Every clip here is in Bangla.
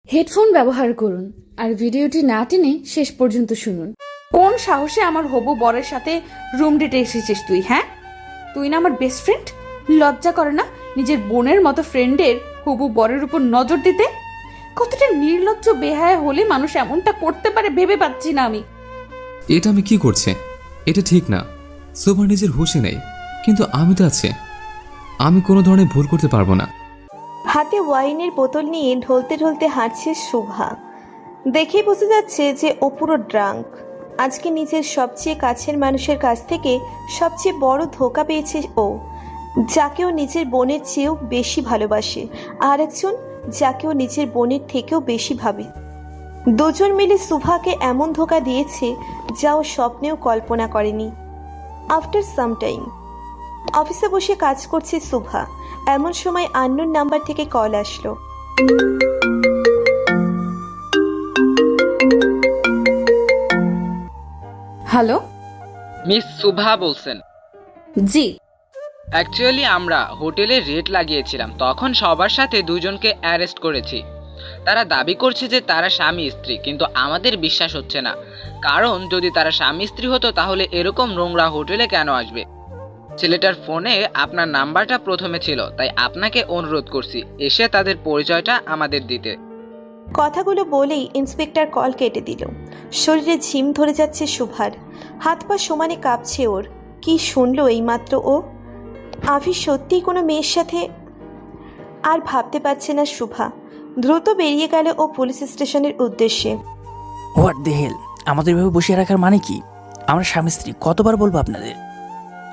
হেডফোন ব্যবহার করুন আর ভিডিওটি না টেনে শেষ পর্যন্ত শুনুন। কোন সাহসে আমার হবু বরের সাথে রুম ডেটে এসেছিস তুই? হ্যাঁ, তুই না আমার বেস্ট ফ্রেন্ড? লজ্জা করে না নিজের বোনের মতো ফ্রেন্ডের হবু বরের উপর নজর দিতে? কতটা নির্লজ্জ বেহায়া হলে মানুষ এমনটা করতে পারে ভেবে পাচ্ছি না আমি। এটা আমি কি করছি? এটা ঠিক না। সোভা নিজের হুঁশে নেই, কিন্তু আমি তো আছি। আমি কোনো ধরনের ভুল করতে পারবো না। হাতে ওয়াইনের বোতল নিয়ে ঢলতে ঢলতে হাঁটছে শুভা। দেখেই বোঝা যাচ্ছে যে ও পুরো ড্রাঙ্ক। আজকে নিজের সবচেয়ে কাছের মানুষের কাছ থেকে সবচেয়ে বড় ধোঁকা পেয়েছে ও, যাকেও নিজের বোনের চেয়েও বেশি ভালোবাসে, আর একজন যাকেও নিজের বোনের থেকেও বেশি ভাবে। দুজন মিলে শুভাকে এমন ধোঁকা দিয়েছে যা ও স্বপ্নেও কল্পনা করেনি। আফটার সাম টাইম অফিসে বসে কাজ করছে শুভা। এমন সময় আননোন নাম্বার থেকে কল আসলো। হ্যালো, মিস শুভা বলছেন? জি। অ্যাকচুয়ালি আমরা হোটেলে রেট লাগিয়েছিলাম, তখন সবার সাথে দুজনকে অ্যারেস্ট করেছি। তারা দাবি করছে যে তারা স্বামী স্ত্রী, কিন্তু আমাদের বিশ্বাস হচ্ছে না। কারণ যদি তারা স্বামী স্ত্রী হতো তাহলে এরকম নোংরা হোটেলে কেন আসবে? ছেলেটার ফোনে আপনার নাম্বারটা প্রথমে ছিল, তাই আপনাকে অনুরোধ করছি এসে তাদের পরিচয়টা আমাদের দিতে। কথাগুলো বলেই ইন্সপেক্টর কল কেটে দিল। শরীরে ঝিম ধরে যাচ্ছে শুভার, হাত পা সমানে কাঁপছে ওর। কি শুনলো এইমাত্র ও? আভি সত্যিই কোনো মেয়ের সাথে? আর ভাবতে পারছে না শুভা। দ্রুত বেরিয়ে গেল ও পুলিশ স্টেশনের উদ্দেশ্যে। হোয়াট দ্য হেল, আমাদের এভাবে বসিয়ে রাখার মানে কি? আমরা স্বামী স্ত্রী, কতবার বলবো আপনাদের?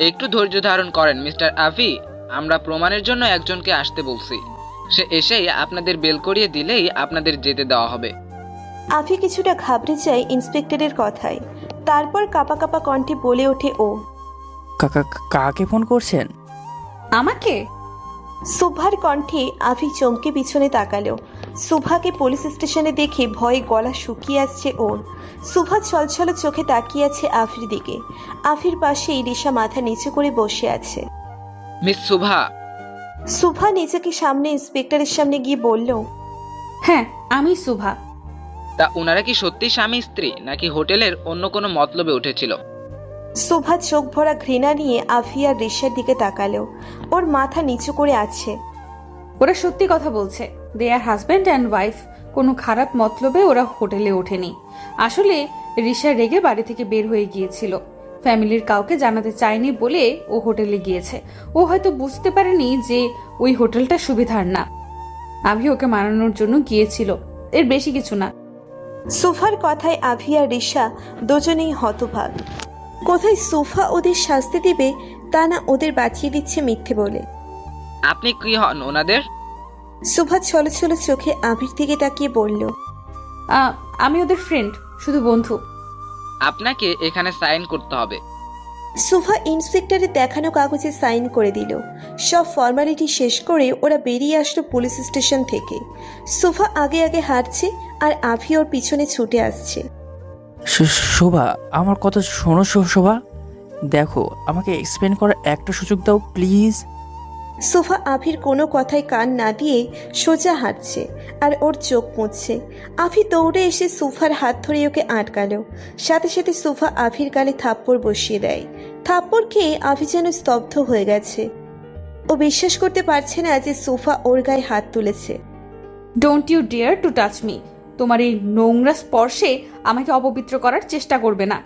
একটু ধৈর্য ধারণ করেন মিস্টার আফি। আমরা প্রমাণের জন্য একজনকে আসতে বলছি, সে এসেই আপনাদের বেল করিয়ে দিলেই আপনাদের যেতে দেওয়া হবে। আভি কিছুটা ঘাবড়ে যায় ইন্সপেক্টরের কথায়। তারপর কাঁপা কাঁপা কণ্ঠে বলে ওঠে ও। কাকে ফোন করছেন? আমাকে? শুভার কণ্ঠে আভি চমকে পিছনে তাকালো। শুভাকে পুলিশ স্টেশনে দেখে ভয়ে গলা শুকিয়ে আসছে ওর। শুভা ছলছল চোখে তাকিয়ে আছে আফির দিকে। আফির পাশেই রিশা মাথা নিচু করে বসে আছে। মিস শুভা। শুভা নিজেকে সামনে ইন্সপেক্টরের সামনে গিয়ে বলল, হ্যাঁ, আমি শুভা। তা ওনারা কি সত্যি স্বামী স্ত্রী নাকি হোটেলের অন্য কোনো মতলবে উঠেছিল? শুভা চোখ ভরা ঘৃণা নিয়ে আফি আর রিশার দিকে তাকালো। ওর মাথা নিচু করে আছে। ওরা সত্যি কথা বলছে। দে আর হাজব্যান্ড অ্যান্ড ওয়াইফ। কোনো খারাপ মতলবে ওরা হোটেলে ওঠেনি। আসলে রিশা রেগে বাড়ি থেকে বের হয়ে গিয়েছিল। ফ্যামিলির কাউকে জানাতে চায়নি বলে ও হোটেলে গিয়েছে। ও হয়তো বুঝতে পারেনি যে ওই হোটেলটা সুবিধার না। আমি ওকে মানানোর জন্য গিয়েছিল, এর বেশি কিছু না। সোফার কথায় আভি আর রিশা দুজনেই হতভাগ। কোথায় সোফা ওদের শাস্তি দিবে, তা না ওদের বাঁচিয়ে দিচ্ছে মিথ্যে বলে। আপনি কি হন ওনাদের? সোফা ছলো ছলো চোখে আভির দিকে তাকিয়ে বলল, আমি ওদের ফ্রেন্ড, শুধু বন্ধু। আপনাকে এখানে সাইন করতে হবে। সোফা ইন্সপেক্টরের দেখানো কাগজে সাইন করে দিল। সব ফর্মালিটি শেষ করে ওরা বেরিয়ে আসলো পুলিশ স্টেশন থেকে। সোফা আগে আগে হাঁটছে আর আভি ওর পিছনে ছুটে আসছে। শোভা, আমার কথা শোনো। শোভা, দেখো, আমাকে এক্সপ্লেন করার একটা সুযোগ দাও প্লিজ। সোফা আভির কোনো কথায় কান না দিয়ে সোজা হাঁটছে আর ওর চোখ মুছছে। আভি দৌড়ে এসে সোফার হাত ধরে ওকে আটকালো। সাথে সাথে সোফা আভির গালে থাপ্পড় বসিয়ে দেয়। থাপ্পড় খেয়ে আভি যেন স্তব্ধ হয়ে গেছে। ও বিশ্বাস করতে পারছে না যে সোফা ওর গায়ে হাত তুলেছে। Don't you dare to touch me. তোমার এই নোংরা স্পর্শে আমাকে অপবিত্র করার চেষ্টা করবে না।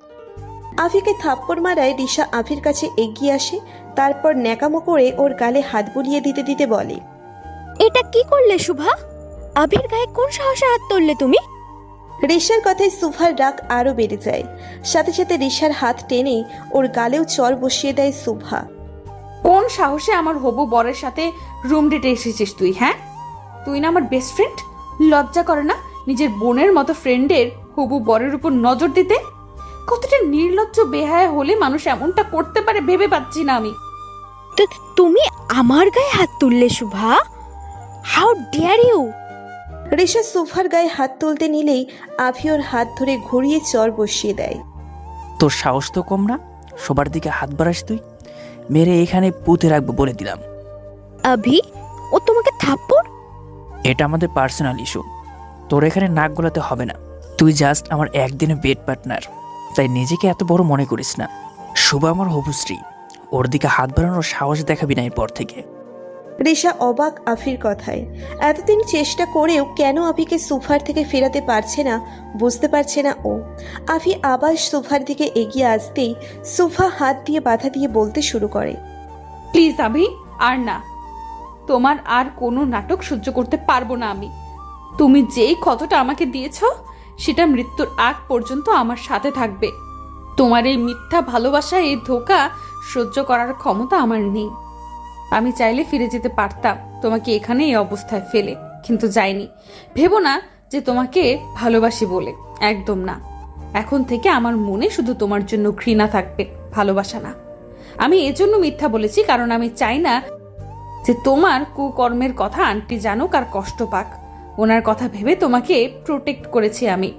আভিকে থাপ্পড় মারায় রিশা আভির কাছে এগিয়ে আসে। তারপর ন্যাকামো করে ওর গালে হাত বুলিয়ে দিতে দিতে বলে, এটা কি করলে শুভা? আবির গায়ে কোন সাহসে হাত তুললে তুমি? রিশার কথায় সুভার রাগ আরো বেড়ে যায়। সাথে সাথে রিশার হাত টেনে ওর গালেও চর বসিয়ে দেয় সুভা। কোন সাহসে আমার হবু বরের সাথে রুম ডেটে এসেছিস তুই? হ্যাঁ, তুই না আমার বেস্ট ফ্রেন্ড? লজ্জা করে না নিজের বোনের মতো ফ্রেন্ডের হবু বরের উপর নজর দিতে? কতটা নির্লজ্জ বেহায়া হলে মানুষ এমনটা করতে পারে ভেবে পাচ্ছি না আমি। তো তুমি আমার গায়ে হাত তুললে Shubha? How dare you! Risha সুভার গায়ে হাত তুলতে নিলেই আভি ওর হাত ধরে ঘুরিয়ে চর বসিয়ে দেয়। তোর সাহস তো কম না, সবার দিকে হাত বাড়াস তুই। মেরে এখানে পুঁতে রাখবো বলে দিলাম। আভি, ও তোমাকে থাপ্পড়? এটা আমাদের পার্সোনাল ইস্যু, তোর এখানে নাক গলাতে হবে না। তুই জাস্ট আমার একদিনের বেড পার্টনার, তাই নিজেকে এত বড় মনে করিস না। শুভ আমার হবুশ্রী, ওর দিকে হাত বাড়ানোর সাহস দেখাবি না এরপর থেকে। রিশা অবাক আফির কথায়। এতদিন চেষ্টা করেও কেন আফিকে সোফার থেকে ফেরাতে পারছে না বুঝতে পারছে না ও। আফি আবার সোফার দিকে এগিয়ে আসতেই সোফা হাত দিয়ে বাধা দিয়ে বলতে শুরু করে, প্লিজ আভি, আর না। তোমার আর কোনো নাটক সহ্য করতে পারবো না আমি। তুমি যেই ক্ষতটা আমাকে দিয়েছ সেটা মৃত্যুর আগ পর্যন্ত আমার সাথে থাকবে। তোমার এই মিথ্যা ভালোবাসা, এই ধোঁকা সহ্য করার ক্ষমতা আমার নেই। আমি চাইলে ফিরে যেতে পারতাম তোমাকে এখানে এই অবস্থায় ফেলে, কিন্তু যাইনি। ভেবো না যে তোমাকে ভালোবাসি বলে, একদম না। এখন থেকে আমার মনে শুধু তোমার জন্য ঘৃণা থাকবে, ভালোবাসা না। আমি এজন্য মিথ্যা বলেছি কারণ আমি চাই না যে তোমার কুকর্মের কথা আন্টি জানুক আর কষ্ট পাক। ওনার কথা ভেবে তোমাকে প্রোটেক্ট করেছি আমি।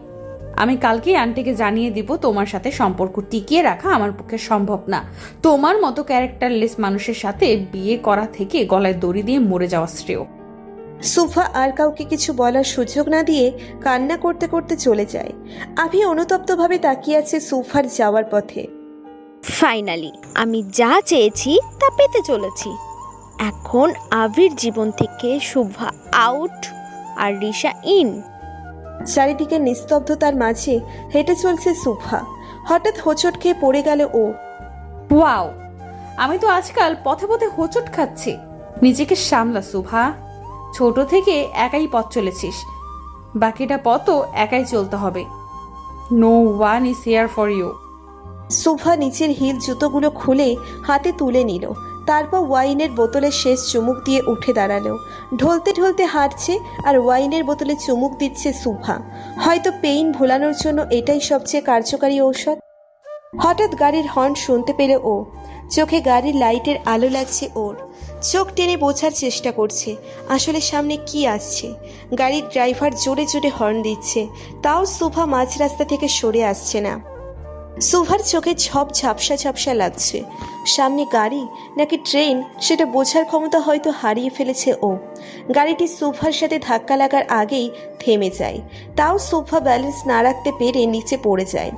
আমি কালকেই আন্টিকে জানিয়ে দিব তোমার সাথে সম্পর্ক টিকিয়ে রাখা আমার পক্ষে সম্ভব না। তোমার মতো ক্যারেক্টারলেস মানুষের সাথে বিয়ে করা থেকে গলায় দড়ি দিয়ে মরে যাওয়া শ্রেয়। সোফা আর কাউকে কিছু বলার সুযোগ না দিয়ে কান্না করতে করতে চলে যায়। আভি অনুতপ্তভাবে তাকিয়ে আছে সোফার যাওয়ার পথে। ফাইনালি আমি যা চেয়েছি তা পেতে চলেছি। এখন আবির জীবন থেকে শুভা আউট আর রিশা ইন। চারিদিকে নিস্তব্ধতার মাঝে হেঁটে চলছে সোফা। হঠাৎ হোঁচট খেয়ে পড়ে গেল ও। ওয়াও, আমি তো আজকাল পথে পথে হোঁচট খাচ্ছি। নিজেকে সামলা শুভা, ছোট থেকে একাই পথ চলেছিস, বাকিটা পথও একাই চলতে হবে। No one is here for you. Sofa নিচের হিল জুতোগুলো খুলে হাতে তুলে নিল, তারপর ওয়াইনের বোতলে শেষ চুমুক দিয়ে উঠে দাঁড়ালো। ঢলতে ঢলতে হাঁটছে আর ওয়াইনের বোতলে চুমুক দিচ্ছে সোফা। হয়তো পেইন ভোলানোর জন্য এটাই সবচেয়ে কার্যকারী ঔষধ। হঠাৎ গাড়ির হর্ন শুনতে পেল ও। চোখে গাড়ির লাইটের আলো লাগছে ওর। চোখ টেনে বোঝার চেষ্টা করছে আসলে সামনে কি আসছে। গাড়ির ড্রাইভার জোরে জোরে হর্ন দিচ্ছে, তাও সোফা মাঝ রাস্তা থেকে সরে আসছে না। সোফার চোখে ছপ ঝাপসা ঝাপসা লাগছে। সামনে গাড়ি নাকি ট্রেন সেটা বোঝার ক্ষমতা হয়তো হারিয়ে ফেলেছে ও। গাড়িটি সোফার সাথে ধাক্কা লাগার আগেই থেমে যায়, তাও সোফা ব্যালেন্স না রাখতে পেরে নিচে পড়ে যায়।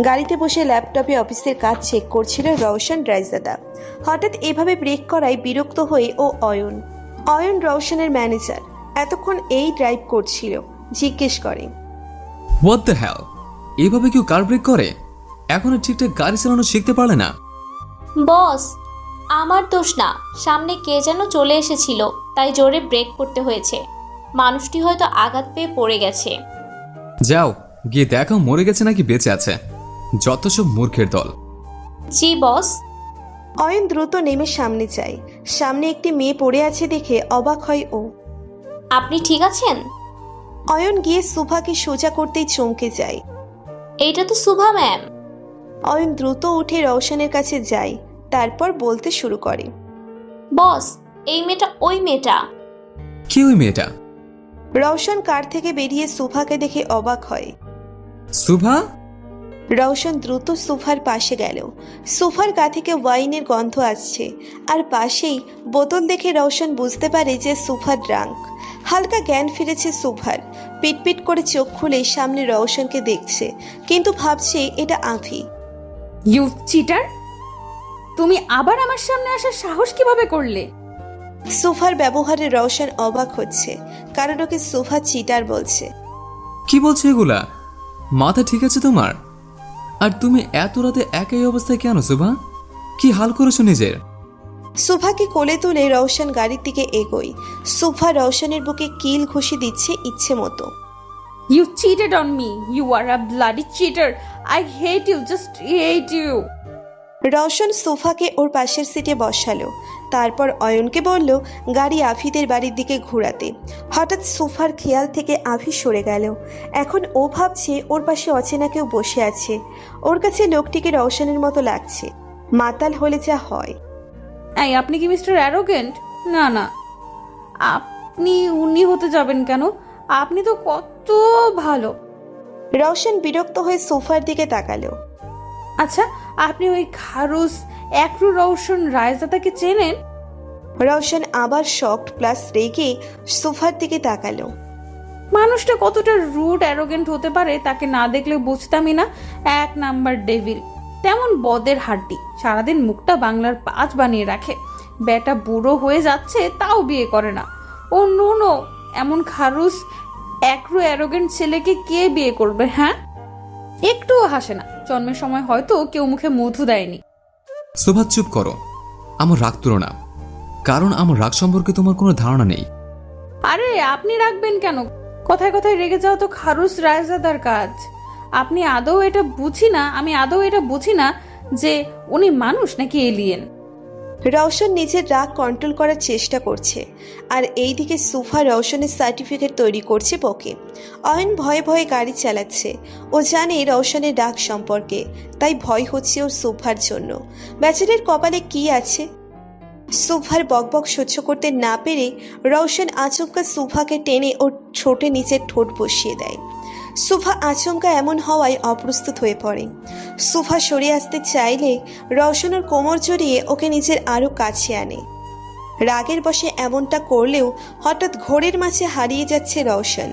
গাড়িতে বসে ল্যাপটপে অফিসের কাজ চেক করছিল রওশন রাইজাদা। হঠাৎ এভাবে ব্রেক করায় বিরক্ত হয়ে ও অয়ন রওশনের ম্যানেজার এতক্ষণ এই ড্রাইভ করছিল, জিজ্ঞেস করে, হোয়াট দ্য হ্যাল, এভাবে কেউ কার ব্রেক করে? এখনো ঠিকঠাক গাড়ি চালানো শিখতে পারলে না? বস, আমার দোষ না, সামনে কে যেন চলে এসেছিল তাই জোরে ব্রেক করতে হয়েছে। মানুষটি হয়তো আঘাত পেয়ে পড়ে গেছে। যাও গিয়ে দেখো মরে গেছে নাকি বেঁচে আছে। যত সব মূর্খের দল। জি বস। অয়ন দ্রুত নেমে সামনে যায়। সামনে একটি মেয়ে পড়ে আছে দেখে অবাক হয় ও। আপনি ঠিক আছেন? অয়ন গিয়ে সুভাকে সোজা করতেই চমকে যায়। এইটা তো শুভা ম্যাম। অয়ন দ্রুত উঠে রওশনের কাছে যায়, তারপর বলতে শুরু করে, বস, এই মেয়েটা ওই মেয়েটা। কি ওই মেয়েটা? রওশন কার থেকে বেরিয়ে সুভাকে দেখে অবাক হয়। শুভা? রওশন দ্রুত সোফার পাশে গেল। সোফার গা থেকে ওয়াইনের গন্ধ আসছে, আর পাশেই বোতল দেখে রওশন বুঝতে পারে যে সোফা ড্রাঙ্ক। হালকা জ্ঞান ফিরেছে সোফার। পিটপিট করে চোখ খুলে সামনে রওশনকে দেখছে, কিন্তু ভাবছে এটা আভি। ইউ চিটার, তুমি আবার আমার সামনে আসার সাহস কিভাবে করলে? সোফার ব্যবহারে রওশন অবাক হচ্ছে, কারণ ওকে সোফা চিটার বলছে। কি বলছো এগুলা? মাথা ঠিক আছে তোমার? আর তুমি এত রাতে একই অবস্থায় কেন শুভা? কি হাল করেছো নিজের? সোফাকে কোলে তুলে রওশন গাড়ির দিকে এগোয়। সোফা রওশনের বুকে কিল ঘুষি দিচ্ছে ইচ্ছে মতো। You cheated on me. You are a bloody cheater. I hate you. Just hate you. Rowshan সোফাকে ওর পাশের সিটে বসালো, তারপর অয়নকে বলল গাড়ি আভিদের বাড়ির দিকে ঘোরাতে। হঠাৎ সোফার খেয়াল থেকে আভি সরে গেল। এখন ও ভাবছে ওর পাশে অচেনা কেউ বসে আছে। ওর কাছে লোকটিকে রওশনের মতো লাগছে, মাতাল হলে যা হয়। এই, আপনি কি মিস্টার অ্যারোগেন্ট? না না, আপনি উনি হতে যাবেন কেন? আপনি তো কত ভালো। রওশন বিরক্ত হয়ে সোফার দিকে তাকালো। আচ্ছা, আপনি ওই খারুস একরু রওশন রায়জাদাকে চেনেন? রওশন আবার শকড প্লাস রেগে সোফার দিকে তাকালো। মানুষটা কতটা রুড অ্যারোগেন্ট হতে পারে তাকে না দেখলে বুঝতামই না। 1 নাম্বার ডেভিল, তেমন বদের হাড্ডি, সারাদিন মুখটা বাংলার 5 বানিয়ে রাখে। বেটা বুড়ো হয়ে যাচ্ছে তাও বিয়ে করে না। ও নো, এমন খারুস একরু অ্যারোগেন্ট ছেলেকে কে বিয়ে করবে? হ্যাঁ, একটুও হাসে না। জন্মের সময় হয়তো কেউ মুখে মধু দেয়নি। শোভা চুপ করো, আমার রাগ তুলো না, কারণ আমার রাগ সম্পর্কে তোমার কোনো ধারণা নেই। আরে আপনি রাখবেন কেন? কথায় কথায় রেগে যাওয়া তো খারুস রায়জাদার কাজ। আমি আদৌ এটা বুঝি না যে উনি মানুষ নাকি এলিয়েন। রওশন নিজের রাগ কন্ট্রোল করার চেষ্টা করছে, আর এইদিকে সুফা রওশনের সার্টিফিকেট তৈরি করছে বকে। অয়ন ভয়ে ভয়ে গাড়ি চালাচ্ছে। ও জানে রওশনের রাগ সম্পর্কে, তাই ভয় হচ্ছে ওর সুফার জন্য। বেচারের কপালে কি আছে? সুফার বকবক সহ্য করতে না পেরে রওশন আচমকা সুফাকে টেনে ওর ঠোঁটে নিচের ঠোঁট বসিয়ে দেয়। সুফা আচমকা এমন হওয়ায় অপ্রস্তুত হয়ে পড়ে। সুফা সরে আসতে চাইলে রওশন ওর কোমর জড়িয়ে ওকে নিজের আরও কাছে আনে। রাগের বশে এমনটা করলেও হঠাৎ ঘোরের মাঝে হারিয়ে যাচ্ছে রওশন।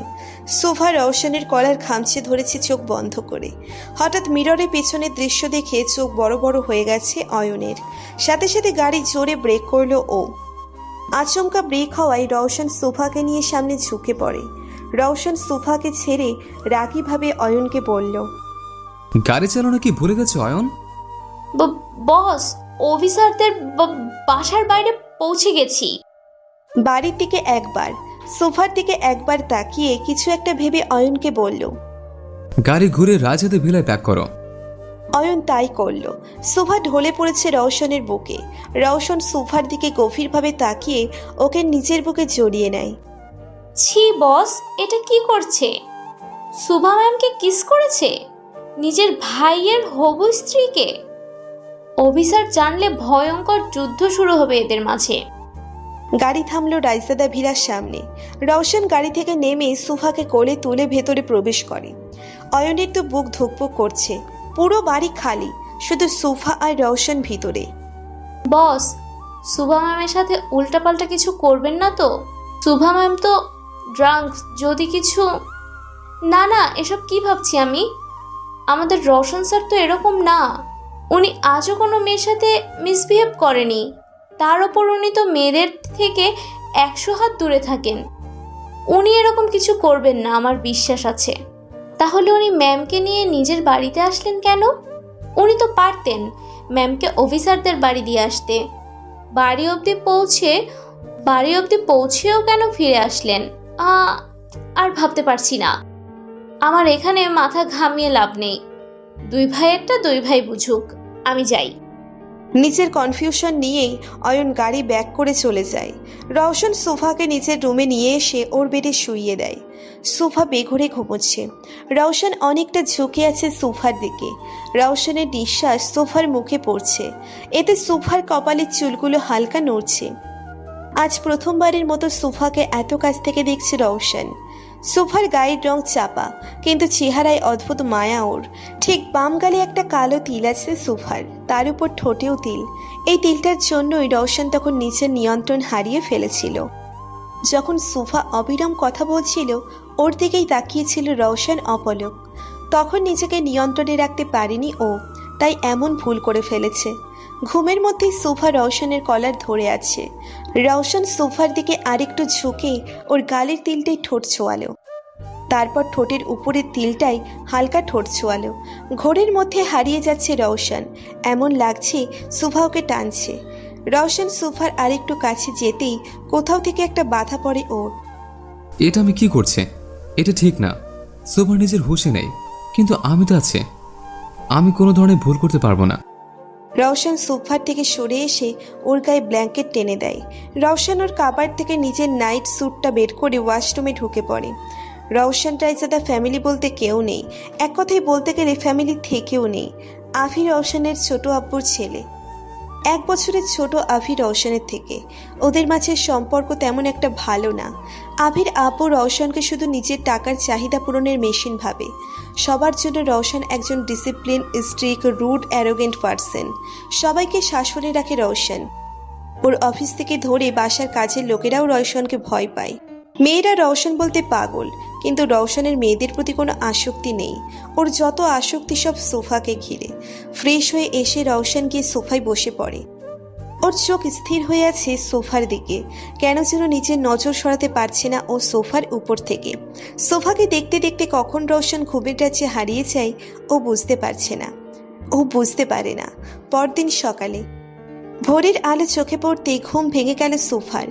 সুফা রওশনের কলার খামচে ধরেছে চোখ বন্ধ করে। হঠাৎ মিররে পেছনের দৃশ্য দেখে চোখ বড় বড় হয়ে গেছে অয়নের। সাথে সাথে গাড়ি জোরে ব্রেক করলো ও। আচমকা ব্রেক হওয়ায় রওশন সুফাকে নিয়ে সামনে ঝুঁকে পড়ে। রওশন সুফাকে ছেড়ে রাগীভাবে অয়নকে বলল, গাড়ি চালানো কি ভুলে গেছো অয়ন? বস, অফিসারদের বাসার বাইরে পৌঁছে গেছি। বাড়ির দিকে একবার, সোফার দিকে একবার তাকিয়ে কিছু একটা ভেবে অয়নকে বলল। গাড়ি ঘুরে রাজহাতে ভিলায় প্যাক করো। অয়ন তাই করল। সোফা ঢলে পড়েছে রওশনের বুকে। রওশন সোফার দিকে গভীরভাবে তাকিয়ে ওকে নিজের বুকে জড়িয়ে নেয়। ছি বস, এটা কি করছে? সুভা ম্যামকে কিস করেছে, নিজের ভাইয়ের হবু স্ত্রীকে। অফিসার জানলে ভয়ঙ্কর যুদ্ধ শুরু হবে এদের মাঝে। গাড়ি থামলো রাইজাদা ভিলার সামনে। রওশন গাড়ি থেকে নেমে সুফাকে কোলে তুলে ভেতরে প্রবেশ করে। অয়নের তো বুক ধুকপুক করছে। পুরো বাড়ি খালি, শুধু সোফা আর রওশন ভিতরে। বস, সুভা ম্যামের সাথে উল্টাপাল্টা কিছু করবেন না তো? সুভা ম্যাম তো ড্রাঙ্ক, যদি কিছু। না, এসব কি ভাবছি আমি? আমাদের রওশন স্যার তো এরকম না। উনি আজও কোনো মেয়ের সাথে মিসবিহেভ করেনি। তার ওপর উনি তো মেয়েদের থেকে 100 হাত দূরে থাকেন। উনি এরকম কিছু করবেন না, আমার বিশ্বাস আছে। তাহলে উনি ম্যামকে নিয়ে নিজের বাড়িতে আসলেন কেন? উনি তো পারতেন ম্যামকে অফিসারদের বাড়ি দিয়ে আসতে। বাড়ি অবধি পৌঁছেও কেন ফিরে আসলেন? আর ভাবতে পারছি না। আমার এখানে মাথা ঘামিয়ে লাভ নেই। 2 ভাইয়েরটা 2 ভাই বুঝুক, আমি যাই। নিজের কনফিউশন নিয়েই অয়ন গাড়ি ব্যাক করে চলে যায়। রওশন সোফাকে নিজের রুমে নিয়ে এসে ওর বেডে শুইয়ে দেয়। সোফা বেঘরে ঘুমোচ্ছে। রওশন অনেকটা ঝুঁকে আছে সোফার দিকে। রওশনের নিঃশ্বাস সোফার মুখে পড়ছে। এতে সোফার কপালের চুলগুলো হালকা নড়ছে। আজ প্রথমবারের মতো সোফাকে এত কাছ থেকে দেখছে রওশন। সোফার গায়ের রং চাপা, কিন্তু চেহারায় অদ্ভুত মায়া ওর। ঠিক বাম গালে একটা কালো তিল আছে সোফার, তার উপর ঠোঁটেও তিল। এই তিলটার জন্যই রওশন তখন নিজের নিয়ন্ত্রণ হারিয়ে ফেলেছিল। যখন সোফা অবিরাম কথা বলছিল, ওর দিকেই তাকিয়েছিল রওশন অপলক। তখন নিজেকে নিয়ন্ত্রণে রাখতে পারেনি ও, তাই এমন ভুল করে ফেলেছে। ঘুমের মধ্যেই সোফা রওশনের কলার ধরে আছে। রওশন সোফার দিকে আরেকটু ঝুঁকে ওর গালের তিলটাই ঠোঁট ছোঁয়ালো। তারপর ঠোঁটের উপরের তিলটাই হালকা ঠোঁট ছোঁয়ালো। ঘোরের মধ্যে হারিয়ে যাচ্ছে রওশন। এমন লাগছে সোফা ওকে টানছে। রওশন সোফার আরেকটু কাছে যেতেই কোথাও থেকে একটা বাধা পড়ে ওর। এটা আমি কি করছে? এটা ঠিক না। শোভা নিজের হুঁশে নেই, কিন্তু আমি তো আছে। আমি কোনো ধরনের ভুল করতে পারবো না। রওশন সোফার থেকে সরে এসে ওর গায়ে ব্ল্যাঙ্কেট টেনে দেয়। রওশন ওর কাবার থেকে নিজের নাইট স্যুটটা বের করে ওয়াশরুমে ঢুকে পড়ে। রওশন রাইজাদা ফ্যামিলি বলতে কেউ নেই। এক কথায় বলতে গেলে ফ্যামিলি থেকেও নেই। আভি রওশনের ছোট আব্বুর ছেলে। 1 বছরের ছোট আভি রওশনের থেকে। ওদের মাঝে সম্পর্ক তেমন একটা ভালো না। আভির আব্বু রওশনকে শুধু নিজের টাকার চাহিদা পূরণের মেশিন ভাবে। সবার জন্য রওশন একজন discipline, strict, rude, arrogant person. সবাইকে শাসনে রাখে রওশন। ওর অফিস থেকে ধরে বাসার কাজের লোকেরাও রওশনকে ভয় পায়। মেয়েরা রওশন বলতে পাগল। কিন্তু রওশনের মেয়েদের প্রতি কোনো আসক্তি নেই। ওর যত আসক্তি সব সোফাকে ঘিরে। ফ্রেশ হয়ে এসে রওশন গিয়ে সোফায় বসে পড়ে। ওর চোখ স্থির হয়ে আছে সোফার দিকে, কেন যেন নিজের নজর সরাতে পারছে না ও সোফার উপর থেকে। সোফাকে দেখতে দেখতে কখন রওশন ঘুমের রাজ্যে হারিয়ে যায় ও বুঝতে পারছে না, ও বুঝতে পারে না। পরদিন সকালে ভোরের আলো চোখে পড়তেই ঘুম ভেঙে গেল সোফার।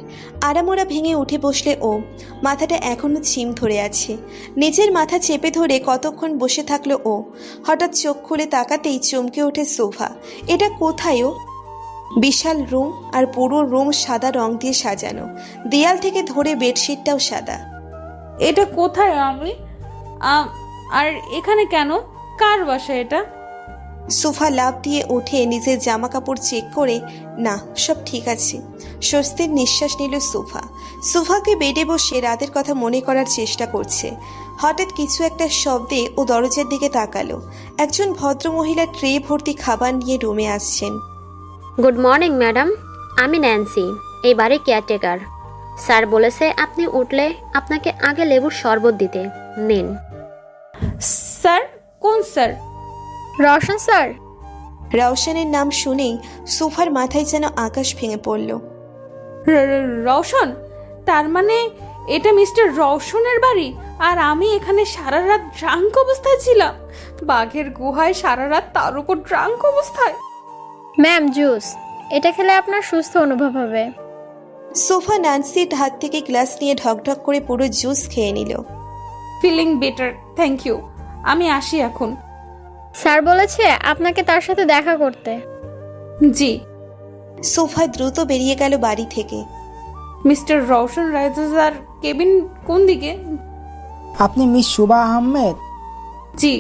আড়ামোড়া ভেঙে উঠে বসলে ও, মাথাটা এখনো ঝিম ধরে আছে। নিজের মাথা চেপে ধরে কতক্ষণ বসে থাকলো ও। হঠাৎ চোখ খুলে তাকাতেই চমকে ওঠে সোফা। এটা কোথায় ও? বিশাল রুম, আর পুরো রুম সাদা রং দিয়ে সাজানো। দেয়াল থেকে ধরে বেডশিটটাও সাদা। এটা কোথায় আমি? আর এখানে কেন? কার বাসা এটা? সোফা লাফ দিয়ে উঠে নিজের জামা কাপড় চেক করে, না, সব ঠিক আছে। স্বস্তির নিঃশ্বাস নিল সোফা। সোফাকে বেডে বসে রাতের কথা মনে করার চেষ্টা করছে। হঠাৎ কিছু একটা শব্দে ও দরজার দিকে তাকালো। একজন ভদ্রমহিলা ট্রে ভর্তি খাবার নিয়ে রুমে আসছেন। গুড মর্নিং ম্যাডাম, আমি ন্যান্সি, এই বাড়ির কেয়ারটেকার। স্যার বলেছে আপনি উঠলে আপনাকে আগে লেবুর শরবত দিতে। নিন। স্যার? কোন স্যার? রওশন স্যার। রওশনের নাম শুনেই সোফার মাথায় যেন আকাশ ভেঙে পড়ল। রওশন? তার মানে এটা মিস্টার রওশনের বাড়ি, আর আমি এখানে সারা রাত ড্রাঙ্ক অবস্থায় ছিলাম। বাঘের গুহায় সারা রাত, তার উপর ড্রাঙ্ক অবস্থায়। ম্যাম, জুস, এটা খেলে আপনার সুস্থ অনুভব হবে। সোফা ন্যান্সির হাত থেকে গ্লাস নিয়ে ঢকঢক করে পুরো জুস খেয়ে নিল। Feeling better, thank you. আমি আসি এখন। স্যার বলেছে আপনাকে তার সাথে দেখা করতে। জি। সোফা দ্রুত বেরিয়ে গেল বাড়ি থেকে। মিস্টার রওশন রাইজার কেবিন কোন দিকে? আপনি মিস শুভা আহমেদ? জি।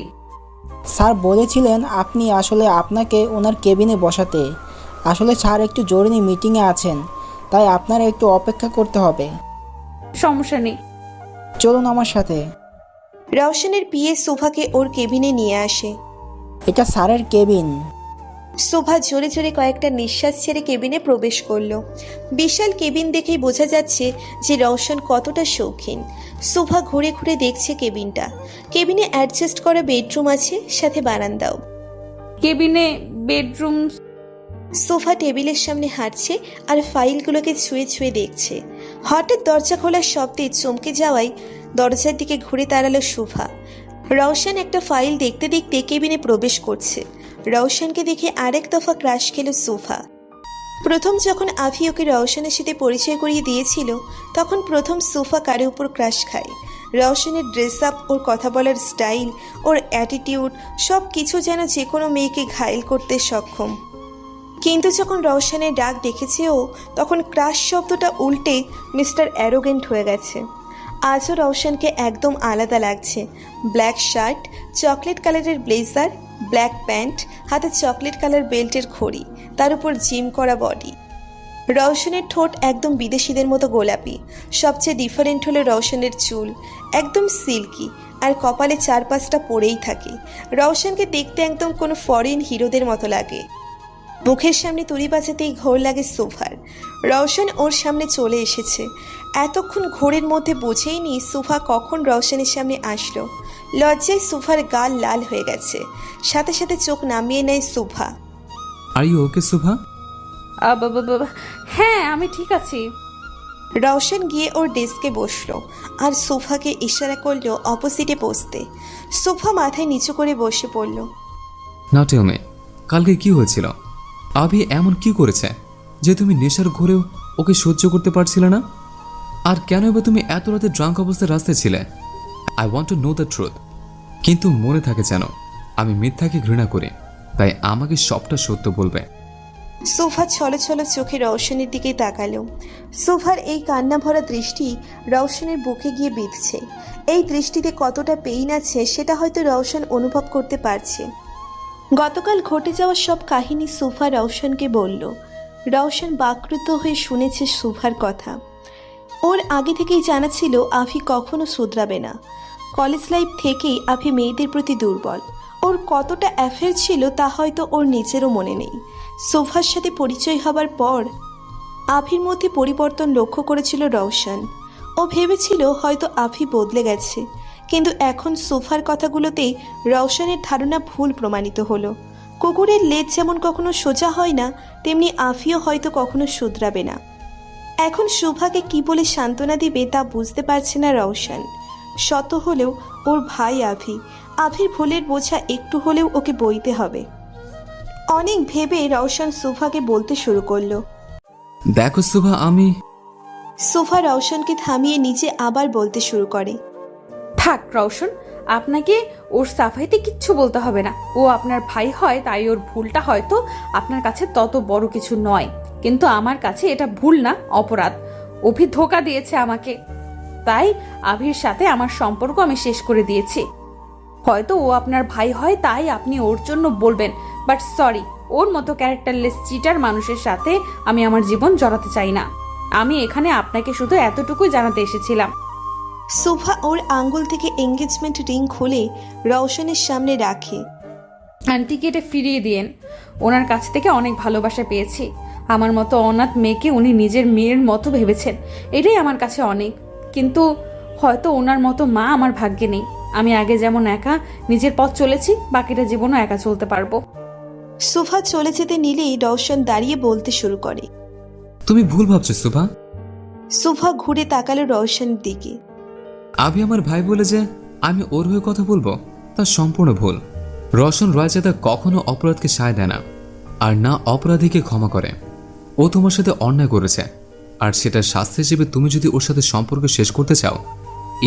স্যার বলেছিলেন আপনি আসলে আপনাকে ওনার কেবিনে বসাতে। আসলে স্যার একটু জরুরি মিটিংয়ে আছেন, তাই আপনার একটু অপেক্ষা করতে হবে। সমস্যা নেই, চলুন আমার সাথে। রওশনের পিএ সোফাকে ওর কেবিনে নিয়ে আসে। এটা স্যারের কেবিন। সোফা জোরে জোরে কয়েকটা নিঃশ্বাস ছেড়ে কেবিনে প্রবেশ করলো। বিশাল কেবিন দেখেই বোঝা যাচ্ছে যে রওশন কতটা শৌখিন। সোফা ঘুরে ঘুরে দেখছে কেবিনটা। কেবিনে অ্যাডজাস্ট করা বেডরুম আছে, সাথে বারান্দাও। কেবিনে বেডরুম। সোফা টেবিলের সামনে হাঁটছে আর ফাইলগুলোকে ছুঁয়ে ছুঁয়ে দেখছে। হঠাৎ দরজা খোলার শব্দে চমকে যাওয়ায় দরজার দিকে ঘুরে দাঁড়ালো সোফা। রওশন একটা ফাইল দেখতে দেখতে কেবিনে প্রবেশ করছে। রওশনকে দেখে আরেক দফা ক্রাশ খেল সোফা। প্রথম যখন আভি ওকে রওশনের সাথে পরিচয় করিয়ে দিয়েছিল, তখন প্রথম সোফা কারে উপর ক্রাশ খায়। রওশনের ড্রেস আপ, ওর কথা বলার স্টাইল, ওর অ্যাটিটিউড, সব কিছু যেন যে কোনো মেয়েকে ঘায়েল করতে সক্ষম। কিন্তু যখন রওশনের ডাক দেখেছে ও, তখন ক্রাশ শব্দটা উল্টে মিস্টার অ্যারোগেন্ট হয়ে গেছে। আজও রওশনকে একদম আলাদা লাগছে। ব্ল্যাক শার্ট, চকলেট কালারের ব্লেজার, ব্ল্যাক প্যান্ট, হাতে চকলেট কালার বেল্টের ঘড়ি, তার উপর জিম করা বডি। রওশনের ঠোঁট একদম বিদেশিদের মতো গোলাপি। সবচেয়ে ডিফারেন্ট হলো রওশনের চুল, একদম সিল্কি, আর কপালে 4-5টা পড়েই থাকে। রওশনকে দেখতে একদম কোনো ফরেন হিরোদের মতো লাগে। মুখের সামনে তুড়ি বাজাতেই ঘোর লাগে সোফার। রওশন ওর সামনে চলে এসেছে। এতক্ষণ ঘোরের মধ্যে বোঝেইনি সোফা কখন রওশনের সামনে আসলো। লজ্জায় সোফার গাল লাল হয়ে গেছে। সাথে সাথে চোখ নামিয়ে নেয় সোফা। আর ইউ ওকে শোভা? হ্যাঁ, আমি ঠিক আছি। রওশন গিয়ে ওর ডেস্কে বসলো আর সোফাকে ইশারা করলো অপোজিটে বসতে। সোফা মাথায় নিচু করে বসে পড়ল। না টেল মি, কালকে কি হয়েছিল? আভি এমন কি করেছে যে তুমি নেশার ঘোরেও ওকে সহ্য করতে পারছিলে না? আর কেন এবার তুমি এত রাতে ড্রাঙ্ক অবস্থায় রাস্তায় ছিলে? I want to know the truth. কিন্তু মনে থাকে যেন আমি মিথ্যাকে ঘৃণা করি, তাই আমাকে সবটা সত্য বলবে। সোফা ছলো ছলো চোখে রওশনের দিকে তাকালো। সোফার এই কান্না ভরা দৃষ্টি রওশনের বুকে গিয়ে বিঁধছে। এই দৃষ্টিতে কতটা পেইন আছে সেটা হয়তো রওশন অনুভব করতে পারছে। গতকাল ঘটে যাওয়া সব কাহিনী সোফা রওশনকে বলল। রওশন বাকরুদ্ধ হয়ে শুনেছে সোফার কথা। ওর আগে থেকেই জানা ছিল আভি কখনো শুধরাবে না। কলেজ লাইফ থেকেই আভি মেয়েদের প্রতি দুর্বল। ওর কতটা অ্যাফেয়ার ছিল তা হয়তো ওর নিজেরও মনে নেই। সোফার সাথে পরিচয় হবার পর আভির মধ্যে পরিবর্তন লক্ষ্য করেছিল রওশন। ও ভেবেছিল হয়তো আফি বদলে গেছে, কিন্তু এখন সোফার কথাগুলোতেই রওশনের ধারণা ভুল প্রমাণিত হলো। কুকুরের লেজ যেমন কখনো সোজা হয় না, তেমনি আফিও হয়তো কখনো শুধরাবে না। এখন শুভাকে কি বলে সান্ত্বনা দিবে তা বুঝতে পারছে না রওশন। শত হলেও ওর ভাই আভির ভুলের বোঝা একটু হলেও ওকে বইতে হবে। অনেক ভেবে রওশন সুফাকে বলতে শুরু করলো। দেখো সুভা, আমি সুফা রওশনকে থামিয়ে নিচে আবার বলতে শুরু করে। থাক রওশন, আপনাকে ওর সাফাইতে কিচ্ছু বলতে হবে না। ও আপনার ভাই হয়, তাই ওর ভুলটা হয়তো আপনার কাছে তত বড় কিছু নয়, কিন্তু আমার কাছে এটা ভুল না, অপরাধ। অভি ধোঁকা দিয়েছে আমাকে, তাই আভির সাথে আমার সম্পর্ক আমি শেষ করে দিয়েছি। হয়তো ও আপনার ভাই হয়, তাই আপনি ওর জন্য বলবেন, বাট সরি, ওর মতো ক্যারেক্টারলেস চিটার মানুষের সাথে আমি আমার জীবন জড়াতে চাই না। আমি এখানে আপনাকে শুধু এতটুকুই জানাতে এসেছিলাম। সুফা ওর আঙ্গুল থেকে এঙ্গেজমেন্ট রিং খুলে রওশনের সামনে রাখে। আন্টিকে এটা ফিরিয়ে দিয়েন, ওনার কাছ থেকে অনেক ভালোবাসা পেয়েছি। আমার মতো অনাথ মেয়েকে উনি নিজের মেয়ের মতো ভেবেছেন, এটাই আমার কাছে অনেক। কিন্তু হয়তো ওনার মতো মা আমার ভাগ্যে নেই। আমি আগে যেমন একা নিজের পথ চলেছি, বাকিটা জীবনও একা চলতে পারবো। সুফা চলে যেতে নিলেই রওশন দাঁড়িয়ে বলতে শুরু করে। তুমি ভুল ভাবছো সুভা। সুফা ঘুরে তাকালো রওশনের দিকে। আভি আমার ভাই বলে যে আমি ওর হয়ে কথা বলবো, তা সম্পূর্ণ ভুল। রওশন রয়জাদা কখনো অপরাধকে সায় দেয় না, আর না অপরাধীকে ক্ষমা করে। ও তোমার সাথে অন্যায় করেছে, আর সেটার শাস্তি হিসেবে তুমি যদি ওর সাথে সম্পর্ক শেষ করতে চাও,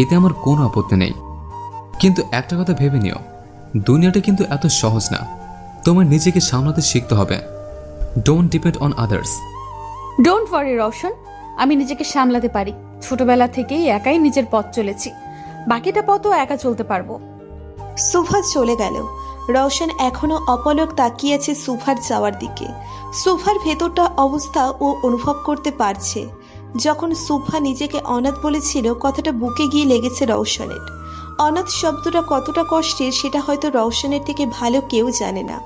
এতে আমার কোনো আপত্তি নেই। কিন্তু একটা কথা ভেবে নিও, দুনিয়াটা কিন্তু এত সহজ না। তোমার নিজেকে সামলাতে শিখতে হবে। Don't depend on others. Don't worry Roshan, আমি নিজেকে সামলাতে পারি। ছোটবেলা থেকেই একাই নিজের পথ চলেছি, বাকিটা পথও একা চলতে পারবো। সুফা চলে গেল। রওশন এখনো অপলক তাকিয়ে আছে সুফার যাওয়ার দিকে। সুফার ভেতরটা অবস্থা ও অনুভব করতে পারছে। যখন সুফা নিজেকে অনাথ বলেছিল, কথাটা বুকে গিয়ে লেগেছে রওশনের। অনাথ শব্দটা কতটা কষ্টের সেটা হয়তো রওশনের থেকে ভালো কেউ জানে না।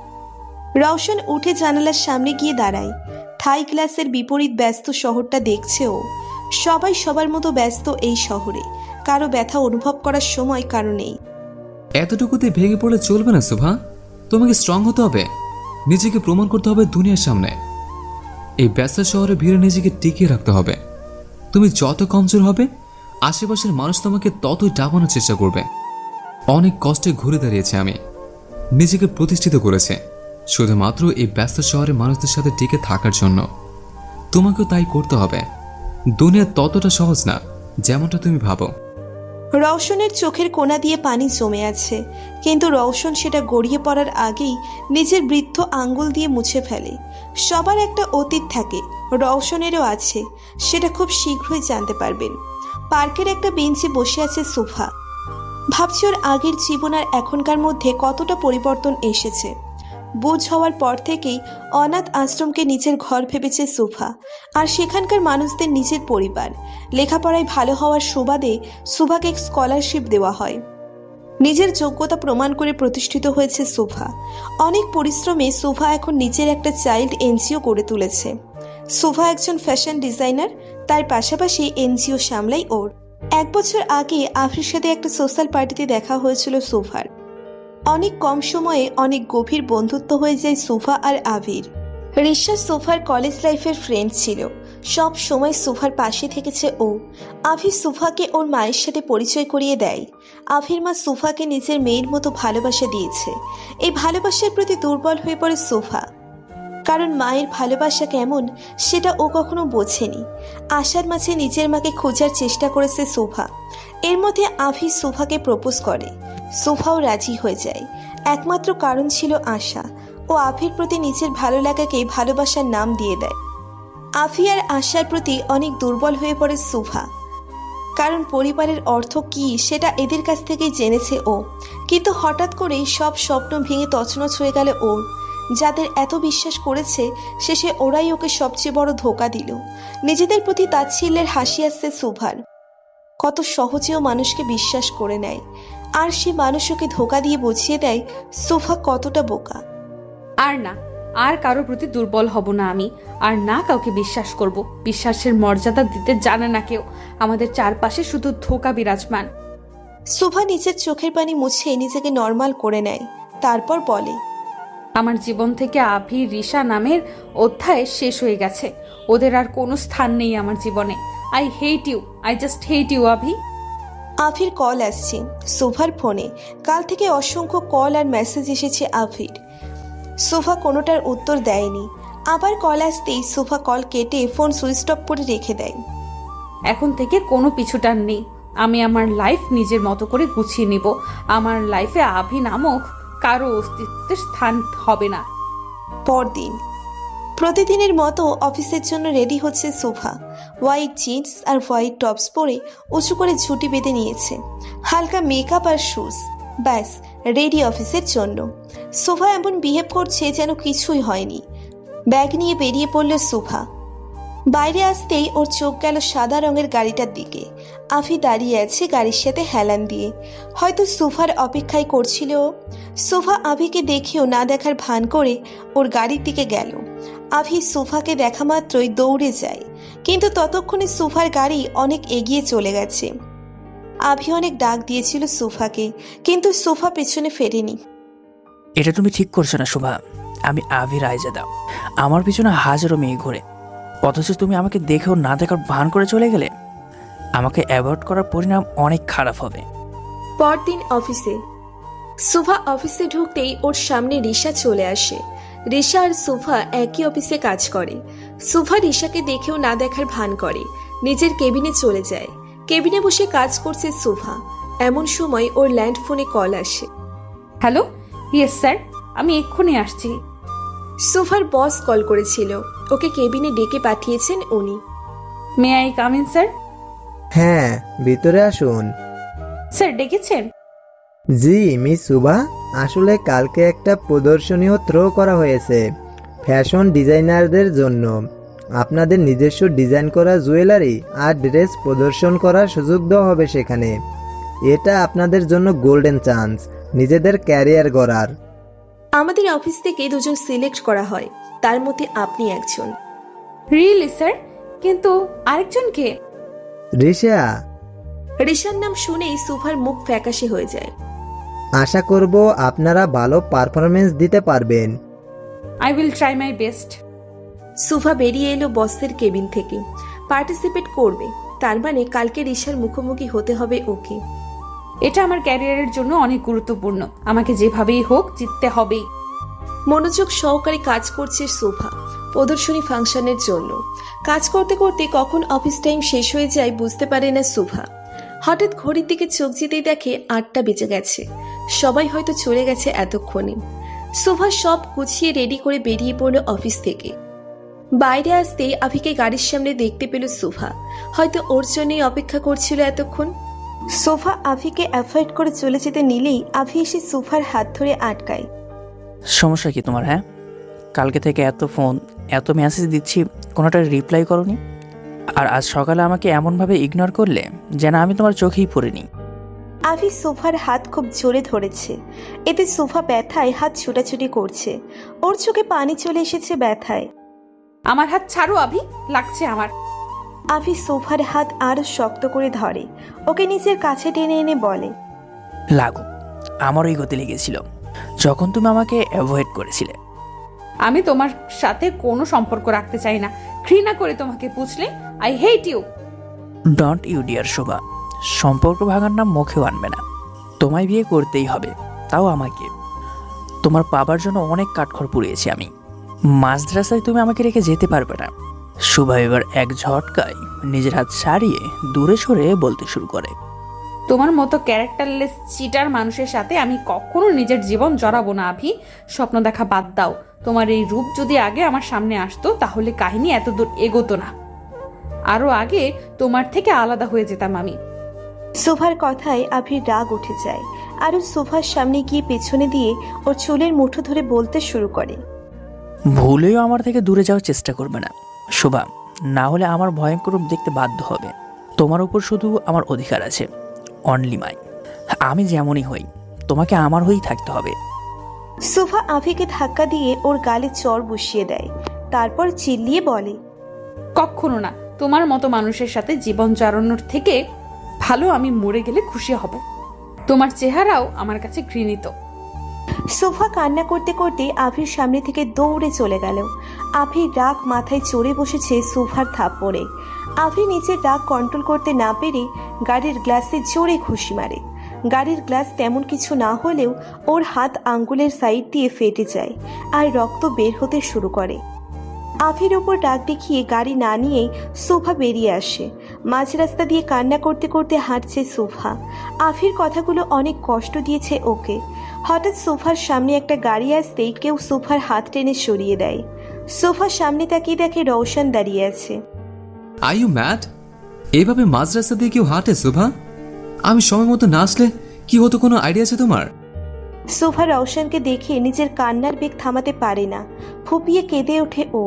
রওশন উঠে জানালার সামনে গিয়ে দাঁড়ায়। থাই গ্লাসের বিপরীত ব্যস্ত শহরটা দেখছে ও। সবাই সবার মতো ব্যস্ত এই শহরে, কারো ব্যথা অনুভব করার সময় কারো নেই। এতটুকুতে ভেঙে পড়লে চলবে না সুভা, তোমাকে স্ট্রং হতে হবে, নিজেকে প্রমাণ করতে হবে দুনিয়ার সামনে। এই ব্যস্ত শহরে ভিড়ে নিজেকে টিকিয়ে রাখতে হবে। তুমি যত কমজোর হবে, আশেপাশের মানুষ তোমাকে ততই ডাবানোর চেষ্টা করবে। অনেক কষ্টে ঘুরে দাঁড়িয়েছে আমি, নিজেকে প্রতিষ্ঠিত করেছে শুধুমাত্র এই ব্যস্ত শহরের মানুষদের সাথে টিকে থাকার জন্য। তোমাকেও তাই করতে হবে। দুনিয়া ততটা সহজ না যেমনটা তুমি ভাবো। রওশনের চোখের কোণা দিয়ে পানি জমে আছে, কিন্তু রওশন সেটা গড়িয়ে পড়ার আগেই নিজের বৃদ্ধ আঙ্গুল দিয়ে মুছে ফেলে। সবার একটা অতীত থাকে, রওশনেরও আছে, সেটা খুব শীঘ্রই জানতে পারবেন। পার্কের একটা বেঞ্চে বসে আছে সুফা। ভাবছি ওর আগের জীবন আর এখনকার মধ্যে কতটা পরিবর্তন এসেছে। বুঝ হওয়ার পর থেকেই অনাথ আশ্রমকে নিজের ঘর ভেবেছে সুফা, আর সেখানকার মানুষদের নিজের পরিবার। লেখাপড়ায় ভালো হওয়ার সুবাদে সুফাকে স্কলারশিপ দেওয়া হয়। নিজের যোগ্যতা প্রমাণ করে প্রতিষ্ঠিত হয়েছে সুফা। অনেক পরিশ্রমে সুফা এখন নিজের একটা চাইল্ড এনজিও গড়ে তুলেছে। সুফা একজন ফ্যাশন ডিজাইনার, তার পাশাপাশি এনজিও সামলাই ওর। 1 বছর আগে আফির সাথে একটা সোশ্যাল পার্টিতে দেখা হয়েছিল সুফার। অনেক কম সময়ে অনেক গভীর বন্ধুত্ব হয়ে যায় সুফা আর আভির। রিশা সুফার কলেজ লাইফের ফ্রেন্ড ছিল, সব সময় সুফার পাশে থেকেছে ও। আভি সুফাকে ওর মায়ের সাথে পরিচয় করিয়ে দেয়। আভির মা সুফাকে নিজের মেয়ের মতো ভালোবাসা দিয়েছে। এই ভালোবাসার প্রতি দুর্বল হয়ে পড়ে সুফা, কারণ মায়ের ভালোবাসা কেমন সেটা ও কখনো বোঝেনি। আশার মাঝে নিজের মাকে খোঁজার চেষ্টা করেছে সুফা। এর মধ্যে আভি সুফাকে প্রপোজ করে। সুফাও রাজি হয়ে যায়। একমাত্র কারণ ছিল আশা। ও আভির প্রতি নিজের ভালো লাগাকে ভালোবাসার নাম দিয়ে দেয়। আভি আর আশার প্রতি অনেক দুর্বল হয়ে পড়ে সুফা, কারণ পরিবারের অর্থ কী সেটা এদের কাছ থেকেই জেনেছে ও। কিন্তু হঠাৎ করেই সব স্বপ্ন ভেঙে তছনছ হয়ে গেল ওর। যাদের এত বিশ্বাস করেছে, শেষে ওরাই ওকে সবচেয়ে বড় ধোঁকা দিল। নিজেদের প্রতি তাচ্ছিল্যের হাসি আসছে সুভার। কত সহজেও মানুষকে বিশ্বাস করে নেয়, আর সে মানুষ ওকে ধোঁকা দিয়ে বুঝিয়ে দেয় সুফা কতটা বোকা। আর না, আর কারো প্রতি দুর্বল হব না আমি, আর না কাউকে বিশ্বাস করব। বিশ্বাসের মর্যাদা দিতে জানে না কেউ। আমাদের চারপাশে শুধু ধোঁকা বিরাজমান। শুভা নিজের চোখের পানি মুছে নিজেকে নর্মাল করে নেয়, তারপর বলে, আমার জীবন থেকে আভি রিশা নামের অধ্যায় শেষ হয়ে গেছে। ওদের আর কোনো স্থান নেই আমার জীবনে। I hate you, I just hate you Abhi. আভির কল আসছে শুভার ফোনে। কাল থেকে অসংখ্য কল আর মেসেজ এসেছে আভির। শুভা কোনোটার উত্তর দেয়নি। আবার কল আসতেই শুভা কল কেটে ফোন সুইচ অফ করে রেখে দেয়। এখন থেকে কোনো পিছুটান নেই। আমি আমার লাইফ নিজের মতো করে গুছিয়ে নিব। আমার লাইফে আভি নামক কারো অস্তিত্বের স্থান হবে না। পরদিন প্রতিদিনের মতো অফিসের জন্য রেডি হচ্ছে শুভা। হোয়াইট জিন্স আর হোয়াইট টপস পরে উঁচু করে ঝুঁটি বেঁধে নিয়েছে, হালকা মেকআপ আর শুজ, ব্যাস রেডি অফিসের জন্য। শুভা এমন বিহেভ করছে যেন কিছুই হয়নি। ব্যাগ নিয়ে বেরিয়ে পড়ল শুভা। বাইরে আসতেই ওর চোখ গেল সাদা রঙের গাড়িটার দিকে। আভি দাঁড়িয়ে আছে গাড়ির সাথে হেলান দিয়ে, হয়তো শুভার অপেক্ষায় করছিল। শুভা আভিকে দেখেও না দেখার ভান করে ওর গাড়ির দিকে গেল। আভি শুভাকে দেখা মাত্রই দৌড়ে যায়, কিন্তু ততক্ষণে শুভার গাড়ি অনেক এগিয়ে চলে গেছে। আভি অনেক ডাক দিয়েছিল শুভাকে, কিন্তু শুভা পেছনে ফেরেনি। এটা তুমি ঠিক করছো না শুভা। আমি আভি রায়জাদা, আমার পিছনে হাজারো মেয়ে ঘোরে, অথচ তুমি আমাকে দেখেও না দেখার ভান করে চলে গেলে। আমাকে অ্যাভয়েড করার পরিণাম অনেক খারাপ হবে। পরদিন অফিসে শুভা অফিসে ঢুকতেই ওর সামনে রিশা চলে আসে। রিশা আর শুভা একই অফিসে কাজ করে। শুভা রিশাকে দেখেও না দেখার ভান করে, নিজের কেবিনে চলে যায়। কেবিনে বসে কাজ করছে শুভা। এমন সময় ওর ল্যান্ড ফোনে কল আসে। হ্যালো, ইয়েস স্যার, আমি এক্ষুনি আসছি। শুভার বস কল করেছিল, ওকে কেবিনে ডেকে পাঠিয়েছেন উনি। May I come in sir? হ্যাঁ, ভিতরে আসুন। স্যার ডেকেছেন? জি মিস শুভা, আসলে কালকে একটা প্রদর্শনীও থ্রো করা হয়েছে ফ্যাশন ডিজাইনারদের জন্য। আপনাদের নিজস্ব ডিজাইন করা জুয়েলারি আর ড্রেস প্রদর্শন করার সুযোগ দেওয়া হবে সেখানে। এটা আপনাদের জন্য গোল্ডেন চান্স নিজেদের ক্যারিয়ার গড়ার। আমাদের অফিস থেকে দুজন সিলেক্ট করা হয়, তার মধ্যে আপনি একজন। Really sir? কিন্তু আরেকজন কে? রিশা। রিশার নাম শুনেই শুভার মুখ ফ্যাকাশে হয়ে যায়। আশা করব আপনারা ভালো পারফরমেন্স দিতে পারবেন। I will try my best. Shubha বেরিয়ে এলো বসের কেবিন থেকে। পার্টিসিপেট করবে, তার মানে কালকে রিশার মুখোমুখি হতে হবে ওকে। এটা আমার ক্যারিয়ারের জন্য অনেক গুরুত্বপূর্ণ। আমাকে যেভাবেই হোক জিততে হবেই। মনোযোগ সহকারে কাজ করছে শুভা প্রদর্শনী ফাংশনের জন্য। কাজ করতে করতে কখন অফিস টাইম শেষ হয়ে যায় বুঝতে পারে না শুভা। হঠাৎ ঘড়ির দিকে চোখ যেতেই দেখে 8টা বেজে গেছে। সবাই হয়তো চলে গেছে এতক্ষণে। শুভা সব গুছিয়ে রেডি করে বেরিয়ে পড়ল অফিস থেকে। বাইরে আসতেই আভিকে গাড়ির সামনে দেখতে পেল শুভা। হয়তো ওর জন্যই অপেক্ষা করছিল এতক্ষণ। সোফা আভিকে অ্যাভয়েড করে চলে যেতে নিলেই আভি এসে সোফার হাত ধরে আটকায়। সমস্যা কি তোমার? হ্যাঁ, কালকে থেকে এত ফোন এত মেসেজ দিচ্ছি, কোনোটা রিপ্লাই করোনি। আর আজ সকালে আমাকে এমনভাবে ইগনোর করলে যেন আমি তোমার চোখেই পড়িনি। আভি সোফার হাত খুব জোরে ধরেছে, এতে সোফা ব্যথায় হাত ছোটাছুটি করছে। ওর চোখে পানি চলে এসেছে ব্যথায়। আমার হাত ছাড়ো আভি, লাগছে আমার। আভি সোফার হাত আরো শক্ত করে ধরে, ওকে নিজের কাছে টেনে এনে বলে, লাগো, আমারই গতি লেগেছিল যখন তুমি আমাকে অ্যাভয়েড করেছিলে। আমি তোমার সাথে কোনো সম্পর্ক রাখতে চাই না, ঘৃণা করে তোমাকে, বুঝলে? I hate you. Don't you dear Shobha, সম্পর্ক ভাঙার নাম মুখেও আনবে না। তোমায় বিয়ে করতেই হবে, তাও আমাকে। তোমার বাবার জন্য অনেক কাঠখড় পুড়িয়েছি আমি। মাঝরাস্তায় তুমি আমাকে রেখে যেতে পারবে না। শোভা এবার এক ঝটকায় নিজের হাত ছাড়িয়ে দূরে সরে বলতে শুরু করে, তোমার মতো ক্যারেক্টারলেস চিটার মানুষের সাথে আমি কখনো নিজের জীবন জড়াবো না আভি। স্বপ্ন দেখা বাদ দাও। তোমার এই রূপ যদি আগে আমার সামনে আসতো তাহলে কাহিনী এত দূর এগোতো না। আরো আগে তোমার থেকে আলাদা হয়ে যেতাম আমি। সোফার কথায় আভির রাগ উঠে যায়। আরো সোফার সামনে গিয়ে পেছনে দিয়ে ওর চুলের মুঠো ধরে বলতে শুরু করে, ভুলেও আমার থেকে দূরে যাওয়ার চেষ্টা করবে না শোভা, না হলে আমার ভয়ঙ্কর রূপ দেখতে বাধ্য হবে। তোমার উপর শুধু আমার অধিকার আছে, অনলি মাই। আমি যেমনই হই তোমাকে আমার হয়েই থাকতে হবে। সুভা আভিকে ধাক্কা দিয়ে ওর গালে চড় বসিয়ে দেয়, তারপর চিল্লিয়ে বলে, কখনো না। তোমার মতো মানুষের সাথে জীবন চালানোর থেকে ভালো আমি মরে গেলে খুশি হব। তোমার চেহারাও আমার কাছে ঘৃণিত। সোফা কান্না করতে করতে আভির সামনে থেকে দৌড়ে চলে গেল। আভির রাগ মাথায় চড়ে বসেছে সোফার থাপ্পড়ে। আভি নিজের রাগ কন্ট্রোল করতে না পেরে গাড়ির গ্লাসে জোরে ঘুষি মারে। গাড়ির গ্লাস তেমন কিছু না হলেও ওর হাত আঙ্গুলের সাইড দিয়ে ফেটে যায় আর রক্ত বের হতে শুরু করে। আভির ওপর রাগ দেখিয়ে গাড়ি না নিয়েই সোফা বেরিয়ে আসে। মাঝ রাস্তা দিয়ে কান্না করতে করতে হাঁটছে সোফা। আভির কথাগুলো অনেক কষ্ট দিয়েছে ওকে। হঠাৎ সোফার সামনে একটা গাড়ি আসতেই কেউ সোফার হাত টেনে সরিয়ে দেয়। সোফার সামনে তাকিয়ে দেখে রওশন দাঁড়িয়ে আছে। Are you mad? এইভাবে মাঝ রাস্তা দিয়ে কেউ হাঁটে শোভা? আমি সময় মতো না আসলে কি হতো, কোনো আইডিয়া আছে তোমার? সোফা রওশনকে দেখে নিজের কান্নার বেগ থামাতে পারে না, ফুপিয়ে কেঁদে ওঠে ও।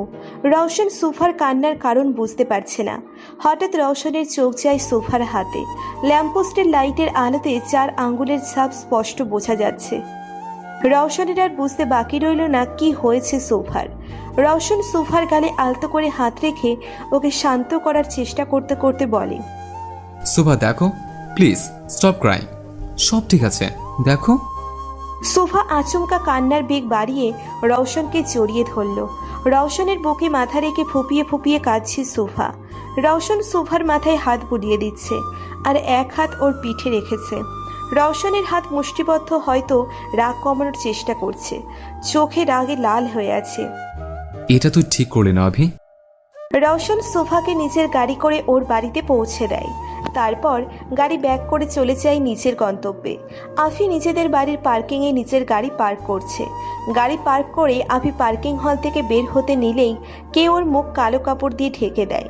রওশন সোফার কান্নার কারণ বুঝতে পারছে না। হঠাৎ রওশনের চোখ যায় সোফার হাতে। ল্যাম্পপোস্টের লাইটের আলোতে 4 আঙ্গুলের ছাপ স্পষ্ট বোঝা যাচ্ছে। রওশনের আর বুঝতে বাকি রইল না কি হয়েছে সোফার। রওশন সোফার গালে আলতো করে হাত রেখে ওকে শান্ত করার চেষ্টা করতে করতে বলে, শোভা দেখো, প্লিজ স্টপ ক্রাইং, সব ঠিক আছে, দেখো। সোফা আচমকা কান্নার বেগ বাড়িয়ে রওশনকে জড়িয়ে ধরল। রওশনের বুকে মাথা রেখে ফুপিয়ে ফুপিয়ে কাঁদছে সোফা। রওশন সোফার মাথায় হাত বুলিয়ে দিচ্ছে আর এক হাত ওর পিঠে রেখেছে। রওশনের হাত মুষ্টিবদ্ধ, হয়তো রাগ কমানোর চেষ্টা করছে। চোখে রাগে লাল হয়ে আছে। এটা তুই ঠিক করলি না অভি। রওশন সোফাকে নিজের গাড়ি করে ওর বাড়িতে পৌঁছে দেয়। তারপর গাড়ি ব্যাক করে চলে যায় নিজের গন্তব্যে। আফি নিজেদের বাড়ির পার্কিংয়ে নিজের গাড়ি পার্ক করছে। গাড়ি পার্ক করে আফি পার্কিং হল থেকে বের হতে নিলেই কেউ ওর মুখ কালো কাপড় দিয়ে ঢেকে দেয়।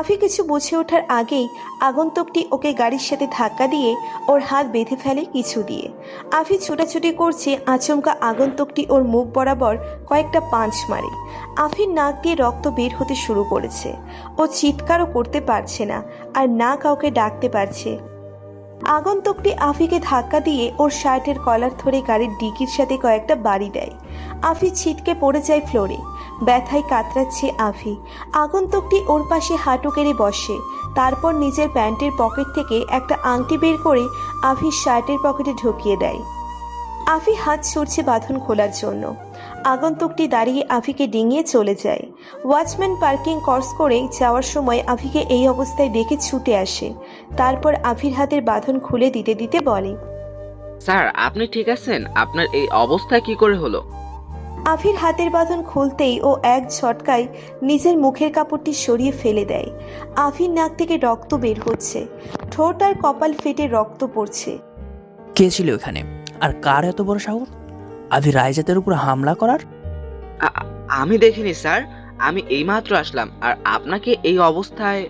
আফি কিছু বুঝে ওঠার আগেই আগন্তুকটি ওকে গাড়ির সাথে ধাক্কা দিয়ে ওর হাত বেঁধে ফেলে কিছু দিয়ে। আফি ছুটাছুটি করছে, আচমকা আগন্তুকটি ওর মুখ বরাবর কয়েকটা পাঁচ মারে। আফির নাক দিয়ে রক্ত বের হতে শুরু করেছে। ও চিৎকারও করতে পারছে না আর না কাউকে ডাকতে পারছে। আগন্তুকটি আফিকে ধাক্কা দিয়ে ওর শার্টের কলার ধরে গাড়ির ডিকির সাথে কয়েকটা বাড়ি দেয়। আফি ছিটকে পড়ে যায় ফ্লোরে। ব্যথায় কাতরাচ্ছে আফি। আগন্তুকটি ওর পাশে হাঁটু কেড়ে বসে। তারপর নিজের প্যান্টের পকেট থেকে একটা আংটি বের করে আফির শার্টের পকেটে ঢুকিয়ে দেয়। আফি হাত ছুটছে বাঁধন খোলার জন্য। আগন্তুকটি দাঁড়িয়ে আফিকে ডিঙিয়ে চলে যায়। ওয়াচম্যান পার্কিং ক্রস করে যাওয়ার সময় আফিকে এই অবস্থায় দেখে ছুটে আসে। তারপর আফির হাতের বাঁধন খুলে দিতে দিতে বলে, স্যার আপনি ঠিক আছেন? আপনার এই অবস্থা কি করে হলো? আফির হাতের বাঁধন খুলতেই ও এক ঝটকায় নিজের মুখের কাপড়টি সরিয়ে ফেলে দেয়। আফির নাক থেকে রক্ত বের হচ্ছে, ঠোঁট আর কপাল ফেটে রক্ত পড়ছে। কে ছিল এখানে? আর কার এত বড় সাহস আভি রায়জাতের উপর হামলা করার? আমি দেখিনি স্যার, আমি এইমাত্র আসলাম আর আপনাকে এই অবস্থায়।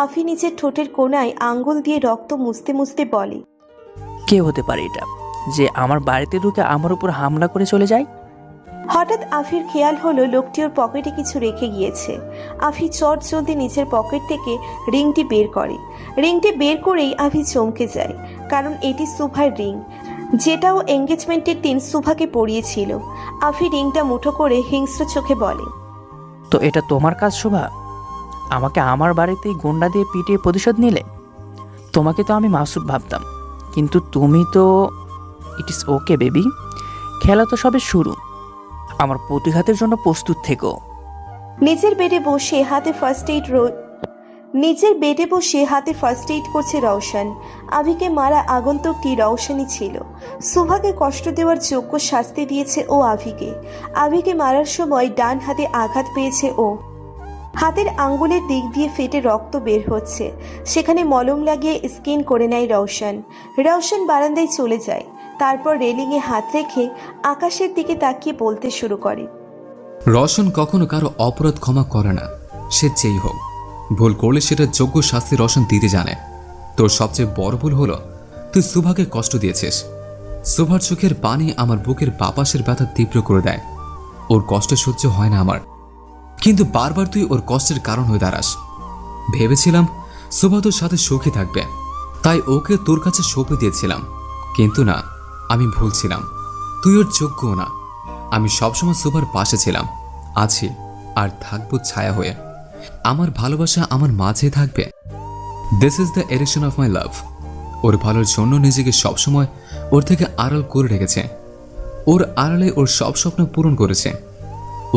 আফি নিজের ঠোঁটের কোণায় আঙ্গুল দিয়ে রক্ত মুছতে মুছতে বলে, কে হতে পারে এটা যে আমার বাড়িতে ঢুকে আমার উপর হামলা করে চলে যায়? হঠাৎ আফির খেয়াল হলো লোকটি ওর পকেটে কিছু রেখে গিয়েছে। আফি চট জলদি নিজের পকেট থেকে রিংটি বের করে। রিংটি বের করেই আফি চমকে যায়, কারণ এটি সুভার রিং, যেটা ও এঙ্গেজমেন্টের দিন সুভাকে পরিয়েছিল। আফি রিংটা মুঠো করে হিংস্র চোখে বলে, তো এটা তোমার কাজ শোভা? আমাকে আমার বাড়িতেই গুন্ডা দিয়ে পিটিয়ে প্রতিশোধ নিলে? তোমাকে তো আমি মাসুম ভাবতাম, কিন্তু তুমি তো। ইট ইস ওকে বেবি, খেলা তো সবে শুরু। আমার প্রতিঘাতের জন্য প্রস্তুত থেকো। নিজের বেডে বসে হাতে ফার্স্ট এইড করছে রওশন। আভিকে মারা আগন্তুকটি রওশনই ছিল। সুভাকে কষ্ট দেওয়ার যোগ্য শাস্তি দিয়েছে ও আভিকে। আভিকে মারার সময় ডান হাতে আঘাত পেয়েছে ও। হাতের আঙ্গুলের দিক দিয়ে ফেটে রক্ত বের হচ্ছে। সেখানে মলম লাগিয়ে স্কিন করে নেয় রওশন। রওশন বারান্দায় চলে যায়। তারপর রেলিংয়ে হাত রেখে আকাশের দিকে তাকিয়ে বলতে শুরু করে, রওশন কখনো কারো অপরাধ ক্ষমা করে না, সে যেই হোক। ভুল করলে সেটা যোগ্য শাস্তি রওশন দিতে জানে। তোর সবচেয়ে বড় ভুল হলো তুই সুভাকে কষ্ট দিয়েছিস। সুভার চোখের পানি আমার বুকের বাপাসের ব্যথা তীব্র করে দেয়। ওর কষ্ট সহ্য হয় না আমার, কিন্তু বারবার তুই ওর কষ্টের কারণ হয়ে দাঁড়াস। ভেবেছিলাম সুভা তোর সাথে সুখী থাকবে, তাই ওকে তোর কাছে সঁপে দিয়েছিলাম, কিন্তু না, আমি ভুল ছিলাম। তুই ওর যোগ্যও না। আমি সবসময় সুভার পাশে ছিলাম, আছি, আর থাকবো ছায়া হয়ে। আমার ভালোবাসা আমার মাঝে থাকবে। This is the erection of my love. ওর ভালোর জন্য নিজেকে সবসময় ওর থেকে আড়াল করে রেখেছে। ওর আড়ালে ওর সব স্বপ্ন পূরণ করেছে।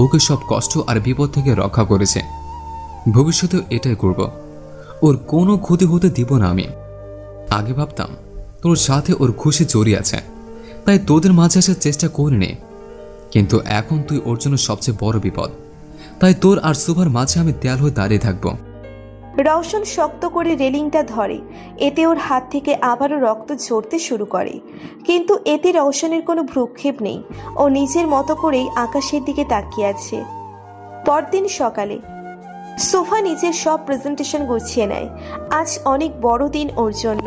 ওকে সব কষ্ট আর বিপদ থেকে রক্ষা করেছে। ভবিষ্যতেও এটাই করব। ওর কোনো ক্ষতি হতে দিব না আমি। আগে ভাবতাম তোর সাথে ওর খুশি জড়িয়ে আছে, তাই তোদের মাঝে আসার চেষ্টা করিনি। কিন্তু এখন তুই ওর জন্য সবচেয়ে বড় বিপদ, তাই তোর আর সুভার মাঝে আমি দেয়াল হয়ে দাঁড়িয়ে থাকবো। রওশন শক্ত করে রেলিংটা ধরে, এতে ওর হাত থেকে আবারও রক্ত ঝরতে শুরু করে। কিন্তু এতে রওশনের কোনো ভ্রুক্ষেপ নেই। ও নিজের মতো করেই আকাশের দিকে তাকিয়ে আছে। পরদিন সকালে সোফা নিজের সব প্রেজেন্টেশন গুছিয়ে নেয়। আজ অনেক বড় দিন ওর জন্য।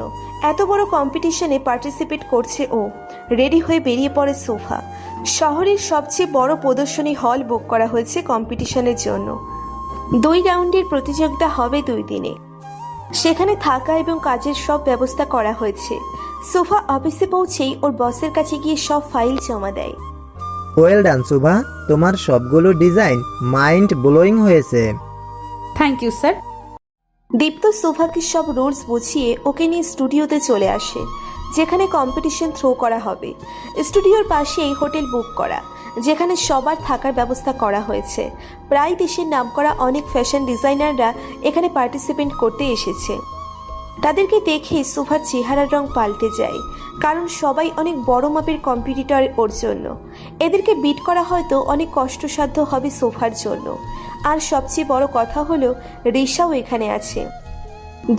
এত বড় কম্পিটিশনে পার্টিসিপেট করছে ও। রেডি হয়ে বেরিয়ে পড়ে সোফা। শহরের সবচেয়ে বড় প্রদর্শনী হল বুক করা হয়েছে কম্পিটিশনের জন্য। 2 রাউন্ডের প্রতিযোগিতা হবে 2 দিনে। সেখানে থাকা এবং কাজের সব ব্যবস্থা করা হয়েছে। সোফা অফিসে পৌঁছেই ওর বসের কাছে গিয়ে সব ফাইল জমা দেয়। ওয়েল ডান সুভা, তোমার সবগুলো ডিজাইন মাইন্ড ব্লোয়িং হয়েছে। Thank you sir. দীপ্ত সোফাকে সব রুলস বুঝিয়ে ওকে নিয়ে স্টুডিওতে চলে আসে, যেখানে কম্পিটিশন থ্রো করা হবে। স্টুডিওর পাশেই হোটেল বুক করা, যেখানে সবার থাকার ব্যবস্থা করা হয়েছে। প্রায় দেশের নামকরা অনেক ফ্যাশন ডিজাইনাররা এখানে পার্টিসিপেট করতে এসেছে। তাদেরকে দেখে সোফার চেহারার রং পাল্টে যায়, কারণ সবাই অনেক বড় মাপের কম্পিটিটর ওর জন্য। এদেরকে বিট করা হয়তো অনেক কষ্টসাধ্য হবে সোফার জন্য। আর সবচেয়ে বড় কথা হলো রিশাও এখানে আছে।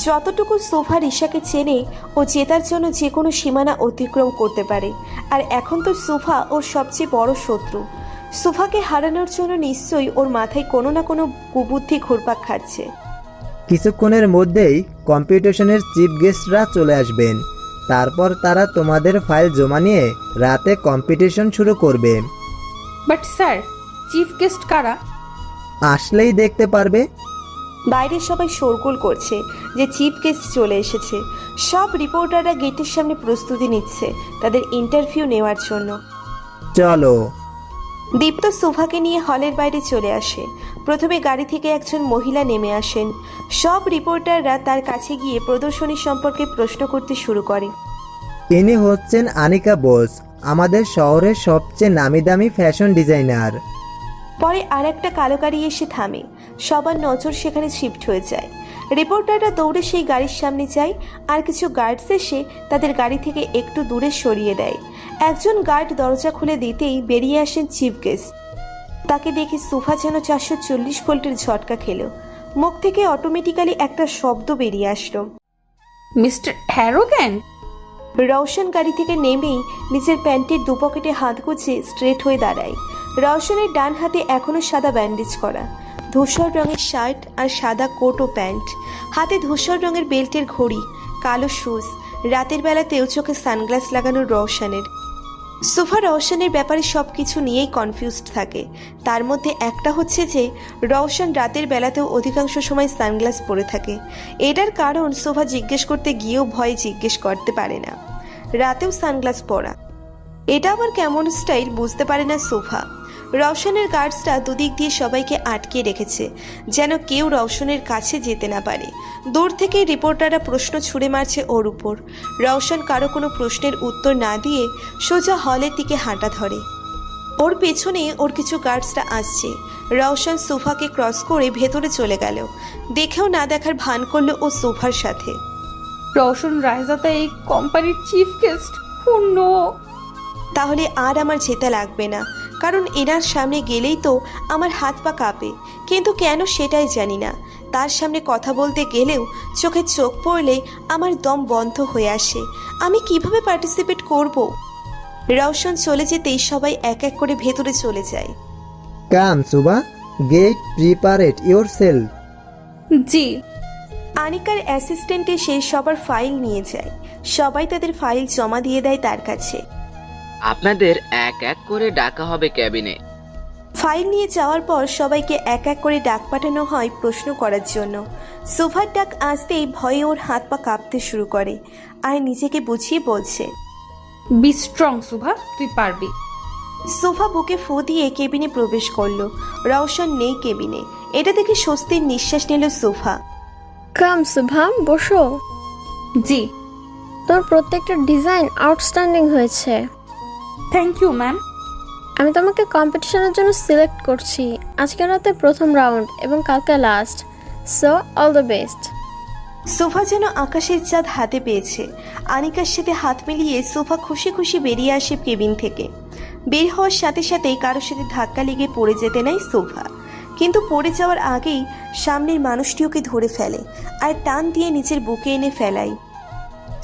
যতটুকু সোফা রিশাকে চেনে, ও জেতার জন্য যে কোনো সীমানা অতিক্রম করতে পারে। আর এখন তো সোফা ওর সবচেয়ে বড় শত্রু। সোফাকে হারানোর জন্য নিশ্চয়ই ওর মাথায় কোনো না কোনো কুবুদ্ধি ঘুরপাক খাচ্ছে। কিছুক্ষণের মধ্যেই কম্পিটিশনের চিফ গেস্টরা চলে আসবেন। তারপর তারা তোমাদের ফাইল জমা নিয়ে রাতে কম্পিটিশন শুরু করবে। বাট স্যার, চিফ গেস্ট কারা? আসলেই দেখতে পারবে। বাইরে সবাই শোরগোল করছে যে চিফ গেস্ট চলে এসেছে। সব রিপোর্টাররা গেটের সামনে প্রস্তুতি নিচ্ছে তাদের ইন্টারভিউ নেওয়ার জন্য। চলো। দীপ্ত সোফাকে নিয়ে হলের বাইরে চলে আসে। প্রথমে গাড়ি থেকে একজন মহিলা নেমে আসেন। সব রিপোর্টাররা তার কাছে গিয়ে প্রদর্শনী সম্পর্কে প্রশ্ন করতে শুরু করে। ইনি হচ্ছেন আনিকা বোস, আমাদের শহরের সবচেয়ে নামি দামি ফ্যাশন ডিজাইনার। পরে আর একটা কালো গাড়ি এসে থামে। সবার নজর সেখানে শিফট হয়ে যায়। রিপোর্টাররা দৌড়ে সেই গাড়ির সামনে যায়, আর কিছু গার্ডস এসে তাদের গাড়ি থেকে একটু দূরে সরিয়ে দেয়। একজন গার্ড দরজা খুলে দিতেই বেরিয়ে আসেন চিফ গেস্ট। তাকে দেখে সোফা যেন 440 ভোল্টের ঝটকা খেল। মুখ থেকে অটোমেটিক্যালি একটা শব্দ বেরিয়ে আসলো, মিস্টার হ্যারোগ্যান। রওশন গাড়ি থেকে নেমেই নিজের প্যান্টের দুপকেটে হাত গুজে স্ট্রেট হয়ে দাঁড়ায়। রওশনের ডান হাতে এখনো সাদা ব্যান্ডেজ করা, ধূসর রঙের শার্ট আর সাদা কোট ও প্যান্ট, হাতে ধূসর রঙের বেল্টের ঘড়ি, কালো শুজ। রাতের বেলাতেও চোখে সানগ্লাস লাগানো রওশনের। সোফা রওশনের ব্যাপারে সব কিছু নিয়েই কনফিউজড থাকে। তার মধ্যে একটা হচ্ছে যে রওশন রাতের বেলাতেও অধিকাংশ সময় সানগ্লাস পরে থাকে। এটার কারণ সোফা জিজ্ঞেস করতে গিয়েও ভয়ে জিজ্ঞেস করতে পারে না। রাতেও সানগ্লাস পরা, এটা আবার কেমন স্টাইল বুঝতে পারে না সোফা। রওশনের গার্ডসরা দুদিক দিয়ে সবাইকে আটকে রেখেছে, যেন কেউ রওশনের কাছে যেতে না পারে। দূর থেকে রিপোর্টাররা প্রশ্ন ছুড়ে মারছে ওর উপর। রওশন কারো কোনো প্রশ্নের উত্তর না দিয়ে সোজা হলের দিকে হাঁটা ধরে। ওর পেছনে ওর কিছু গার্ডসরা আসছে। রওশন সোফাকে ক্রস করে ভেতরে চলে গেল। দেখেও না দেখার ভান করলো ও সোফার সাথে। রওশন রায়জাদা এই কোম্পানির চিফ গেস্ট। ও নো। তাহলে আর আমার যেতে লাগবে না, কারণ এনার সামনে গেলেই তো আমার হাত পা কাঁপে। কিন্তু কেন সেটাই জানি না। তার সামনে কথা বলতে গেলেও চোখে চোখ পড়লে আমার দম বন্ধ হয়ে আসে। আমি কিভাবে পার্টিসিপেট করব? রওশন চলে যেতেই সবাই এক এক করে ভেতরে চলে যায়। কাম সুবা, গেট প্রিপারেট ইয়োরসেলফ। জি। আনিকার অ্যাসিস্ট্যান্ট এসে সবার ফাইল নিয়ে যায়। সবাই তাদের ফাইল জমা দিয়ে দেয় তার কাছে। আপনাদের এক এক করে ডাকা হবে ক্যাবিনে। ফাইল নিয়ে যাওয়ার পর সবাইকে এক এক করে ডাক পাঠানো হয় প্রশ্ন করার জন্য। সোফার ডাক আসতেই ভয়ে ওর হাত পা কাঁপতে শুরু করে, আর নিজেকে বুঝিয়ে বলছে, বি স্ট্রং সুভা, তুই পারবি। সোফা বুকে ফু দিয়ে কেবিনে প্রবেশ করলো। রওশন নেই কেবিনে। এটা দেখে স্বস্তির নিঃশ্বাস নিল সোফা। কাম শুভা, বসো। জি। তোর প্রত্যেকটা ডিজাইন আউটস্ট্যান্ডিং হয়েছে। Thank you ma'am. আমি তোমাকে কম্পিটিশনের জন্য সিলেক্ট করছি। আজকে রাতে প্রথম রাউন্ড এবং কালকে last, so all the best. Sofa যেন আকাশের চাঁদ হাতে পেয়েছে। আনিকার সাথে হাত মিলিয়ে সোফা খুশি খুশি বেরিয়ে আসে কেবিন থেকে। বের হওয়ার সাথে সাথেই কারোর সাথে ধাক্কা লেগে পড়ে যেতে নাই সোফা, কিন্তু পড়ে যাওয়ার আগেই সামনের মানুষটি ওকে ধরে ফেলে আর টান দিয়ে নিচের বুকে এনে ফেলায়।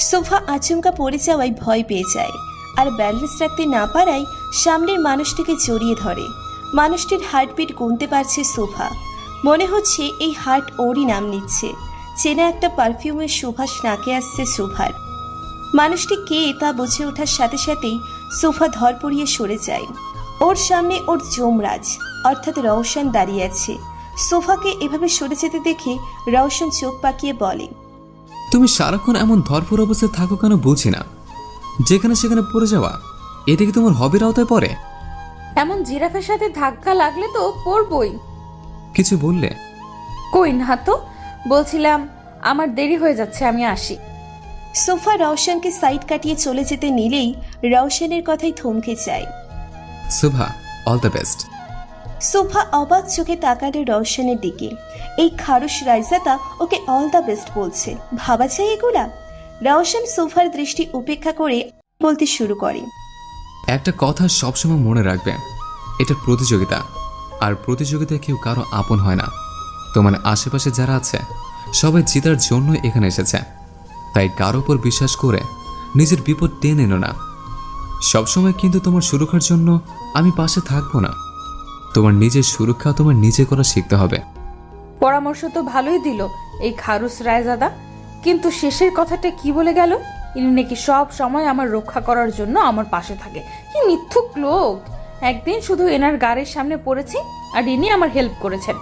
সোফা আচমকা পড়ে যাওয়ায় ভয় পেয়ে যায় আর ব্যালেন্স রাখতে না পারায় সামনের মানুষটিকে জড়িয়ে ধরে। মানুষটির হার্টবিট গুনতে পারছে সোফা। মনে হচ্ছে এই হার্ট ওরই নাম নিচ্ছে। চেনা একটা পারফিউমের সুবাস নাকে আসছে সোফার। মানুষটি কে তা বুঝে ওঠার সাথে সাথেই সোফা ধরপড়িয়ে সরে যায়। ওর সামনে ওর যমরাজ অর্থাৎ রওশন দাঁড়িয়ে আছে। সোফাকে এভাবে সরে যেতে দেখে রওশন চোখ পাকিয়ে বলে, তুমি সারাক্ষণ এমন ধরফর অবস্থায় থাকো কেন বুঝি না। যেখানে সেখানে পড়ে যাওয়া এটা কি তোমার হবির আওতায় পড়ে? এমন জিরাফের সাথে ধাক্কা লাগলে তো পড়বই। কিছু বললে? কই না তো, বলছিলাম আমার দেরি হয়ে যাচ্ছে, আমি আসি। সোফা রওশনকে সাইড কাটিয়ে চলে যেতে নিলেই রওশনের কথাই থমকে যায়। Shubha, all the best. Sofa অবাক চোখে তাকালো রওশনের দিকে। এই খারুশ রাইজাতা ওকে অল দ্য বেস্ট বলছে, ভাবা যায় এগুলা? রওশন সোফার দৃষ্টি উপেক্ষা করে বলতে শুরু করে, একটা কথা সবসময় মনে রাখবে, এটা প্রতিযোগিতা, আর প্রতিযোগিতায় কেউ কারো আপন হয় না। তোমার আশেপাশে যারা আছে সবাই জেতার জন্য এখানে এসেছে, তাই কারো উপর বিশ্বাস করে নিজের বিপদ টেনে এনো না। সবসময় কিন্তু তোমার সুরক্ষার জন্য আমি পাশে থাকবো না। তোমার নিজের সুরক্ষা তোমার নিজে করা শিখতে হবে। পরামর্শ তো ভালোই দিল এই খারুস রায়জাদা, কিন্তু শেষের কথাটা কি বলে গেল? ইনি নাকি সব সময় আমার রক্ষা করার জন্য আমার পাশে থাকে। কি মিথ্যুক লোক! একদিন শুধু এনার গাড়ির সামনে পড়েছি আর ইনি আমার হেল্প করেছেন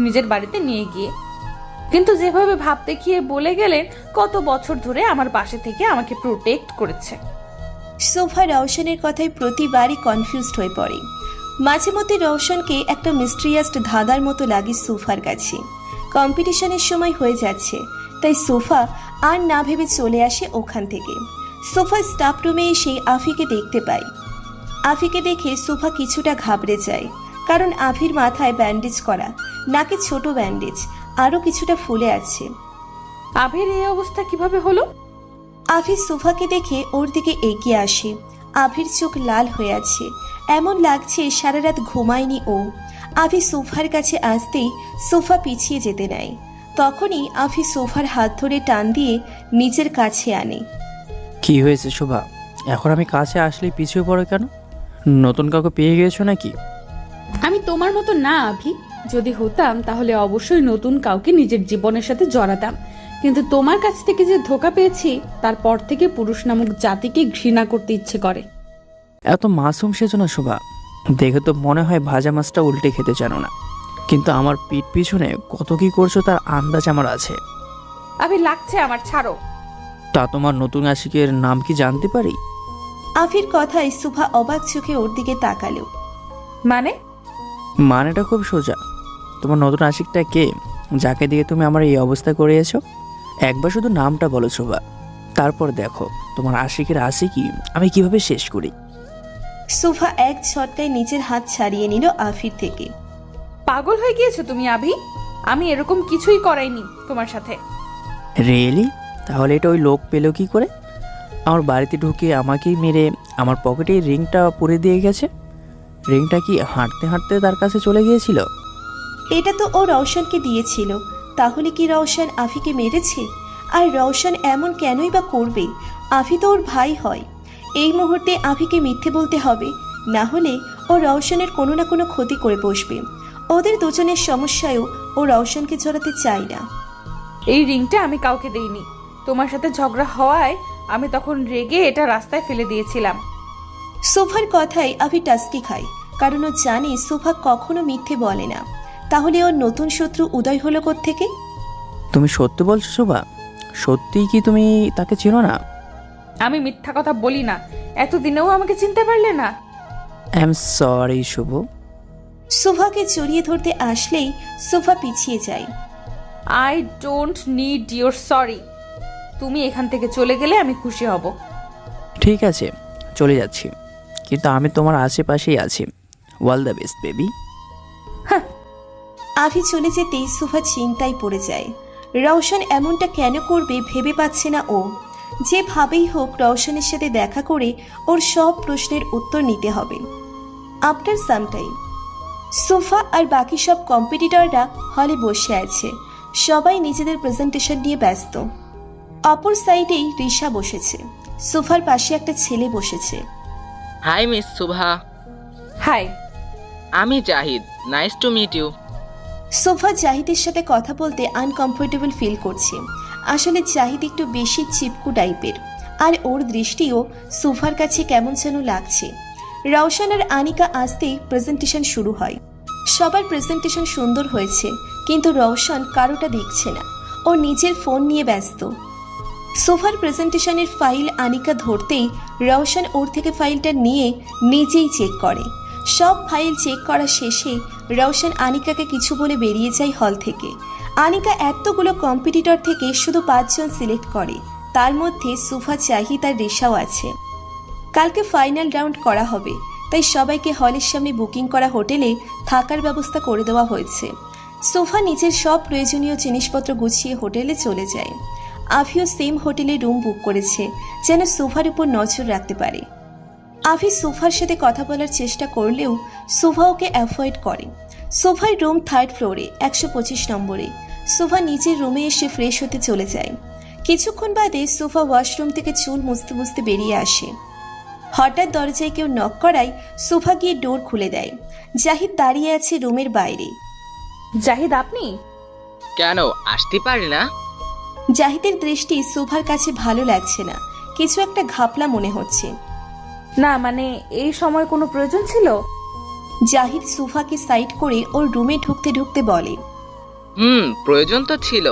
নিজের বাড়িতে নিয়ে গিয়ে, কিন্তু যেভাবে ভাব দেখিয়ে বলে গেলেন কত বছর ধরে আমার পাশে থেকে আমাকে প্রোটেক্ট করেছে। সোফা রওশনের কথায় প্রতিবারই কনফিউজড হয়ে পড়ে। মাঝে মধ্যে রওশনকে একটা মিস্ট্রিয়াস ধাঁধার মতো লাগে সোফার কাছে। কম্পিটিশনের সময় হয়ে যাচ্ছে, তাই সোফা আর না ভেবে চলে আসে ওখান থেকে। সোফা স্টাফ রুমে এসে আফিকে দেখতে পায়। আফিকে দেখে সোফা কিছুটা ঘাবড়ে যায়, কারণ আফির মাথায় ব্যান্ডেজ করা, নাকে ছোট ব্যান্ডেজ, আরও কিছুটা ফুলে আছে। আভির এই অবস্থা কিভাবে হলো? আফি সোফাকে দেখে ওর দিকে এগিয়ে আসে। আভির চোখ লাল হয়ে আছে, এমন লাগছে সারা রাত ঘুমায়নি ও। আফি সোফার কাছে আসতেই সোফা পিছিয়ে যেতে নেয়। তখনই আফি সোফার হাত ধরে টান দিয়ে নিজের কাছে আনে। কি হয়েছে শোভা? এখন আমি কাছে আসলেই পিছিয়ে পড়ো কেন? নতুন কাউকে পেয়ে গিয়েছো নাকি? আমি তোমার মতো না আভি, যদি হতাম তাহলে অবশ্যই নতুন কাউকে নিজের জীবনের সাথে জড়াতাম, কিন্তু তোমার কাছ থেকে যে ধোঁকা পেয়েছি তারপর থেকে পুরুষ নামক জাতিকে ঘৃণা করতে ইচ্ছে করে। এত মাসুম সেজো না শোভা, দেখে তো মনে হয় ভাজা মাছটা উল্টে খেতে জানো না, কিন্তু আমার পিঠ পিছনে কত কি করছো তার আন্দাজ আমার আছে। আভি লাগছে আমার, ছাড়ো। তা তোমার নতুন আশিকের নাম কি জানতে পারি? আফির কথায় সুভা অবাক চোখে ওর দিকে তাকালো। মানেটা খুব সোজা। তোমার নতুন আশিকটা কে, যাকে দিয়ে তুমি আমার এই অবস্থা করিয়েছো? একবার শুধু নামটা বলো শোভা, তারপর দেখো তোমার আশিকের আশিকি আমি কিভাবে শেষ করি। সুভা এক ঝটকায় নিজের হাত ছাড়িয়ে নিল আফির থেকে। পাগল হয়ে গিয়েছো তুমি আভি? আমি এরকম কিছুই করাইনি তোমার সাথে। রিয়েলি? তাহলে এটা ওই লোক পেলো কি করে? আমার বাড়িতে ঢুকে আমাকেই মেরে আমার পকেটে রিংটা পরে দিয়ে গেছে। রিংটা কি হাঁটতে হাঁটতে তার কাছে চলে গিয়েছিল? এটা তো ও রওশনকে দিয়েছিল, তাহলে কি রওশন আফিকে মেরেছে? আর রওশন এমন কেনই বা করবে? আফি তো ওর ভাই হয়। এই মুহূর্তে আফিকে মিথ্যে বলতে হবে, না হলে ও রওশনের কোনো না কোনো ক্ষতি করে বসবে। ওদের দুজনের সমস্যায়ও ও রওশনকে জড়াতে চায় না। এই রিংটা আমি কাউকে দেইনি, তোমার সাথে ঝগড়া হওয়ায় আমি তখন রেগে এটা রাস্তায় ফেলে দিয়েছিলাম। সোফার কথায় আফি টাস্কি খায়, কারণ ও জানে সোফা কখনো মিথ্যে বলে না। তাহলে ওর নতুন শত্রু উদয় হলো কোত্থেকে? তুমি সত্যি বলছো শোভা? সত্যিই কি তুমি তাকে চিনো না? আমি মিথ্যা কথা বলি না, এতদিনেও আমাকে চিনতে পারলে না? আই এম সরি শুভ। সুভাকে জড়িয়ে ধরতে আসলেই সুভা পিছিয়ে যায়। I don't need your sorry. তুমি এখান থেকে চলে গেলে আমি খুশি হব। ঠিক আছে, চলে যাচ্ছি, কিন্তু আমি তোমার আশেপাশেই আছি। All the best baby. Avi চলে যেতেই সুভা চিন্তায় পড়ে যায়। রওশন এমনটা কেন করবে ভেবে পাচ্ছে না ও। যেভাবেই হোক রওশনের সাথে দেখা করে ওর সব প্রশ্নের উত্তর নিতে হবে। আফটার সাম টাইম সোফা আর বাকি সব কম্পিটিটররা হলে বসে আছে। সবাই নিজেদের প্রেজেন্টেশন নিয়ে ব্যস্ত। অপর সাইডেই রিশা বসেছে। সোফার পাশে একটা ছেলে বসেছে। Hi Miss Shubha. হাই। আমি Zahid, nice to meet you. Sofa জাহিদের সাথে কথা বলতে আনকমফোর্টেবল ফিল করছে। আসলে জাহিদ একটু বেশি চিপকু টাইপের, আর ওর দৃষ্টিও সোফার কাছে কেমন যেন লাগছে। রওশন আর আনিকা আসতেই প্রেজেন্টেশন শুরু হয়। সবার প্রেজেন্টেশন সুন্দর হয়েছে, কিন্তু রওশন কারোটা দেখছে না। ও নিজের ফোন নিয়ে ব্যস্ত। সোফার প্রেজেন্টেশনের ফাইল আনিকা ধরতেই রওশন ওর থেকে ফাইলটা নিয়ে নিজেই চেক করে। সব ফাইল চেক করা শেষে রওশন আনিকাকে কিছু বলে বেরিয়ে যায় হল থেকে। আনিকা এতগুলো কম্পিটিটর থেকে শুধু 5 জন সিলেক্ট করে। তার মধ্যে সুফা, জাহিদ আর রিশাও আছে। কালকে ফাইনাল রাউন্ড করা হবে, তাই সবাইকে হলের সামনে বুকিং করা হোটেলে থাকার ব্যবস্থা করে দেওয়া হয়েছে। সোফা নিজের সব প্রয়োজনীয় জিনিসপত্র গুছিয়ে হোটেলে চলে যায়। আভিও সেম হোটেলে রুম বুক করেছে, যেন সোফার উপর নজর রাখতে পারে। আভি সোফার সাথে কথা বলার চেষ্টা করলেও সোফা ওকে অ্যাভয়েড করে। সোফার রুম 3rd ফ্লোরে 125 নম্বরে। সোফা নিজের রুমে এসে ফ্রেশ হতে চলে যায়। কিছুক্ষণ বাদে সোফা ওয়াশরুম থেকে চুল মুছতে মুছতে বেরিয়ে আসে। হঠাৎ দরজায় কেউ নক করায় সোফা গিয়ে ডোর খুলে দেয়। জাহিদ দাঁড়িয়ে আছে রুমের বাইরে। জাহিদ, আপনি? কেন আসতে পারি না? জাহিদের দৃষ্টি সোফার কাছে ভালো লাগছে না। কিছু একটা ঘাপলা মনে হচ্ছে। না, মানে এই সময় কোনো প্রয়োজন ছিল? জাহিদ সোফাকে সাইড করে ওর রুমে ঢুকতে ঢুকতে বলে, প্রয়োজন তো ছিল।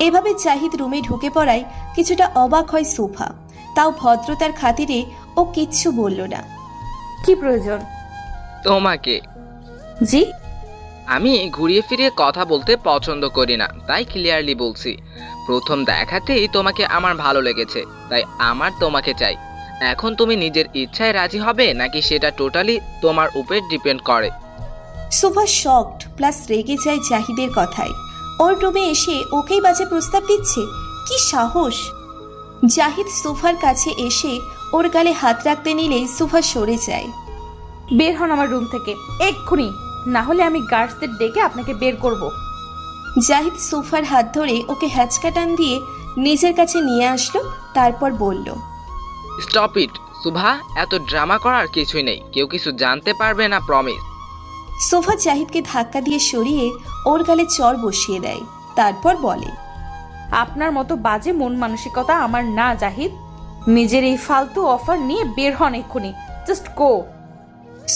এভাবে জাহিদ রুমে ঢুকে পড়ায় কিছুটা অবাক হয় সোফা। তাও ভদ্রতার খাতিরে ও কিচ্ছু বলল না। কি প্রয়োজন? তোমাকে। জি? আমি ঘুরিয়ে ফিরিয়ে কথা বলতে পছন্দ করি না, তাই ক্লিয়ারলি বলছি। প্রথম দেখাতেই তোমাকে আমার ভালো লেগেছে, তাই আমার তোমাকে চাই। এখন তুমি নিজের ইচ্ছায় রাজি হবে নাকি সেটা টোটালি তোমার উপর ডিপেন্ড করে। সোফা শকড প্লাস রেগে যায় জাহিদের কথায়। ওর রুমে এসে ওকেই বাজে প্রস্তাব দিচ্ছে, কি সাহস! জাহিদ সোফার কাছে এসে ওর গালে হাত রাখতে নিলেই সোফা সরে যায়। বের হন আমার রুম থেকে এক্ষুনি, না হলে আমি গার্ডসদের ডেকে আপনাকে বের করব। জাহিদ সোফার হাত ধরে ওকে হ্যাচকা টান দিয়ে নিজের কাছে নিয়ে আসলো। তারপর বলল, স্টপ ইট শুভা, এত ড্রামা করার কিছুই নেই। কেউ কিছু জানতে পারবে না, প্রমিস। সোফা জাহিদকে ধাক্কা দিয়ে সরিয়ে ওর গালে চড় বসিয়ে দেয়। তারপর বলে, আপনার মতো বাজে মন মানসিকতা আমার না জাহিদ। নিজের এই ফালতু অফার নিয়ে বের হন এক্ষুনি, জাস্ট গো।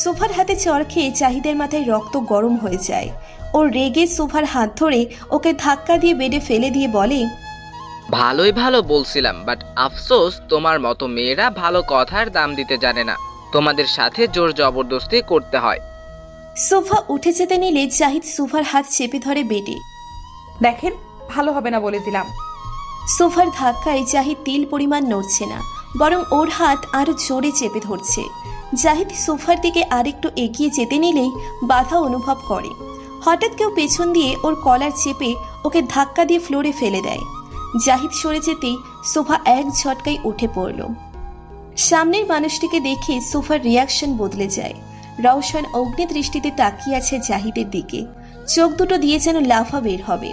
সোফার হাতে চড় খেয়ে জাহিদের মাথায় রক্ত গরম হয়ে যায়। ওর রেগে সোফার হাত ধরে ওকে ধাক্কা দিয়ে বেডে ফেলে দিয়ে বলে, ভালোই ভালো বলছিলাম, বাট আফসোস তোমার মতো মেয়েরা ভালো কথার দাম দিতে জানে না। তোমাদের সাথে জোর জবরদস্তি করতে হয়। সোফা উঠে যেতে নিলে জাহিদ সোফার হাত চেপে ধরে বেডে। দেখেন, ভালো হবে না বলে দিলাম। সোফার ধাক্কায় জাহিদ তিল পরিমাণ নড়ছে না, বরং ওর হাত আরো জোরে চেপে ধরছে। জাহিদ সোফার দিকে আরেকটু এগিয়ে যেতে নিলেই বাধা অনুভব করে। হঠাৎ কেউ পেছন দিয়ে ওর কলার চেপে ওকে ধাক্কা দিয়ে ফ্লোরে ফেলে দেয়। জাহিদ সরে যেতেই সোফা এক ঝটকায় উঠে পড়ল। সামনের মানুষটিকে দেখে সোফার রিয়াকশন বদলে যায়। রওশন অগ্নি দৃষ্টিতে তাকিয়ে আছে জাহিদের দিকে। চোখ দুটো দিয়ে যেন লাফা বের হবে,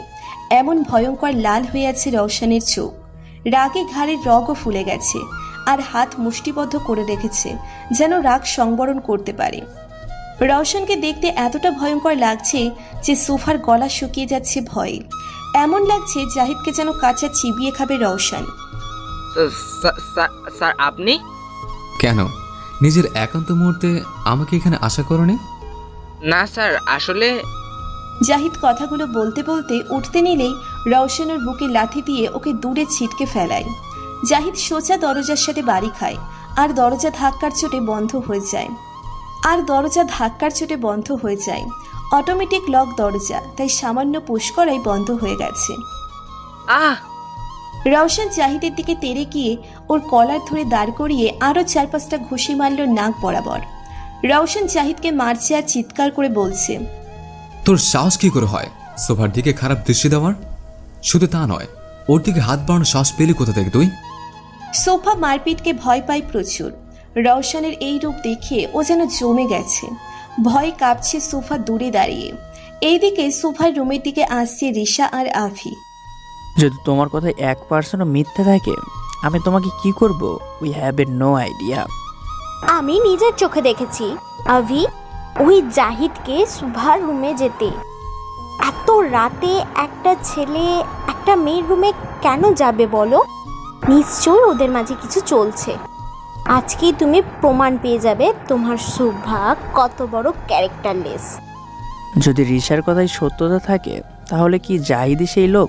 এমন ভয়ঙ্কর লাল হয়ে আছে রওশনের চোখ। রাগে ঘাড়ের রগও ফুলে গেছে, আর হাত মুষ্টিবদ্ধ করে রেখেছে, যেন রাগ সংবরণ করতে পারে। রওশনকে দেখতে এতটা ভয়ঙ্কর লাগছে যে সোফার গলা শুকিয়ে যাচ্ছে ভয়ে। এমন লাগছে জাহিদকে যেন কাঁচা চিবিয়ে খাবে রওশন। স্যার, আপনি? কেন নিজের একান্ত মুহূর্তে আমাকে এখানে আশা করনি? না স্যার, আসলে। জাহিদ কথাগুলো বলতে বলতে উঠতে নিলেই রওশনের বুকে লাথি দিয়ে ওকে দূরে ছিটকে ফেলায়। জাহিদ সোজা দরজার সাথে বাড়ি খায়, আর দরজা ধাক্কার চোটে বন্ধ হয়ে যায়। আর দরজা ধাক্কার চোটে বন্ধ হয়ে যায়। অটোমেটিক লক দরজা, তাই সামান্য পুশ করাই বন্ধ হয়ে গেছে। আহ! রওশন জাহিদের দিকে তেড়ে গিয়ে ওর কলার ধরে দাঁড় করিয়ে আরও 4-5টা ঘুষি মারল নাক বরাবর। রওশন জাহিদকে মারছে আর চিৎকার করে বলছে, তোর সাহস কি করে হয় সোফার দিকে খারাপ দৃষ্টি দেওয়ার? শুধু তা নয়, ওর দিকে হাত বাড়ানোর সাহস পেলি কোথা থেকে তুই? সোফা মারপিটকে ভয় পায় প্রচুর। রওশনের এই রূপ দেখে ও যেন জমে গেছে, ভয় কাঁপছে সোফা দূরে দাঁড়িয়ে। এইদিকে সোফার রুমের দিকে আসছে রিশা আর আফি। যদি তোমার কথায় 1% মিথ্যে থাকে, আমি তোমাকে কি করব? We have a no idea. আমি নিজের চোখে দেখেছি আভি, ওই জাহিদকে সুভার রুমে যেতে। এত রাতে একটা ছেলে একটা মেয়ের রুমে কেন যাবে বলো? নিশ্চয়ই ওদের মাঝে কিছু চলছে। আজকেই তুমি প্রমাণ পেয়ে যাবে তোমার সুভা কত বড় ক্যারেক্টারলেস। যদি রিশার কথাই সত্যতা থাকে, তাহলে কি জাহিদই সেই লোক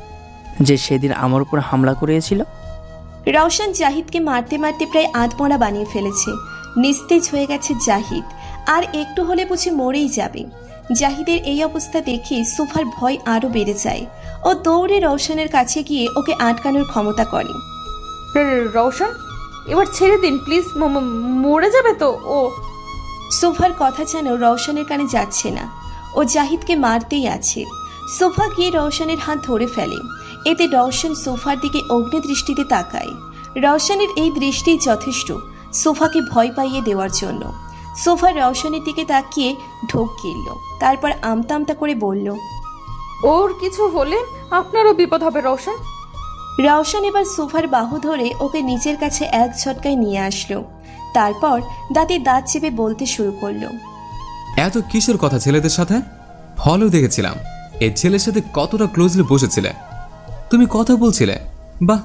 যে সেদিন আমার উপর হামলা করেছিল? রওশন জাহিদকে মারতে মারতে প্রায় আধমরা বানিয়ে ফেলেছে। নিস্তেজ হয়ে গেছে জাহিদ, আর একটু হলে বুঝি মরেই যাবে। জাহিদের এই অবস্থা দেখে সোফার ভয় আরও বেড়ে যায়। ও দৌড়ে রওশনের কাছে গিয়ে ওকে আটকানোর ক্ষমতা করে। রওশন, এবার ছেড়ে দিন প্লিজ, মরে যাবে তো ও। সোফার কথা যেন রওশনের কানে যাচ্ছে না, ও জাহিদকে মারতেই আছে। সোফা গিয়ে রওশনের হাত ধরে ফেলে। এতে রওশন সোফার দিকে অগ্নিদৃষ্টিতে তাকায়। রওশনের এই দৃষ্টি যথেষ্ট সোফাকে ভয় পাইয়ে দেওয়ার জন্য। সোফা রওশনের দিকে তাকিয়ে ঢোক গিলল, তারপর আমতা আমতা করে বলল, ওর কিছু হলে আপনারও বিপদ হবে রওশন। রওশন এবার সোফার বাহু ধরে ওকে নিজের কাছে এক ঝটকায় নিয়ে আসলো। তারপর দাঁতে দাঁত চেপে বলতে শুরু করলো, এত কিসের কথা ছেলেদের সাথে? হলেও দেখেছিলাম এই ছেলের সাথে কতটা ক্লোজলি বসেছিলে, তুমি কথা বলছিলে। বাহ!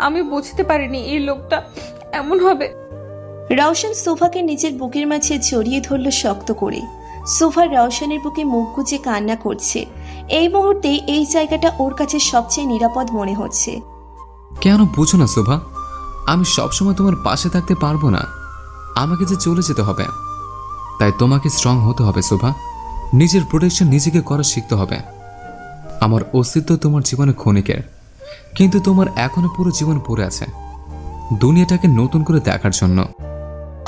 আমি বুঝতে পারিনি এই লোকটা এমন হবে। রওশন সোফাকে নিজের বুকের মাঝে জড়িয়ে ধরল শক্ত করে। সোফা রওশনের বুকে মুখ গুজে কান্না করছে। এই মুহূর্তে এই জায়গাটা ওর কাছে সবচেয়ে নিরাপদ মনে হচ্ছে। কেন বুঝো না শোভা? আমি সবসময় তোমার পাশে থাকতে পারবো না, আমাকে যে চলে যেতে হবে। তাই তোমাকে স্ট্রং হতে হবে শোভা, নিজের প্রোটেকশন নিজেকে করা শিখতে হবে। আমার অস্তিত্ব তোমার জীবনে ক্ষণিকের, কিন্তু তোমার এখনো পুরো জীবন পড়ে আছে দুনিয়াটাকে নতুন করে দেখার জন্য।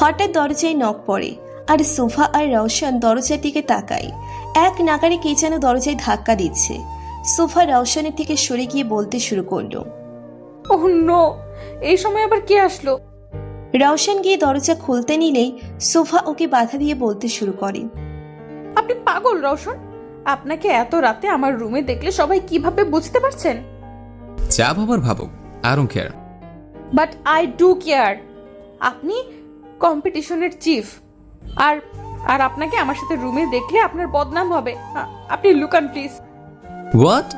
হঠাৎ দরজায় নক পড়ে, আর সোফা আর রওশন দরজার দিকে তাকায়। এক নাগারে কে যেন দরজায় ধাক্কা দিচ্ছে। সোফা রওশনের থেকে সরে গিয়ে বলতে শুরু করলো, ওহ নো, এই সময় আবার কে আসলো? রওশন গিয়ে দরজা খুলতে নিলেই সোফা ওকে বাধা দিয়ে বলতে শুরু করে, আপনি পাগল রওশন? আপনাকে এত রাতে আমার রুমে দেখলে সবাই কিভাবে বুঝতে পারছেন? যা ভাবার ভাবো, I don't care. But I do care. আপনি কম্পিটিশনের চিফ, আর আর আপনাকে আমার সাথে রুমে দেখলে আপনার বদনাম হবে। আপনি লুকান প্লিজ। হোয়াট?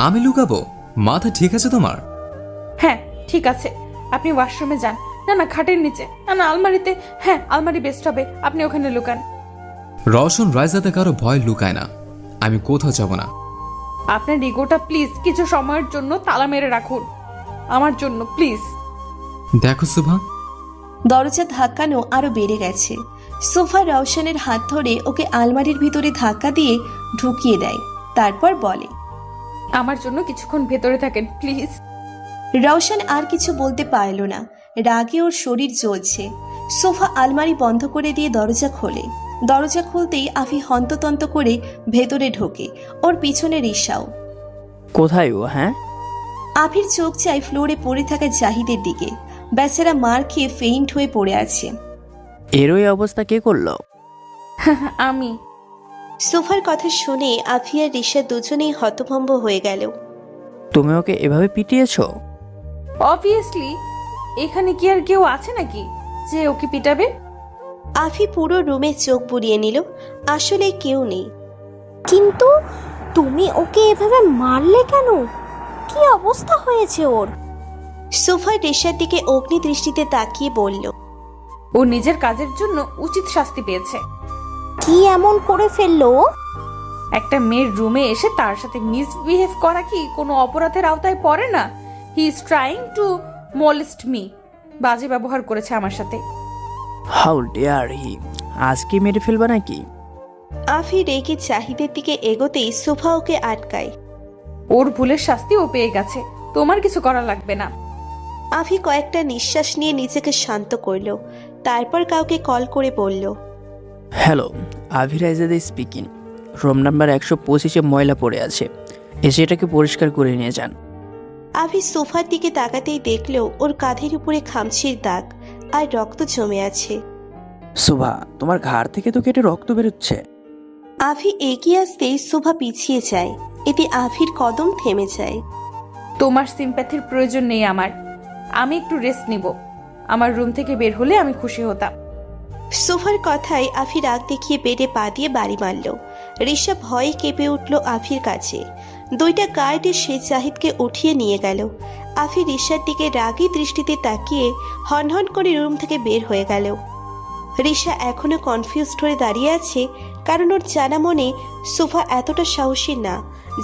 আমি লুকাবো? মাথা ঠিক আছে তোমার? হ্যাঁ ঠিক আছে, আপনি ওয়াশরুমে যান। না না, খাটের নিচে, না না আলমারিতে। হ্যাঁ, আলমারি বেস্ট হবে, আপনি ওখানে লুকান। রওশন রাইজাতে কারো ভয় লুকায় না, আমি কোথাও যাব না। আপনার ইগোটা প্লিজ কিছু সময়ের জন্য তালা মেরে রাখুন, আমার জন্য প্লিজ। দেখো শোভা, দরজা ধাক্কানো আরো বেড়ে গেছে। সোফা রওশনের হাত ধরে ওকে আলমারির ভিতরে ধাক্কা দিয়ে ঢুকিয়ে দেয়, তারপর বলে, আমার জন্য কিছুক্ষণ ভেতরে থাকেন প্লিজ। রওশন আর কিছু বলতে পারল না, রাগে ওর শরীর জ্বলছে। সোফা আলমারি বন্ধ করে দিয়ে দরজা খোলে। দরজা খুলতেই আফি হন্ততন্ত করে ভেতরে ঢোকে, ওর পিছনে রিশাও। কোথায় ও? হ্যাঁ, আফির চোখ চায় ফ্লোরে পড়ে থাকা জাহিদের দিকে। বেচারা মার খেয়ে ফেইন্ট হয়ে পড়ে আছে। এরই অবস্থা কে করলো? আমি। সোফার কথা শুনে আফি আর রিশা দুজনেই হতভম্ব হয়ে গেল। তুমি ওকে এভাবে পিটিয়েছো? অবভিয়াসলি, এখানে কি আর কেউ আছে নাকি যে ওকে পিটাবে? আফি পুরো রুমে চোখ বুলিয়ে নিল, আসলে কেউ নেই। কিন্তু তুমি ওকে এভাবে মারলে কেন? কি অবস্থা হয়েছে ওর? সোফা রিশার দিকে অগ্নি দৃষ্টিতে তাকিয়ে বলল, ও নিজের কাজের জন্য উচিত শাস্তি পেয়েছে। কি এমন করে ফেললো? একটা মেয়ের রুমে এসে তার সাথে মিসবিহেভ করা কি কোনো অপরাধের আওতায় পড়ে না? He is trying to molest me. বাজে ব্যবহার করেছে আমার সাথে। How dare he! আজকে মেরে ফেলবা নাকি? আফি রেগে জাহিদের দিকে এগোতেই সোফা ওকে আটকায়। ওর ভুলের শাস্তি ও পেয়ে গেছে, তোমার কিছু করা লাগবে না। আফি কয়েকটা নিঃশ্বাস নিয়ে নিজেকে শান্ত করলো, তারপর কাউকে কল করে বলল, hello, Abhi Raizada speaking. Room number 125-এ ময়লা পড়ে আছে, এসে এটাকে পরিষ্কার করে নিয়ে যান। আফি সোফার দিকে তাকাতেই দেখলো ওর কাঁধের উপরে খামচির দাগ আর রক্ত জমে আছে। সুভা, তোমার ঘাড় থেকে তো কেটে রক্ত বেরোচ্ছে। আফি এগিয়ে আসতেই সোফা পিছিয়ে যায়, এতে আফির কদম থেমে যায়। তোমার সিম্প্যাথির প্রয়োজন নেই আমার, আমি একটু রেস্ট নিব। আমার রুম থেকে বের হলে আমি খুশি হতাম। সোফার কথায় আফি রাগ দেখিয়ে বেডে পা দিয়ে বাড়ি মারল। ঋষা ভয়ে কেঁপে উঠল আফির কাছে। দুইটা গার্ড এসে জাহিদকে উঠিয়ে নিয়ে গেল। আফি ঋষার দিকে রাগী দৃষ্টিতে তাকিয়ে হনহন করে রুম থেকে বের হয়ে গেল। ঋষা এখনো কনফিউজড হয়ে দাঁড়িয়ে আছে, কারণ ওর জানা মনে সোফা এতটা সাহসী না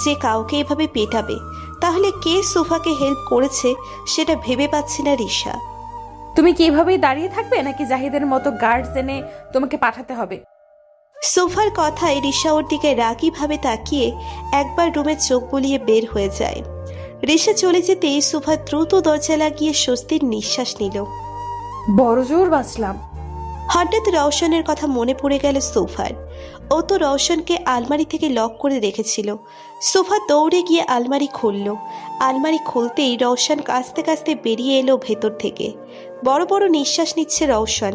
যে কাউকে এভাবে পেটাবে। তাহলে কে সোফাকে হেল্প করেছে সেটা ভেবে পাচ্ছে না ঋষা। তুমি কি এভাবেই দাঁড়িয়ে থাকবে নাকি জাহিদের মতো গার্ডস এনে তোমাকে পাঠাতে হবে? সোফার কথায় ঋষা ওর দিকে রাগী ভাবে তাকিয়ে একবার রুমে চোখ বুলিয়ে বের হয়ে যায়। ঋষা চলে যেতেই সোফা দ্রুত দরজা লাগিয়ে স্বস্তির নিঃশ্বাস নিল। বড় জোর বাঁচলাম। হঠাৎ রওশনের কথা মনে পড়ে গেল সোফার। ও তো রওশনকে আলমারি থেকে লক করে রেখেছিল। সোফা দৌড়ে গিয়ে আলমারি খুলল। আলমারি খুলতেই রওশন কাঁচতে কাঁচতে বেরিয়ে এলো ভেতর থেকে। বড় বড় নিঃশ্বাস নিচ্ছে রওশন,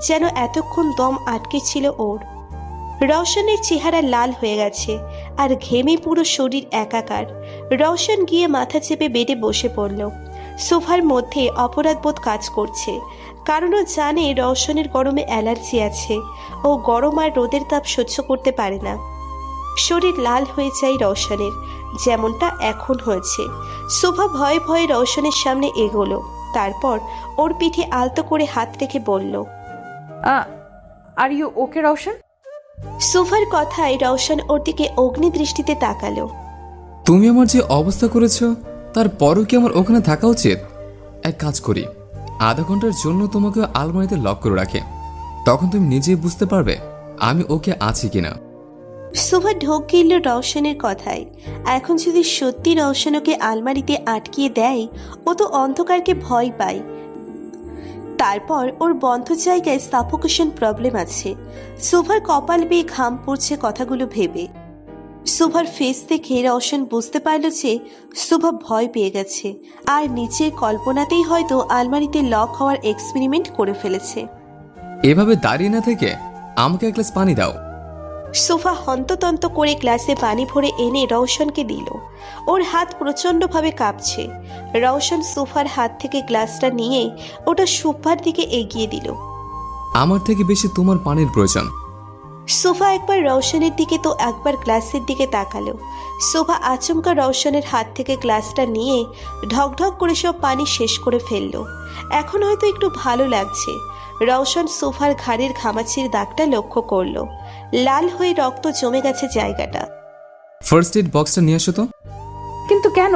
যেন এতক্ষণ দম আটকে ছিল ওর। রওশনের চেহারা লাল হয়ে গেছে আর ঘেমে পুরো শরীর একাকার। রওশন গিয়ে মাথা চেপে বেডে বসে পড়ল। সোফার মধ্যে অপরাধবোধ কাজ করছে, কারণ ও জানে রওশনের গরমে অ্যালার্জি আছে। ও গরম আর রোদের তাপ সহ্য করতে পারে না। শরীর লাল হয়ে যায় রওশনের, যেমনটা এখন হয়েছে। সোফা ভয়ে ভয়ে রওশনের সামনে এগোলো, তারপর ওর পিঠে আলতো করে হাত রেখে বলল, আর ইউ ওকে রওশন? সোফার কথায় রওশন ওর দিকে অগ্নি দৃষ্টিতে তাকালো। তুমি আমার যে অবস্থা করেছো তারপরও কি আমার ওখানে থাকা উচিত? এক কাজ করি, আধা ঘন্টার জন্য তোমাকে আলমারিতে লক করে রাখে, তখন তুমি নিজেই বুঝতে পারবে আমি ওকে আছি কিনা। সোফা ঢোক গিলল রওশনের কথায়। এখন যদি সত্যি রওশন ওকে আলমারিতে আটকিয়ে দেয়, ও তো অন্ধকারকে ভয় পায়। তারপর ওর বন্ধ জায়গায় সাফোকেশন প্রবলেম আছে। সোফার কপাল বেয়ে ঘাম পড়ছে কথাগুলো ভেবে। সোফার ফেস দেখে রওশন বুঝতে পারল যে সোফা ভয় পেয়ে গেছে আর নিচের কল্পনাতেই হয়তো আলমারিতে লক হওয়ার এক্সপেরিমেন্ট করে ফেলেছে। এভাবে দাঁড়িয়ে না থেকে আমাকে এক গ্লাস পানি দাও। সোফা হন্ততন্ত করে গ্লাসে পানি ভরে এনে রওশনকে দিল। ওর হাত প্রচণ্ডভাবে কাঁপছে। রওশন সোফার হাত থেকে গ্লাসটা নিয়ে ওটা সোফার দিকে এগিয়ে দিল। আমার থেকে বেশি তোমার পানির প্রয়োজন। সোফা একবার রওশনের দিকে তো একবার গ্লাসের দিকে তাকালো। সোফা আচমকা রওশনের হাত থেকে গ্লাসটা নিয়ে ঢকঢক করে সব পানি শেষ করে ফেললো। এখন হয়তো একটু ভালো লাগছে। রওশন সোফার ঘাড়ের ঘামাচির দাগটা লক্ষ্য করলো। লাল হয়ে রক্ত জমে গেছে জায়গাটা। ফার্স্ট এড বক্সটা নিয়ে আসো তো। কিন্তু কেন?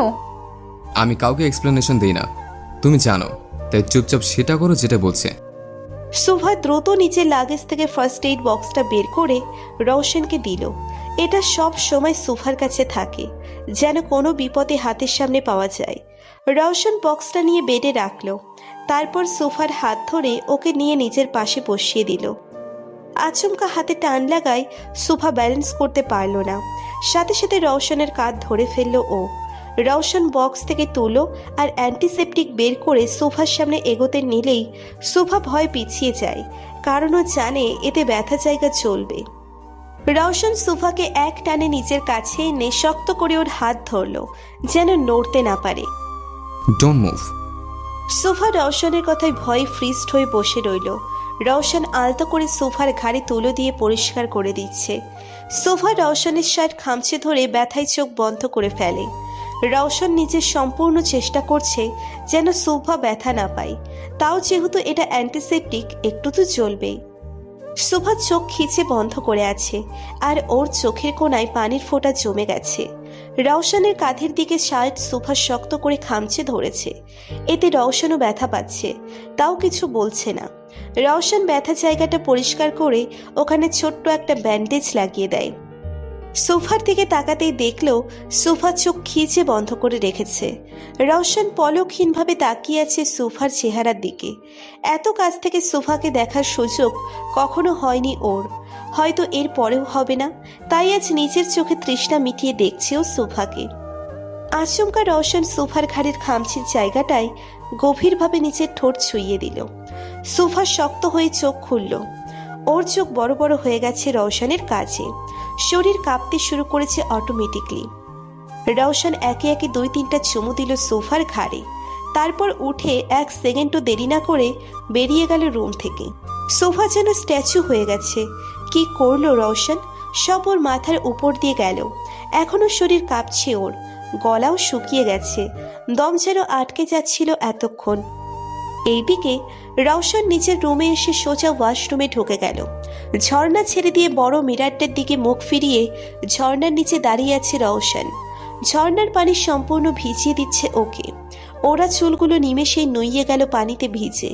আমি কাউকে এক্সপ্লেনেশন দিই না, তুমি জানো, তাই চুপচাপ সেটা করো যেটা বলছে। সোফা দ্রুত নিচের লাগেজ থেকে ফার্স্ট এইড বক্সটা বের করে রওশনকে দিল। এটা সব সময় সোফার কাছে থাকে, যেন কোনো বিপদে হাতের সামনে পাওয়া যায়। রওশন বক্সটা নিয়ে বেডে রাখলো, তারপর সোফার হাত ধরে ওকে নিয়ে নিজের পাশে বসিয়ে দিল। আচমকা হাতে টান লাগায় সোফা ব্যালেন্স করতে পারল না। সাথে সাথে রওশনের কাঁধ ধরে ফেলল ও। রওশন বক্স থেকে তুলো আর অ্যান্টিসেপটিক বের করে সোফার সামনে এগোতে নিলেই সোফা ভয় পিছিয়ে যায়, কারণ ও জানে এতে ব্যথা জায়গা চলবে। রওশন সোফাকে এক টানে নিজের কাছে এনে শক্ত করে ওর হাত ধরল, যেন নড়তে না পারে। Don't move. সোফা রওশনের কথায় ভয়ে ফ্রিজড হয়ে বসে রইল। রওশন আলতো করে সোফার ঘাড়ে তুলো দিয়ে পরিষ্কার করে দিচ্ছে। সোফা রওশনের শার্ট খামচে ধরে ব্যথায় চোখ বন্ধ করে ফেলে। রওশন নিজের সম্পূর্ণ চেষ্টা করছে যেন সোফা ব্যথা না পায়, তাও যেহেতু এটা অ্যান্টিসেপটিক একটু তো চলবেই। সোফা চোখ খিচে বন্ধ করে আছে আর ওর চোখের কোণায় পানির ফোঁটা জমে গেছে। রওশনের কাঁধের দিকে শার্ট সোফা শক্ত করে খামচে ধরেছে, এতে রওশনও ব্যথা পাচ্ছে, তাও কিছু বলছে না। রওশন ব্যথা জায়গাটা পরিষ্কার করে ওখানে ছোট্ট একটা ব্যান্ডেজ লাগিয়ে দেয়। সোফার দিকে তাকাতেই দেখলো সোফা চোখ খিচে বন্ধ করে রেখেছে। রওশন পলকহীনভাবে তাকিয়ে আছে সোফার চেহারার দিকে। এত কাছ থেকে সোফাকে দেখার সুযোগ কখনো হয়নি ওর, হয়তো এর পরেও হবে না। তাই আজ নিজের চোখে তৃষ্ণা মিটিয়ে দেখছেও সোফাকে। আচমকা রওশন সোফার ঘাড়ের খামচির জায়গাটায় গভীরভাবে নিচের ঠোঁট ছুঁয়ে দিল। সোফা শক্ত হয়ে চোখ খুলল। ওর চোখ বড় বড় হয়ে গেছে রওশনের কাছে। শরীর কাঁপতে শুরু করেছে অটোমেটিকলি। রওশন একে একে 2-3টা চুমু দিল সোফার ঘাড়ে। তারপর উঠে 1 সেকেন্ডও দেরি না করে বেরিয়ে গেল রুম থেকে। সোফা যেন স্ট্যাচু হয়ে গেছে। কি করলো রওশন? সব ওর মাথার উপর দিয়ে গেল। এখনো শরীর কাঁপছে ওর, গলাও শুকিয়ে গেছে, দম যেন আটকে যাচ্ছিল এতক্ষণ। এইদিকে রওশন নিজের রুমে এসে সোজা ওয়াশরুমে ঢুকে গেল। ঝর্ণা ছেড়ে দিয়ে বড় মিরারটার দিকে মুখ ফিরিয়ে ঝর্ণার নিচে দাঁড়িয়ে আছে রওশন। ঝর্ণার পানি সম্পূর্ণ ভিজিয়ে দিচ্ছে ওকে। ওরা চুলগুলো নিমেষেই নুইয়ে গেল পানিতে ভিজে।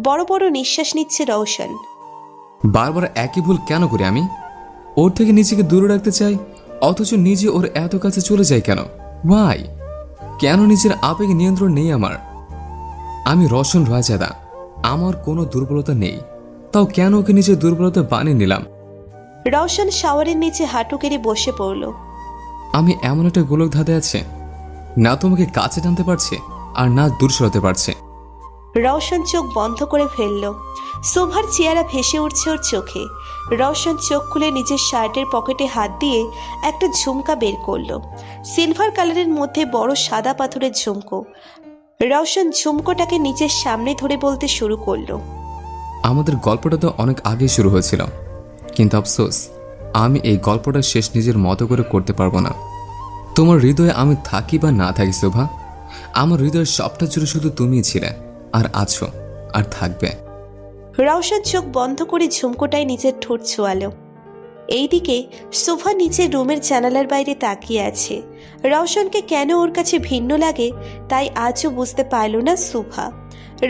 বড় বড় নিঃশ্বাস নিচ্ছে রওশন। বারবার একই ভুল কেন করি আমি? ওর থেকে নিজেকে দূরে রাখতে চাই, অথচ নিজে ওর এত কাছে চলে যাই কেন? ওয়াই? কেন নিজের আবেগে নিয়ন্ত্রণ নেই আমার? আমি রওশন রায়জাদা, আমার কোনো দুর্বলতা নেই, তাও কেন ওকে নিজের দুর্বলতা বানিয়ে নিলাম? রওশন শাওয়ারের নিচে হাঁটু কেড়ে বসে পড়ল। আমি এমন একটা গোলক ধাঁধে আছে, না তোমাকে কাছে টানতে পারছে আর না দূর সরাতে পারছে। রওশন চোখ বন্ধ করে ফেলল। সোফার চেহারা ভেসে উঠছে ওর চোখে। রওশন চোখ খুলে নিজের শার্টের পকেটে হাত দিয়ে একটা ঝুমকা বের করলো। সিলভার কালারের মধ্যে বড় সাদা পাথরের ঝুমকো। রওশন ঝুমকোটাকে নিজের সামনে ধরে বলতে শুরু করলো, আমাদের গল্পটা তো অনেক আগেই শুরু হয়েছিল, কিন্তু আফসোস আমি এই গল্পটা শেষ নিজের মতো করে করতে পারবো না। তোমার হৃদয়ে আমি থাকি বা না থাকি শোভা, আমার হৃদয়ের সবটা জুড়ে শুধু তুমিই ছিলে, আর আছো, আর থাকবে। রওশন চোখ বন্ধ করে ঝুমকোটায় নিজের ঠোঁট ছোঁয়ালো। এইদিকে সোফা নিচে রুমের জানালার বাইরে তাকিয়ে আছে। রওশনকে কেন ওর কাছে ভিন্ন লাগে তাই আজও বুঝতে পারল না সোফা।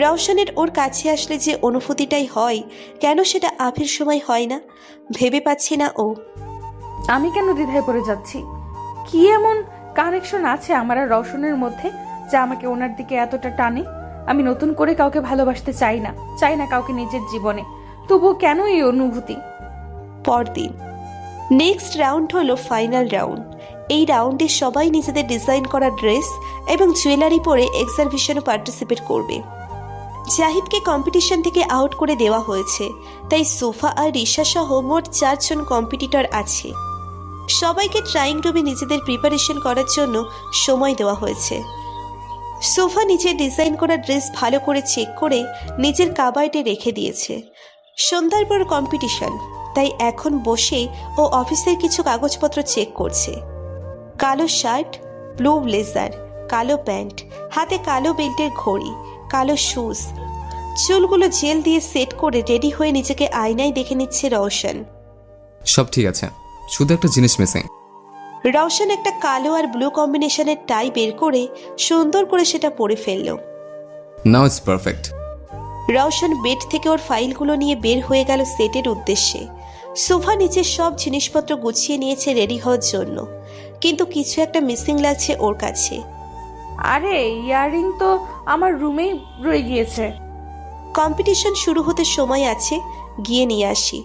রওশনের ওর কাছে আসলে যে অনুভূতিটাই হয়, কেন সেটা আভির সময় হয় না ভেবে পাচ্ছে না ও। আমি কেন দ্বিধায় পড়ে যাচ্ছি? কি এমন কানেকশন আছে আমার আর রওশনের মধ্যে যা আমাকে ওনার দিকে এতটা টানে? আমি নতুন করে কাউকে ভালোবাসতে চাই না কাউকে নিজের জীবনে, তবুও কেন এই অনুভূতি? পরদিন নেক্সট রাউন্ড হলো ফাইনাল রাউন্ড। এই রাউন্ডে সবাই নিজেদের ডিজাইন করা ড্রেস এবং জুয়েলারি পরে এক্সিবিশনে পার্টিসিপেট করবে। জাহিদকে কম্পিটিশন থেকে আউট করে দেওয়া হয়েছে, তাই সোফা আর রিশা সহ মোট 4 জন কম্পিটিটর আছে। সবাইকে ট্রাইং রুমে নিজেদের প্রিপারেশন করার জন্য সময় দেওয়া হয়েছে। সোফা নিজের ডিজাইন করা ড্রেস ভালো করে চেক করে নিজের কাবার্ডে রেখে দিয়েছে। সন্ধ্যার পর কম্পিটিশন, তাই এখন বসে ও অফিসের কিছু কাগজপত্র চেক করছে। কালো শার্ট, ব্লু ব্লেজার, কালো প্যান্ট, হাতে কালো বেল্টের ঘড়ি, কালো শুজ, চুলগুলো জেল দিয়ে সেট করে রেডি হয়ে নিজেকে আয়নায় দেখে নিচ্ছে রওশন। সব ঠিক আছে, শুধু একটা জিনিস মিসিং। রওশন একটা কালো আর ব্লু কম্বিনেশনের টাই বের করে সুন্দর করে সেটা পরে ফেলল। Now it's perfect. Roshan bed থেকে ওর ফাইলগুলো নিয়ে বের হয়ে গেল সেটের উদ্দেশ্যে। সোফা নিচে সব জিনিসপত্র গুছিয়ে নিয়েছে রেডি হওয়ার জন্য, কিন্তু কিছু একটা মিসিং লাগছে ওর কাছে। আরে ইয়াররিং তো আমার রুমেই রয়ে গিয়েছে। কম্পিটিশন শুরু হতে সময় আছে, গিয়ে নিয়ে আসি।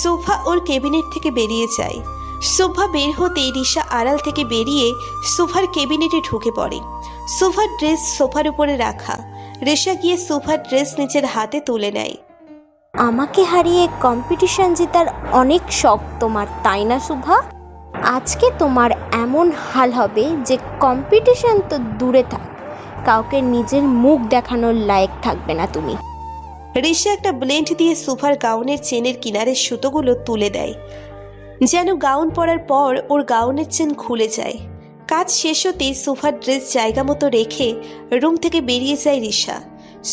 সোফা ওর ক্যাবিনেট থেকে বেরিয়ে যায়। সোফা বের হতেই রিশা আড়াল থেকে বেরিয়ে সোফার ক্যাবিনেটে ঢুকে পড়ে। সোফার ড্রেস সোফার উপরে রাখা। রিশা গিয়ে সোফার ড্রেস নিজের হাতে তুলে নেয়। আমাকে হারিয়ে কম্পিটিশন জেতার অনেক শখ তোমার, তাই না শুভা? আজকে তোমার এমন হাল হবে যে কম্পিটিশন তো দূরে থাক, কাউকে নিজের মুখ দেখানোর লায়ক থাকবে না তুমি। রিশা একটা ব্লেন্ড দিয়ে সোফার গাউনের চেনের কিনারের সুতোগুলো তুলে দেয়, যেন গাউন পরার পর ওর গাউনের চেন খুলে যায়। কাজ শেষ হতেই সোফার ড্রেস জায়গা মতো রেখে রুম থেকে বেরিয়ে যায় রিশা।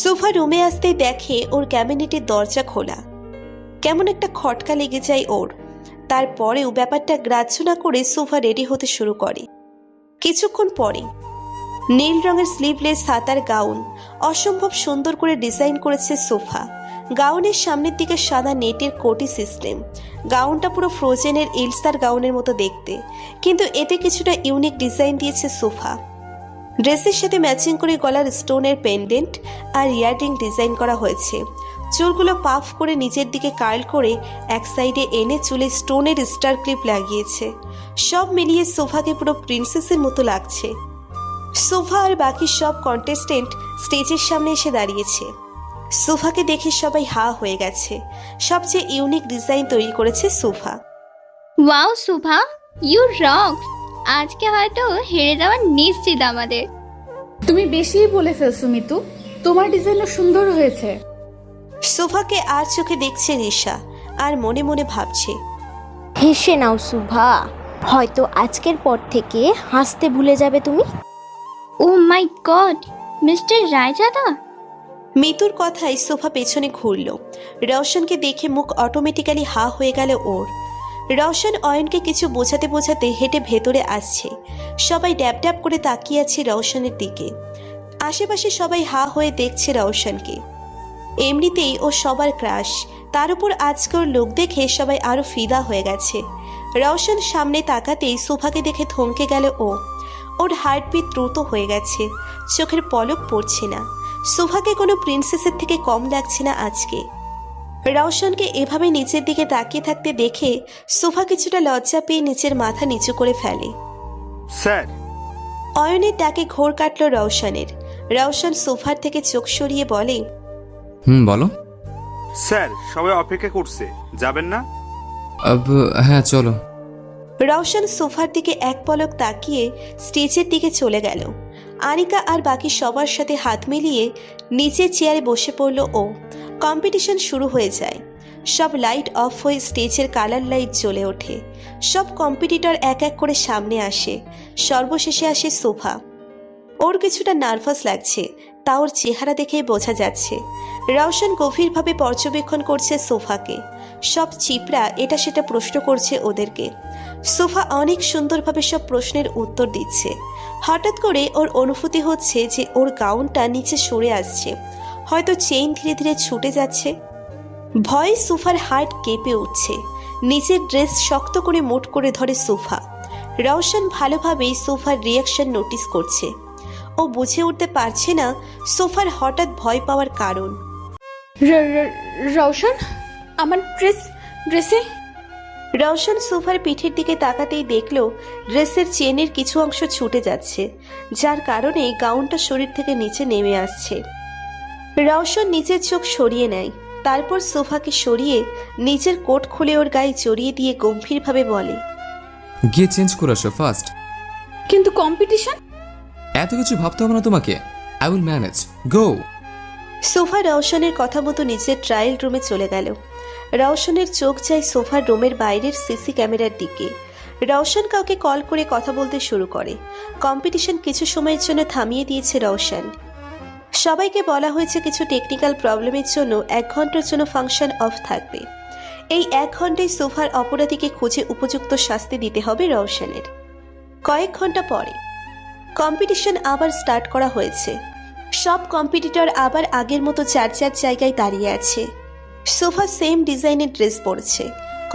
সোফা রুমে আসতেই দেখে ওর ক্যাবিনেটের দরজা খোলা। কেমন একটা খটকা লেগে যায় ওর। তারপরেও ব্যাপারটা গ্রাহ্য না করে সোফা রেডি হতে শুরু করে। কিছুক্ষণ পরে নীল রঙের স্লিভলেস হাতার গাউন অসম্ভব সুন্দর করে ডিজাইন করেছে সোফা। গাউনের সামনের দিকে সাদা নেটের কোটি সিস্টেম। গাউনটা পুরো ফ্রোজেনের এলসার গাউনের মতো দেখতে, কিন্তু এতে কিছুটা ইউনিক ডিজাইন দিয়েছে সোফা। ড্রেসের সাথে ম্যাচিং করে গলার স্টোনের পেন্ডেন্ট আর ইয়াররিং ডিজাইন করা হয়েছে। চুলগুলো পাফ করে নিচের দিকে কার্ল করে এক সাইডে এনে চুলে স্টোনের স্টার ক্লিপ লাগিয়েছে। সব মিলিয়ে সোফাকে পুরো প্রিন্সেসের মতো লাগছে। সোফা আর বাকি সব কন্টেস্টেন্ট স্টেজের সামনে এসে দাঁড়িয়েছে। সোফাকে দেখে সবাই হা হয়ে গেছে। সবচেয়ে ইউনিক ডিজাইন তৈরি করেছে Sofa. Wow Subha, you rock. আজকে হয়তো হেরে যাওয়া নিশ্চিত আমাদের। তুমি বেশিই বলে ফেলছো মিতু, তোমার ডিজাইনও সুন্দর হয়েছে। সোফাকে আর চোখে দেখছে রিশা আর মনে মনে ভাবছে, হেসে নাও শুভা, হয়তো আজকের পর থেকে হাসতে ভুলে যাবে তুমি। ও মাই গড, মিস্টার রায়জাদা। মিতুর কথায় সোফা পেছনে ঘুরল। রওশনকে দেখে মুখ অটোমেটিক্যালি হা হয়ে গেল ওর। রওশন অয়নকে কিছু বোঝাতে বোঝাতে হেঁটে ভেতরে আসছে। সবাই ড্যাব ড্যাব করে তাকিয়ে আছে রওশনের দিকে। আশেপাশে সবাই হা হয়ে দেখছে রওশনকে। এমনিতেই ও সবার ক্রাশ, তার উপর আজকে ওর লোক দেখে সবাই আরো ফিদা হয়ে গেছে। রওশন সামনে তাকাতেই সোফাকে দেখে থমকে গেল ও। ওর হার্টবিট দ্রুত হয়ে গেছে, চোখের পলক পড়ছে না। সোফাকে কোনো প্রিন্সেসের থেকে কম লাগছে না আজকে। রওশনকে এভাবে নিচের দিকে তাকিয়ে থাকতে দেখে সোফা কিছুটা লজ্জা পেয়ে নিচের মাথা নিচু করে ফেলে। স্যার। অয়নের ডাকে ঘোর কাটল রওশনের। রওশন সোফার থেকে চোখ সরিয়ে বলে, বলো। স্যার, সবাই অপেক্ষা করছে, যাবেন না? হ্যাঁ চলো। রওশন সোফার দিকে এক পলক তাকিয়ে স্টেজের দিকে চলে গেল। আনিকা আর বাকি সবার সাথে হাত মিলিয়ে নিচের চেয়ারে বসে পড়ল ও। কম্পিটিশন শুরু হয়ে যায়। সব লাইট অফ হয়ে স্টেজের কালার লাইট জ্বলে ওঠে। সব কম্পিটিটর এক এক করে সামনে আসে। সর্বশেষে আসে সোফা। ওর কিছুটা নার্ভাস লাগছে, তা ওর চেহারা দেখেই বোঝা যাচ্ছে। রওশন গভীরভাবে পর্যবেক্ষণ করছে সোফাকে। সব চিপরা এটা সেটা প্রশ্ন করছে ওদেরকে। সোফা অনেক সুন্দরভাবে সব প্রশ্নের উত্তর দিচ্ছে। হঠাৎ করে ওর অনুভূতি হচ্ছে যে ওর গাউনটা নিচে সরে আসছে, হয়তো চেইন ধীরে ধীরে ছুটে যাচ্ছে। ভয়ে সোফার হার্ট কেঁপে উঠছে। নিচের ড্রেস শক্ত করে মোট করে ধরে সোফা। রওশন ভালোভাবেই সোফার রিয়াকশন নোটিস করছে। ও বুঝে উঠতে পারছে না সোফার হঠাৎ ভয় পাওয়ার কারণ। রওশন, আমার ড্রেসে। রওশন সোফার পিঠের দিকে তাকাতেই দেখল ড্রেসের চেনের কিছু অংশ ছুটে যাচ্ছে, যার কারণে গাউনটা শরীর থেকে নিচে নেমে আসছে। রওশন নিচের চোখ সরিয়ে নেয়, তারপর সোফাকে সরিয়ে নিচের কোট খুলে ওর গায়ে জড়িয়ে দিয়ে গম্ভীরভাবে বলে, গিয়ে চেঞ্জ করে আসো ফার্স্ট। কিন্তু কম্পিটিশন। এত কিছু ভাবতে হবে না তোমাকে, I will manage, go. Sofa রওশনের কথা মতো নিচের ট্রায়াল রুমে চলে গেল। রওশনের চোখ যায় সোফার রুমের বাইরের সিসি ক্যামেরার দিকে। রওশন কাউকে কল করে কথা বলতে শুরু করে। কম্পিটিশন কিছু সময়ের জন্য থামিয়ে দিয়েছে রওশন। সবাইকে বলা হয়েছে কিছু টেকনিক্যাল প্রবলেমের জন্য 1 ঘন্টার জন্য ফাংশন অফ থাকবে। এই 1 ঘন্টায় সোফার অপরাধীকে খুঁজে উপযুক্ত শাস্তি দিতে হবে রওশনের। কয়েক ঘন্টা পরে কম্পিটিশন আবার স্টার্ট করা হয়েছে। সব কম্পিটিটর আবার আগের মতো যার যার জায়গায় দাঁড়িয়ে আছে। সোফা সেম ডিজাইনের ড্রেস পরেছে।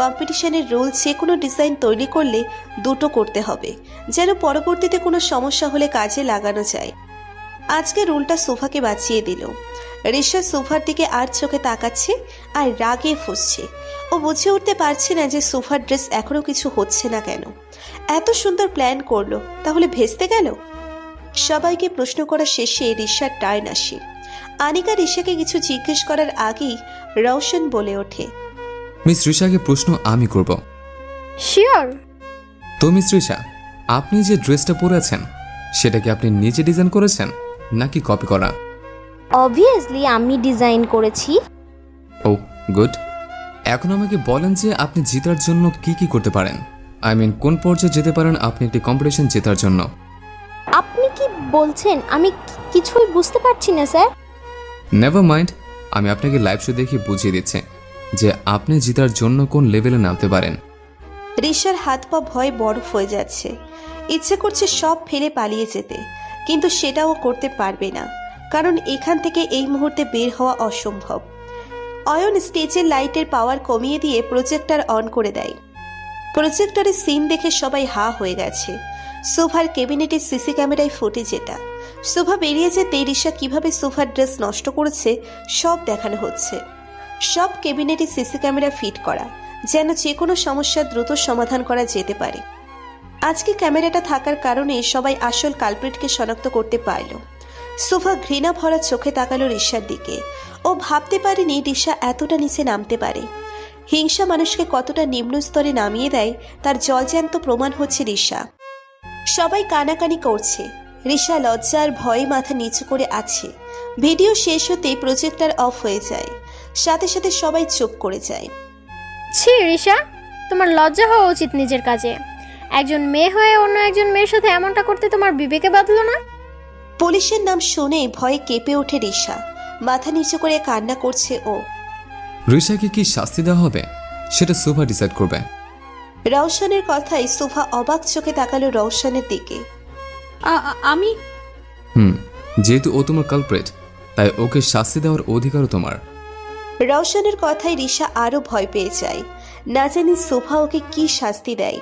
কম্পিটিশনের রুল যে কোনো ডিজাইন তৈরি করলে 2টো করতে হবে, যেন পরবর্তীতে কোনো সমস্যা হলে কাজে লাগানো যায়। আজকে রুলটা সোফাকে বাঁচিয়ে দিল। রিশা সোফার দিকে আর চোখে তাকাচ্ছে আর রাগে ফুঁসছে। ও বুঝে উঠতে পারছে না যে সোফার ড্রেস এখনো কিছু হচ্ছে না কেন। এত সুন্দর প্ল্যান করলো, তাহলে ভেস্তে গেল। সবাইকে প্রশ্ন করা শেষে রিশার টার্ন আসে। আনিকা রিশাকে কিছু জিজ্ঞেস করার আগেই রওশন বলে ওঠে, মিস রিশাকে প্রশ্ন আমি করব। শিওর। তো মিস রিশা, আপনি যে ড্রেসটা পরে আছেন সেটা কি আপনি নিজে ডিজাইন করেছেন নাকি কপি করা? অবভিয়াসলি আমি ডিজাইন করেছি। ও গুড। এখন আমাকে বলেন যে আপনি জেতার জন্য কি কি করতে পারেন, আই মিন কোন পর্যায়ে যেতে পারেন আপনি একটি কম্পিটিশন জেতার জন্য। আপনি কি বলছেন? আমি কিছুই বুঝতে পারছি না স্যার। নেভার মাইন্ড, আমি আপনাকে লাইভ শো দেখে বুঝিয়ে দিচ্ছি যে আপনি জেতার জন্য কোন লেভেলে নামতে পারেন। রিশার হাত পা ভয়ে বরফ হয়ে যাচ্ছে। ইচ্ছে করছে সব ফেলে পালিয়ে যেতে, কিন্তু সেটাও করতে পারবে না, কারণ এখান থেকে এই মুহূর্তে বের হওয়া অসম্ভব। অয়ন স্টেজের লাইটের পাওয়ার কমিয়ে দিয়ে প্রজেক্টর অন করে দেয়। প্রজেক্টরের সিন দেখে সবাই হা হয়ে গেছে। শোভার ক্যাবিনেটের সিসি ক্যামেরায় ফুটেজ এটা। শোভা বেরিয়ে যেতে রিশা কিভাবে শোভার ড্রেস নষ্ট করেছে সব দেখানো হচ্ছে। সব ক্যাবিনেটে সিসি ক্যামেরা ফিট করা, যেন যে কোনো সমস্যার দ্রুত সমাধান করা যেতে পারে। আজকে ক্যামেরাটা থাকার কারণে সবাই আসল কালপ্রিটকে শনাক্ত করতে পারল। শোভা ঘৃণা ভরা চোখে তাকালো রিশার দিকে। ও ভাবতে পারেনি রিশা এতটা নিচে নামতে পারে। হিংসা মানুষকে কতটা নিম্ন স্তরে নামিয়ে দেয় তার জলজ্যান্ত প্রমাণ হচ্ছে রিশা। সবাই কানাকানি করছে। রিশা লজ্জা আর ভয়ে মাথা নিচু করে আছে। ভিডিও শেষ হতেই প্রজেক্টর অফ হয়ে যায়। সাথে সাথে সবাই চুপ করে যায়। ছি রিশা, তোমার লজ্জা হওয়া উচিত নিজের কাজে। একজন মেয়ে হয়ে অন্য একজন মেয়ের সাথে এমনটা করতে তোমার বিবেকে বাঁধলো না? পুলিশের নাম শুনে ভয়ে কেঁপে ওঠে রিশা। মাথা নিচু করে কান্না করছে ও। রিশাকে কি শাস্তি দেওয়া হবে সেটা শোভা ডিসাইড করবে। রওশনের কথায় শোভা অবাক চোখে তাকালো রওশনের দিকে। আমি যেহেতু ও তোমার কালপ্রিট, তাই ওকে শাস্তি দেওয়ার অধিকারও তোমার। রওশনের কথায় রিশা আরো ভয় পেয়ে যায়। না জানি শোভা ওকে কি শাস্তি দেয়।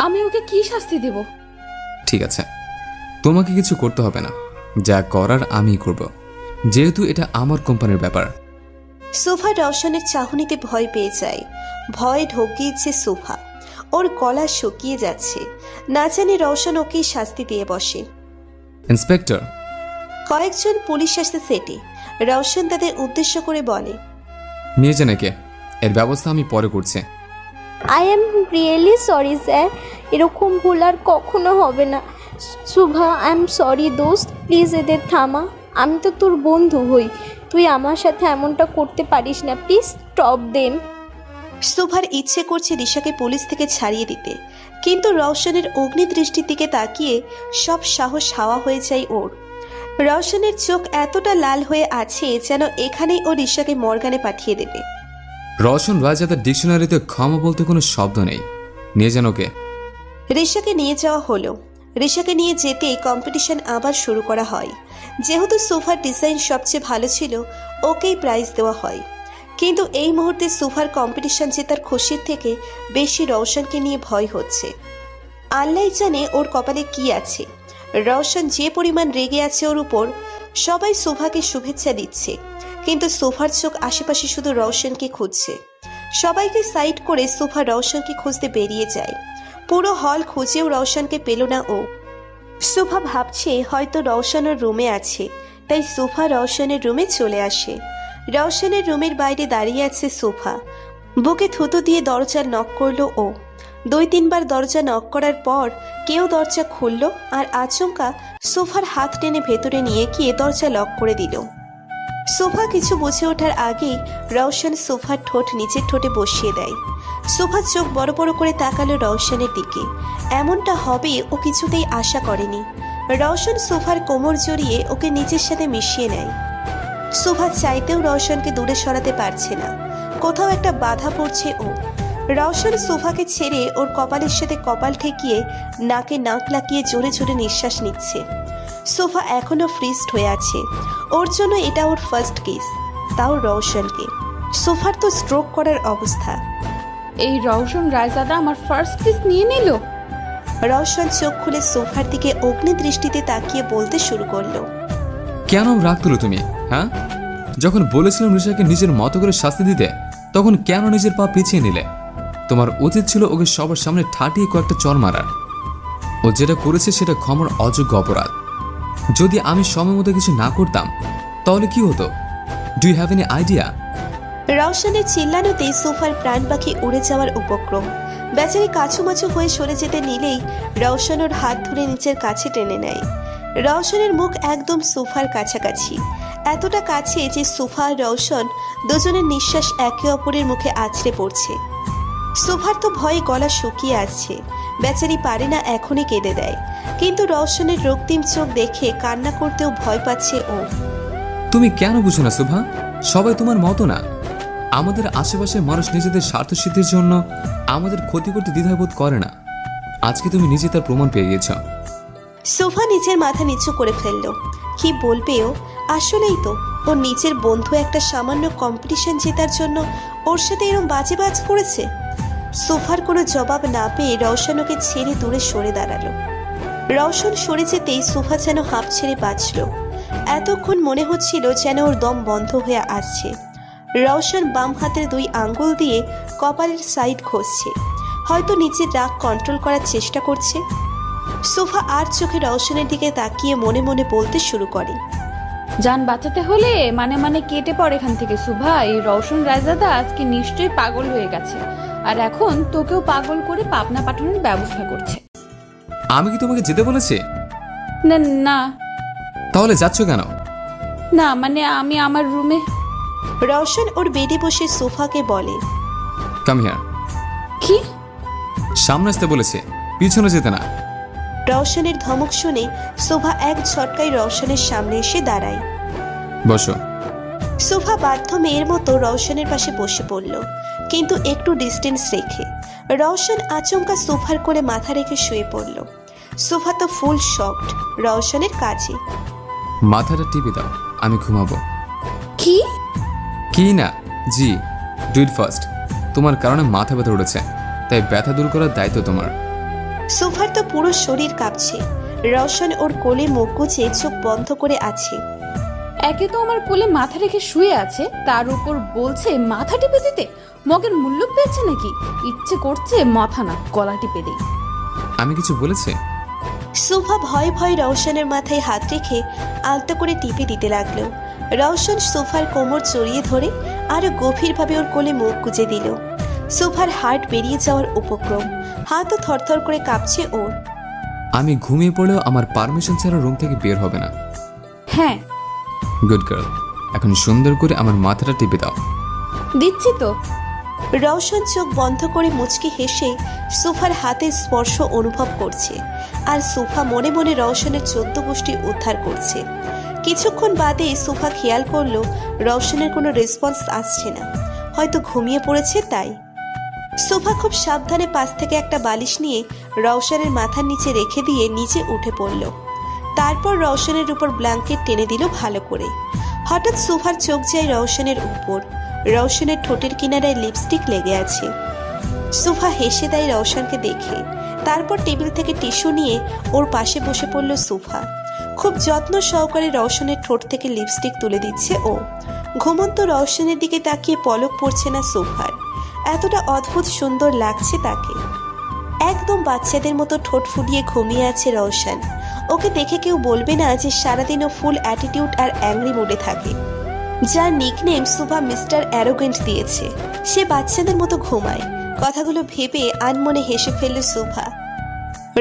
আমি ওকে কি শাস্তি দেব? ঠিক আছে, তোমাকে কিছু করতে হবে না, যা করার আমিই করব, যেহেতু এটা আমার কোম্পানির ব্যাপার। শোভা রওশনের চাহনিতে ভয় পেয়ে যায়। ভয় ঢোকিয়েছে শোভা। ওর গলা শুকিয়ে যাচ্ছে। না জানি রওশন ওকেই শাস্তি দিয়ে বসে। ইন্সপেক্টর, কয়েকজন পুলিশ আসে সেটে। রওশন তাদের উদ্দেশ্য করে বলে, নিয়ে যান একে, এর ব্যবস্থা আমি পরে করছি। I am really sorry sir, এরকম ভুল আর কখনো হবে না। শুভা, আই এম সরি দোস্ত, প্লিজ এদের থামা। আমি তো তোর বন্ধু হই, তুই আমার সাথে এমনটা করতে পারিস না, প্লিজ স্টপ দেম। শোভার ইচ্ছে করছে রিশাকে পুলিশ থেকে ছাড়িয়ে দিতে, কিন্তু রওশনের অগ্নিদৃষ্টির দিকে তাকিয়ে সব সাহস হাওয়া হয়ে যায় ওর। রওশনের চোখ এতটা লাল হয়ে আছে যেন এখানেই ও রিশাকে মর্গানে পাঠিয়ে দেবে। রওশন রাজাদার ডিকশনারিতে ক্ষমা বলতে কোনো শব্দ নেই, নিয়ে যান ওকে। রিশাকে নিয়ে যাওয়া হলো। রিশাকে নিয়ে যেতেই কম্পিটিশন আবার শুরু করা হয়। যেহেতু সোফার ডিজাইন সবচেয়ে ভালো ছিল, ওকেই প্রাইজ দেওয়া হয়। কিন্তু এই মুহূর্তে সোফার কম্পিটিশন জেতার খুশির থেকে বেশি রওশনকে নিয়ে ভয় হচ্ছে। আল্লাহ জানে ওর কপালে কি আছে। রওশন যে পরিমাণ রেগে আছে ওর উপর। সবাই সোফাকে শুভেচ্ছা দিচ্ছে, কিন্তু সোফার চোখ আশেপাশে শুধু রওশনকে খুঁজছে। সবাইকে সাইড করে সোফা রওশনকে খুঁজতে বেরিয়ে যায়। পুরো হল খুঁজেও রওশনকে পেল না ও। সোফা ভাবছে হয়তো রওশন ওর রুমে আছে, তাই সোফা রওশনের রুমে চলে আসে। রওশনের রুমের বাইরে দাঁড়িয়ে আছে সোফা। বুকে থুতু দিয়ে দরজা নক করলো ও। 2-3 বার দরজা নক করার পর কেউ দরজা খুলল আর আচমকা সোফার হাত টেনে ভেতরে নিয়ে গিয়ে দরজা লক করে দিল। সোফা কিছু বুঝে ওঠার আগেই রওশন সোফার ঠোঁট নিচের ঠোঁটে বসিয়ে দেয়। সোফা চোখ বড় বড় করে তাকালো রওশনের দিকে। এমনটা হবে ও কিছুতেই আশা করেনি। রওশন সোফার কোমর জড়িয়ে ওকে নিজের সাথে মিশিয়ে নেয়। সোফা চাইতেও রওশনকে দূরে সরাতে পারছে না। কোথাও একটা বাধা পড়ছে ও। রওশন সোফাকে ছেড়ে ওর কপালের সাথে কপাল ঠেকিয়ে নাকে নাক লাগিয়ে জোরে জোরে নিঃশ্বাস নিচ্ছে। সোফা এখনো ফ্রিজড হয়ে আছে। ওর জন্য এটা ওর ফার্স্ট কিস, তাও রওশনকে। সোফার তো স্ট্রোক করার অবস্থা। এই রওশন রায়জাদা আমার ফার্স্ট কিস নিয়ে নিল। রওশন চোখ খুলে সোফার দিকে অগ্নি দৃষ্টিতে তাকিয়ে বলতে শুরু করলো, কেন রাগ তুলো তুমি? হ্যাঁ, যখন বলেছিলাম ঋষাকে নিজের মতো করে শাস্তি দিতে, তখন কেন নিজের পা পিছিয়ে নিলে? তোমার উচিত ছিল ওকে সবার সামনে ঠাটিয়ে কয়েকটা চর মারার। ও যেটা করেছে সেটা ক্ষমার অযোগ্য অপরাধ। যদি আমি সময় মতো কিছু না করতাম তাহলে কি হতো? Do you have any idea? রওশনের চিল্লানোতে সোফার প্রাণ পাখি উড়ে যাওয়ার উপক্রম। বেচারি কাছুমাছু হয়ে সরে যেতে নিলেই রওশন ওর হাত ধরে নিচের কাছে টেনে নেয়। রওশনের মুখ একদম সোফার কাছাকাছি, এতটা কাছে যে সোফা আর রওশন দুজনের নিঃশ্বাস একে অপরের মুখে আছড়ে পড়ছে। সোফার তো ভয়ে গলা শুকিয়ে আসছে। বেচারি পারে না এখনই কেঁদে দেয়, কিন্তু রওশনের রক্তিম চোখ দেখে কান্না করতেও ভয় পাচ্ছে ও। তুমি কেন বুঝো না শোভা? সবাই তোমার মতো না। আমাদের আশেপাশের মানুষ নিজেদের স্বার্থ সিদ্ধির জন্য আমাদের ক্ষতি করতে দ্বিধাবোধ করে না। আজকে তুমি নিজে তার প্রমাণ পেয়ে গেছ। সোফা নিজের মাথা নিচু করে ফেলল। কি বলবে ও? আসলেই তো ওর নিজের বন্ধু একটা সামান্য কম্পিটিশন জেতার জন্য ওর সাথে এরম বাজে বাজ করেছে। সোফার কোনো জবাব না পেয়ে রওশন ওকে ছেড়ে দূরে সরে দাঁড়ালো। রওশন সরে যেতেই সোফা যেন হাঁপ ছেড়ে বাঁচল। এতক্ষণ মনে হচ্ছিল যেন ওর দম বন্ধ হয়ে আসছে। রওশন বাম হাতের 2 আঙ্গুল দিয়ে কপালের সাইড ঘষছে, হয়তো নিজের রাগ কন্ট্রোল করার চেষ্টা করছে। সোফা আর চোখে রওশনের দিকে তাকিয়ে মনে মনে বলতে শুরু করে, যান বাঁচাতে হলে মানে কেটে পড় এখান থেকে সুভা। এই রওশন রায়জাদা আজকে নিশ্চয়ই পাগল হয়ে গেছে, আর এখন তোকেও পাগল করে পাবনা পাঠানোর ব্যবস্থা করছে। আমি কি তোমাকে যেতে বলেছি? না না তাহলে যাচ্ছ কেন? না মানে আমি আমার রুমে। রওশন ওর বেডে বসে সোফাকে বলে, কাম হিয়ার। কি? সামনে আসতে বলেছে, পিছনে যেতে না। রওশনের ধমক শুনে সোফা এক ঝটকায় রওশনের সামনে এসে দাঁড়ায়। বসো। সোফা বাধ্য মেয়ের মতো রওশনের পাশে বসে পড়ল, কিন্তু একটু ডিস্টেন্স রেখে। রওশন আচমকা সোফার কোলে মাথা রেখে শুয়ে পড়ল। সোফা তো ফুল শকড রওশনের কাজে। মাথাটা টিপে দাও, আমি ঘুমাবো। কি? কি না, জি, ডু ইট ফার্স্ট। তোমার কারণে মাথা ব্যথা উঠেছে, তাই ব্যথা দূর করার দায়িত্ব তোমার। সোফার তো পুরো শরীর কাঁপছে। রওশন ওর কোলে মুখ গুজে চোখ বন্ধ করে আছে। একে তো আমার কোলে মাথা রেখে শুয়ে আছে, তার উপর বলছে মাথা টিপে দিতে। মগের মূল্য পেয়েছে নাকি? ইচ্ছে করছে মাথা না গলা টিপে দিই। আমি কিছু বলেছি? সোফা ভয় ভয় রওশনের মাথায় হাত রেখে আলতো করে টিপে দিতে লাগলো। রওশন সোফার কোমর জড়িয়ে ধরে আরো গভীরভাবে ওর কোলে মুখ গুজে দিল। সোফার হার্ট বেরিয়ে যাওয়ার উপক্রম, হাতও থরথর করে কাঁপছে ওর। আমি ঘুমিয়ে পড়লেও আমার পারমিশন ছাড়া রুম থেকে বের হবে না। হ্যাঁ। গুড গার্ল, এখন সুন্দর করে আমার মাথাটা টিপে দাও। দিচ্ছি তো। রওশন চোখ বন্ধ করে মুচকি হেসে সোফার হাতের স্পর্শ অনুভব করছে, আর সোফা মনে মনে রওশনের 14 গোষ্ঠী উদ্ধার করছে। কিছুক্ষণ বাদে সোফা খেয়াল করলো রওশনের কোনো রেসপন্স আসছে না, হয়তো ঘুমিয়ে পড়েছে তাই। সোফা খুব সাবধানে পাশ থেকে একটা বালিশ নিয়ে রওশনের মাথার নিচে রেখে দিয়ে নিচে উঠে পড়ল। তারপর রওশনের উপর ব্ল্যাঙ্কেট টেনে দিল ভালো করে। হঠাৎ সোফার চোখ যায় রওশনের উপর। রওশনের ঠোঁটের কিনারায় লিপস্টিক লেগে আছে। সোফা হেসে দেয় রওশনকে দেখে। তারপর টেবিল থেকে টিস্যু নিয়ে ওর পাশে বসে পড়ল সোফা। খুব যত্ন সহকারে রওশনের ঠোঁট থেকে লিপস্টিক তুলে দিচ্ছে ও। ঘুমন্ত রওশনের দিকে তাকিয়ে পলক পড়ছে না সোফার। এতটা অদ্ভুত সুন্দর লাগছে তাকে। একদম বাচ্চাদের মতো ঠোঁট ফুলিয়ে ঘুমিয়ে আছে রওশন। ওকে দেখে কেউ বলবে না যে সারাদিনও ফুল অ্যাটিটিউড আর অ্যাংরি মুডে থাকে। যার নিকনেম সোফা মিস্টার অ্যারোগেন্ট দিয়েছে, সে বাচ্চাদের মতো ঘুমায়। কথাগুলো ভেবে আনমনে হেসে ফেলল সোফা।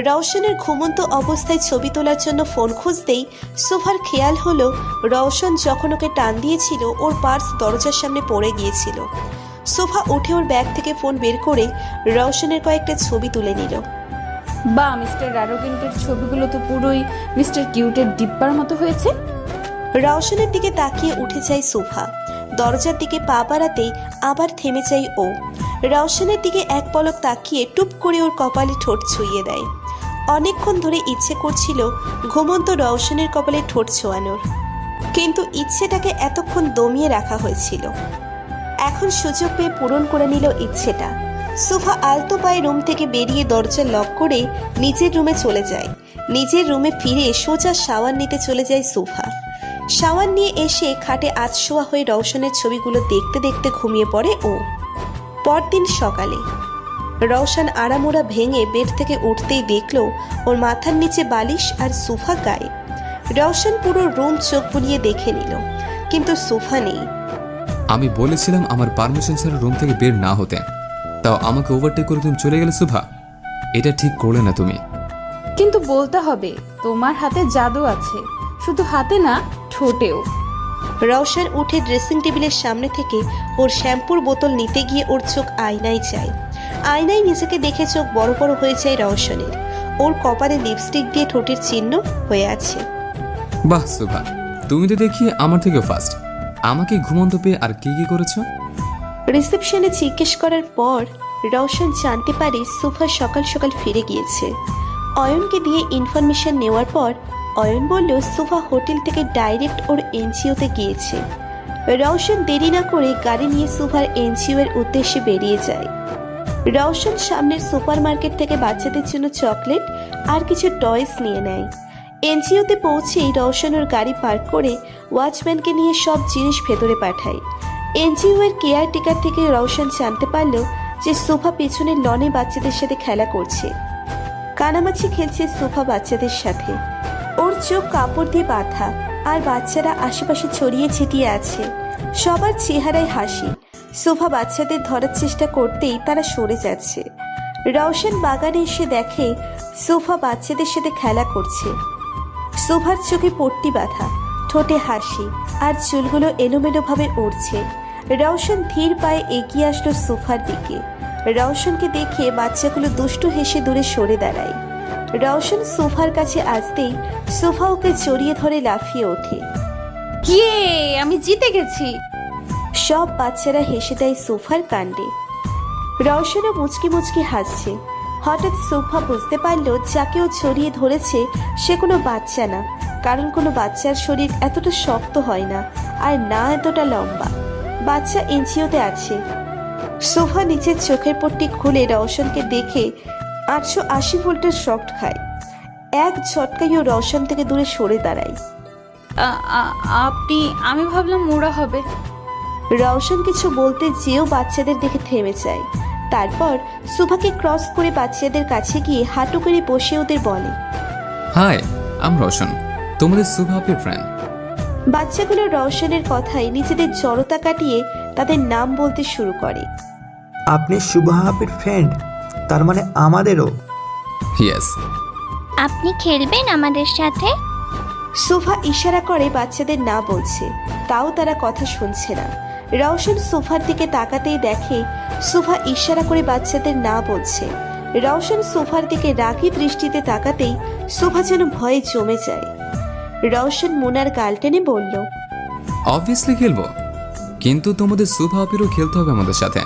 রওশনের ঘুমন্ত অবস্থায় ছবি তোলার জন্য ফোন খুঁজতেই সোফার খেয়াল হলো রওশন যখন ওকে টান দিয়েছিল ওর পার্স দরজার সামনে পড়ে গিয়েছিল। সোফা উঠে ওর ব্যাগ থেকে ফোন বের করে রওশনের কয়েকটা ছবি তুলে নিল। বা মিস্টার অ্যারোগেন্টের ছবিগুলো তো পুরোই মিস্টার কিউটের ডিব্বার মতো হয়েছে। রওশনের দিকে তাকিয়ে উঠে যায় সোফা। দরজার দিকে পা বাড়াতেই আবার থেমে যায় ও। রওশনের দিকে এক পলক তাকিয়ে টুপ করে ওর কপালে ঠোঁট ছুঁয়ে দেয়। অনেকক্ষণ ধরে ইচ্ছে করছিল ঘুমন্ত রওশনের কপালে ঠোঁট ছোঁয়ানোর, কিন্তু ইচ্ছেটাকে এতক্ষণ দমিয়ে রাখা হয়েছিল। এখন সুযোগ পেয়ে পূরণ করে নিল ইচ্ছেটা। সোফা আলতো পায়ে রুম থেকে বেরিয়ে দরজা লক করে নিজের রুমে চলে যায়। নিজের রুমে ফিরে সোজা শাওয়ার নিতে চলে যায় সোফা। শাওয়ার নিয়ে এসে খাটে আধশোয়া হয়ে রওশনের ছবিগুলো দেখতে দেখতে ঘুমিয়ে পড়ে ও। পরদিন সকালে রওশন আড়ামোড়া ভেঙে বেড থেকে উঠতেই দেখলো ওর মাথার নিচে বালিশ আর সোফা গায়ে। রওশন পুরো রুম চোখ বুলিয়ে দেখে নিল, কিন্তু সোফা নেই। আমি বলেছিলাম আমার পারমিশন ছাড়া রুম থেকে বের না হতে, তাও আমাকে ওভারটেক করে তুমি চলে গেলে সুভা। এটা ঠিক করলে না তুমি। কিন্তু বলতে হবে তোমার হাতে জাদু আছে, শুধু হাতে না ঠোঁটেও। রওশন উঠে ড্রেসিং টেবিলের সামনে থেকে ওর শ্যাম্পুর বোতল নিতে গিয়ে ওর চোখ আয়নায় যায়। আয়নায় নিজেকে দেখে চোখ বড় বড় হয়ে যায় রওশনের। ওর কপালে লিপস্টিক দিয়ে ঠোঁটের চিহ্ন হয়ে আছে। বাহ সুভা, তুমি তো দেখি আমার থেকে ফার্স্ট। আমাকে ঘুমন্ত পেয়ে আর কি কি করেছো? রিসেপশনে জিজ্ঞেস করার পর রওশন জানতে পারে সোফা সকাল সকাল ফিরে গিয়েছে। অয়নকে দিয়ে ইনফরমেশন নেওয়ার পর অয়ন বলল সোফা হোটেল থেকে ডাইরেক্ট ওর এনজিওতে গিয়েছে। রওশন দেরি না করে গাড়ি নিয়ে সোফার এনজিও এর উদ্দেশ্যে বেরিয়ে যায়। রওশন সামনের সুপার মার্কেট থেকে বাচ্চাদের জন্য চকলেট আর কিছু টয়স নিয়ে নেয়। এনজিওতে পৌঁছেই রওশন ওর গাড়ি পার্ক করে ওয়াচম্যানকে নিয়ে সব জিনিস ভেতরে পাঠায়। এনজিও এর কেয়ারটেকার থেকে রওশন জানতে পারল যে সোফা পেছনের লনে বাচ্চাদের সাথে খেলা করছে। কানামাছি খেলছে সোফা বাচ্চাদের সাথে। ওর চোখ কাপড় দিয়ে বাঁধা আর বাচ্চারা আশেপাশে ছড়িয়ে ছিটিয়ে আছে। সবার চেহারায় হাসি। সোফা বাচ্চাদের ধরার চেষ্টা করতেই তারা সরে যাচ্ছে। রওশন বাগানে এসে দেখে সোফা বাচ্চাদের সাথে খেলা করছে। সোফার চোখে পট্টি বাঁধা, ঠোঁটে হাসি আর চুলগুলো এলোমেলোভাবে উড়ছে। রওশন ধীর পায়ে এগিয়ে আসলো সোফার দিকে। রওশনকে দেখে বাচ্চাগুলো দুষ্টু হেসে দূরে সরে দাঁড়ায়। রওশন সোফার কাছে আসতেই সোফা ওকে জড়িয়ে ধরে লাফিয়ে ওঠে। ইয়ে, আমি জিতে গেছি। সব বাচ্চারা হেসে দেয় সোফার কাণ্ডে। রওশনও মুচকি মুচকি হাসছে। হঠাৎ সোফা বুঝতে পারলো যাকে ও ছড়িয়ে ধরেছে সে কোনো বাচ্চা না, কারণ কোনো বাচ্চার শরীর এতটা শক্ত হয় না আর না এতটা লম্বা। বাচ্চা এনজিওতে আছে। সোফা নিচের চোখের পট্টি খুলে রওশনকে দেখে 880 ভোল্টের শক খায়। এক ঝটকায় ও রওশন থেকে দূরে সরে দাঁড়ায়। আমি ভাবলাম মোড়া হবে। রওশন কিছু বলতে যেও বাচ্চাদের দেখে থেমে যায়। তারপর সুভাকে ক্রস করে বাচ্চাদের কাছে গিয়ে হাঁটু করে বসে ওদের বলে, হাই, আমি রোশন, তোমাদের সুভাপের ফ্রেন্ড। বাচ্চাগুলো রওশনের কথায় নিজেদের জড়তা কাটিয়ে তাদের নাম বলতে শুরু করে। আপনি শুভাহাপের ফ্রেন্ড, তার মানে আমাদেরও। ইয়েস। আপনি খেলবেন আমাদের সাথে? সোফা ইশারা করে বাচ্চাদের না বলছে, তাও তারা কথা শুনছে না। রওশন সোফার দিকে তাকাতেই দেখে সোফা ইশারা করে বাচ্চাদের না বলছে। রওশন সোফার দিকে রাগী দৃষ্টিতে তাকাতেই সোফা যেন ভয়ে জমে যায়। রওশন মোনার গাল টেনে বলল, অবভিয়াসলি খেলবো, কিন্তু তোমাদের সুভাপেরও খেলতে হবে আমাদের সাথে।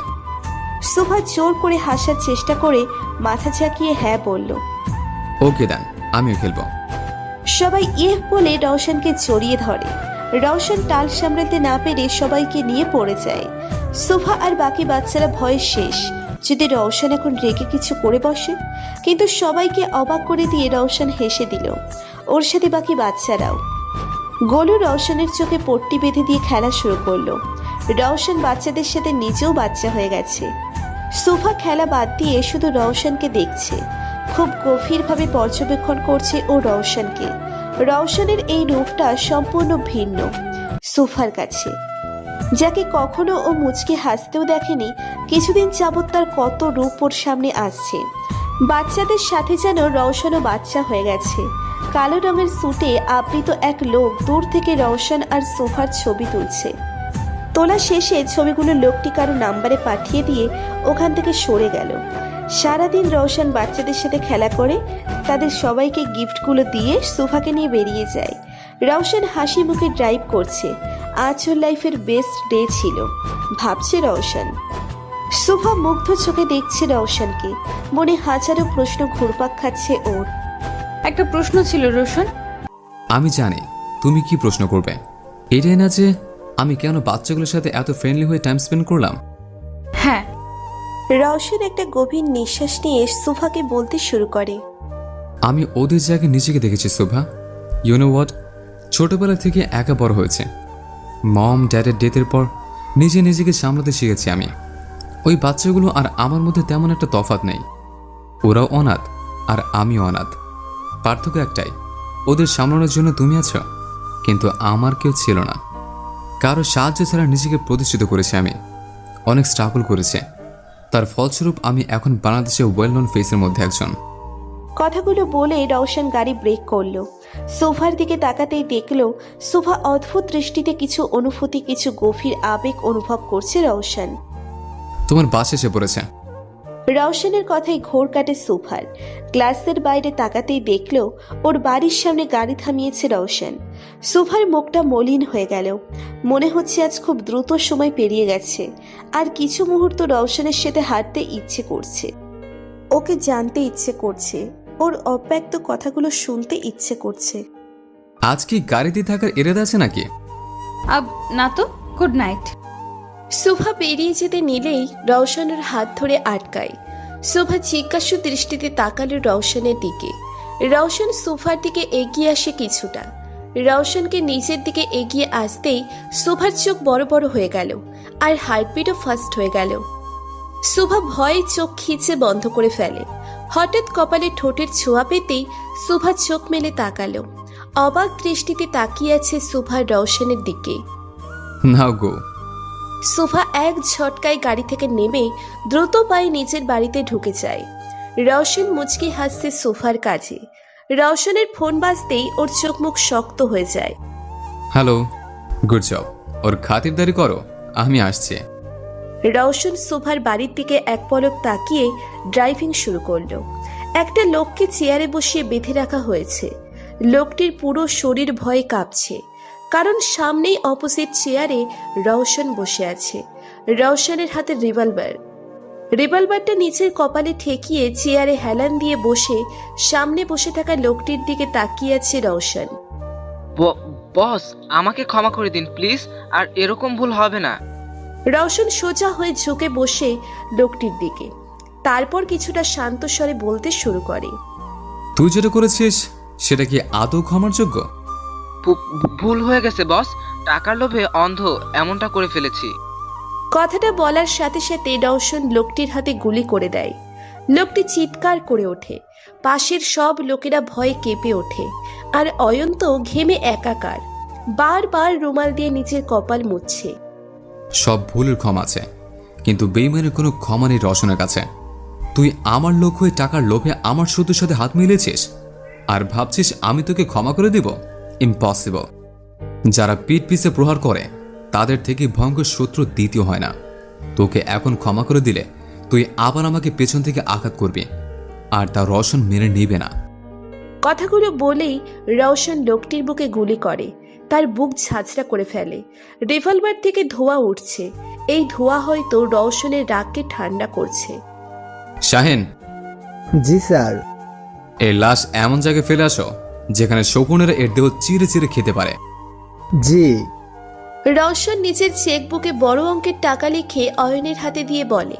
সোফা জোর করে হাসার চেষ্টা করে মাথা ঝাঁকিয়ে হ্যাঁ বলল। ওকে দেন, আমিও খেলবো। সবাই ইয়ে বলে রওশনকে জড়িয়ে ধরে। রওশন টাল সামলাতে না পেরে সবাইকে নিয়ে পড়ে যায়। সোফা আর বাকি বাচ্চারা ভয়ে শেষ, যদি রওশন এখন রেগে কিছু করে বসে। কিন্তু সবাইকে অবাক করে দিয়ে রওশন হেসে দিল, ওর সাথে বাকি বাচ্চারাও। গোলু রওশনের চোখে পট্টি বেঁধে দিয়ে খেলা শুরু করলো। রওশন বাচ্চাদের সাথে নিজেও বাচ্চা হয়ে গেছে। সোফা খেলা বাদ দিয়ে শুধু রওশনকে দেখছে, খুব গভীরভাবে পর্যবেক্ষণ করছে ও রওশনকে। রওশনের এই রূপটা সম্পূর্ণ ভিন্ন সোফার কাছে, যাকে কখনো ও মুচকে হাসতেও দেখেনি। কিছুদিন যাবৎ তার কত রূপ ওর সামনে আসছে। বাচ্চাদের সাথে যেন রওশনও বাচ্চা হয়ে গেছে। কালো রঙের স্যুটে আবৃত এক লোক দূর থেকে রওশন আর সোফার ছবি তুলছে। তোলা শেষে ছবিগুলো লোকটি কারো নাম্বারে পাঠিয়ে দিয়ে ওখান থেকে সরে গেল। সারাদিন রওশন বাচ্চাদের সাথে খেলা করে তাদের সবাইকে গিফটগুলো দিয়ে সোফাকে নিয়ে বেরিয়ে যায়। রওশন হাসি মুখে ড্রাইভ করছে। আজ ওর লাইফের বেস্ট ডে ছিল, ভাবছে রওশন। সোফা মুগ্ধ চোখে দেখছে রওশনকে, মনে হাজারো প্রশ্ন ঘুরপাক খাচ্ছে ওর। একটা প্রশ্ন ছিল রোশন। আমি জানি তুমি কি প্রশ্ন করবে। এটাই না যে আমি কেন বাচ্চাগুলোর সাথে এত ফ্রেন্ডলি হয়ে টাইম স্পেন্ড করলাম? হ্যাঁ। রওশন একটা গভীর নিঃশ্বাস নিয়ে সোফাকে বলতে শুরু করে, আমি ওদের জায়গায় নিজেকে দেখেছি শোভা। ইউ নো হোয়াট, ছোটবেলা থেকে একা বড় হয়েছে। মম ড্যাডের ডেথের পর নিজেকে সামলাতে শিখেছি আমি। ওই বাচ্চাগুলো আর আমার মধ্যে তেমন একটা তফাৎ নেই। ওরাও অনাথ আর আমিও অনাথ। পার্থক্য একটাই, ওদের সামলানোর জন্য তুমি আছো, কিন্তু আমার কেউ ছিল না। কারো সাহায্য ছাড়া নিজেকে প্রতিষ্ঠিত করেছি আমি। অনেক স্ট্রাগল করেছে, তার ফলস্বরূপ আমি এখন বাংলাদেশে ওয়েল নোন ফেসের মধ্যে একজন। কথাগুলো বলে রওশন গাড়ি ব্রেক করলো। সোফার দিকে তাকাতেই দেখলো সোফা অদ্ভুত দৃষ্টিতে কিছু অনুভূতি, কিছু গভীর আবেগ অনুভব করছে রওশন। তোমার বাস এসে পড়েছে। রওশনের কথাই ঘোর কাটে সোফার। গ্লাসের বাইরে তাকাতেই দেখলো ওর বাড়ির সামনে গাড়ি থামিয়েছে রওশন। সোফার মুখটা মলিন হয়ে গেল, মনে হচ্ছে আজ খুব দ্রুত সময় পেরিয়ে গেছে। আর কিছু মুহূর্ত রওশনের সাথে হাঁটতে ইচ্ছে করছে, ওকে জানতে ইচ্ছে করছে, ওর অব্যক্ত কথাগুলো শুনতে ইচ্ছে করছে। আজ কি গাড়িতে থাকার এরাদা আছে নাকি? আব না তো, গুড নাইট। শুভা বেরিয়ে যেতে নিলেই রওশনের হাত ধরে আটকায়। শুভা জিজ্ঞাসু দৃষ্টিতে তাকালো রওশনের দিকে। রওশন সোফার দিকে এগিয়ে আসে কিছুটা। রওশনকে নিচের দিকে এগিয়ে আসতেই শুভার চোখ বড় বড় হয়ে গেল, আর হার্টবিটও ফাস্ট হয়ে গেল। শুভা ভয়ে চোখ খিচে বন্ধ করে ফেলে। হঠাৎ কপালে ঠোঁটের ছোঁয়া পেতেই শুভা চোখ মেলে তাকালো। অবাক দৃষ্টিতে তাকিয়ে আছে শুভা রওশনের দিকে। নাও গো। শুভা এক ঝটকায় গাড়ি থেকে নেমে দ্রুত পায়ে নিজের বাড়িতে ঢুকে যায়। রওশন মুচকি হাসছে সোফার কাছে। রওশনের ফোন বাজতেই ওর চোখ মুখ শক্ত হয়ে যায়। Hello, good job. ওর খাতিরদারি করো, আমি আসছি। রওশন সোফার বাড়ির দিকে এক পলক তাকিয়ে ড্রাইভিং শুরু করলো। একটা লোককে চেয়ারে বসিয়ে বেঁধে রাখা হয়েছে। লোকটির পুরো শরীর ভয়ে কাঁপছে, কারণ সামনেই অপোজিট চেয়ারে রওশন বসে আছে। রওশনের হাতে রিভলভার। রিভলভারটা নিচের কপালে ঠেকিয়ে চেয়ারে হেলান দিয়ে বসে সামনে বসে থাকা লোকটির দিকে তাকিয়ে আছে রওশন। বস, আমাকে ক্ষমা করে দিন প্লিজ, আর এরকম ভুল হবে না। রওশন সোজা হয়ে ঝুঁকে বসে লোকটির দিকে, তারপর কিছুটা শান্ত স্বরে বলতে শুরু করে। তুই যেটা করেছিস সেটা কি আদৌ ক্ষমার যোগ্য? ভুল হয়ে গেছে বস, টাকার লোভে অন্ধ এমনটা করে ফেলেছি। কথাটা বলার সাথে সাথে রওশন লোকটির হাতে গুলি করে দেয়। লোকটি চিৎকার করে ওঠে। পাশের সব লোকেরা ভয়ে কেঁপে ওঠে, আর অয়ন্ত ঘেমে একাকার, বারবার রুমাল দিয়ে নিচের কপাল মুছছে। সব ভুলের ক্ষমা আছে, কিন্তু বেইমানের কোনো ক্ষমা নেই রওশনের কাছে। তুই আমার লোক হয়ে টাকার লোভে আমার শত্রুর সাথে হাত মিলিয়েছিস, আর ভাবছিস আমি তোকে ক্ষমা করে দিব? ইম্পসিবল। যারা পিঠ পিছে প্রহার করে তাদের থেকে ভয়ঙ্কর শত্রু দ্বিতীয় হয় না। তোকে এখন ক্ষমা করে দিলে তুই আবার আমাকে পেছন থেকে আঘাত করবি, আর তা রওশন মেনে নেবে না। কথাগুলো বলেই রওশন লোকটির বুকে গুলি করে, তার বুক ঝাঁঝরা করে ফেলে। রিভলভার থেকে ধোঁয়া উঠছে। এই ধোঁয়া হয়তো রওশনের রাগকে ঠান্ডা করছে। শাহিন। জি স্যার। এই লাশ এমন জায়গায় ফেলে আসো যেখানে শকুনেরা এর দেহ চিরে চিরে খেতে পারে। জি। রওশন নিজের চেকবুকে বড় অঙ্কের টাকা লিখে অয়নের হাতে দিয়ে বলে,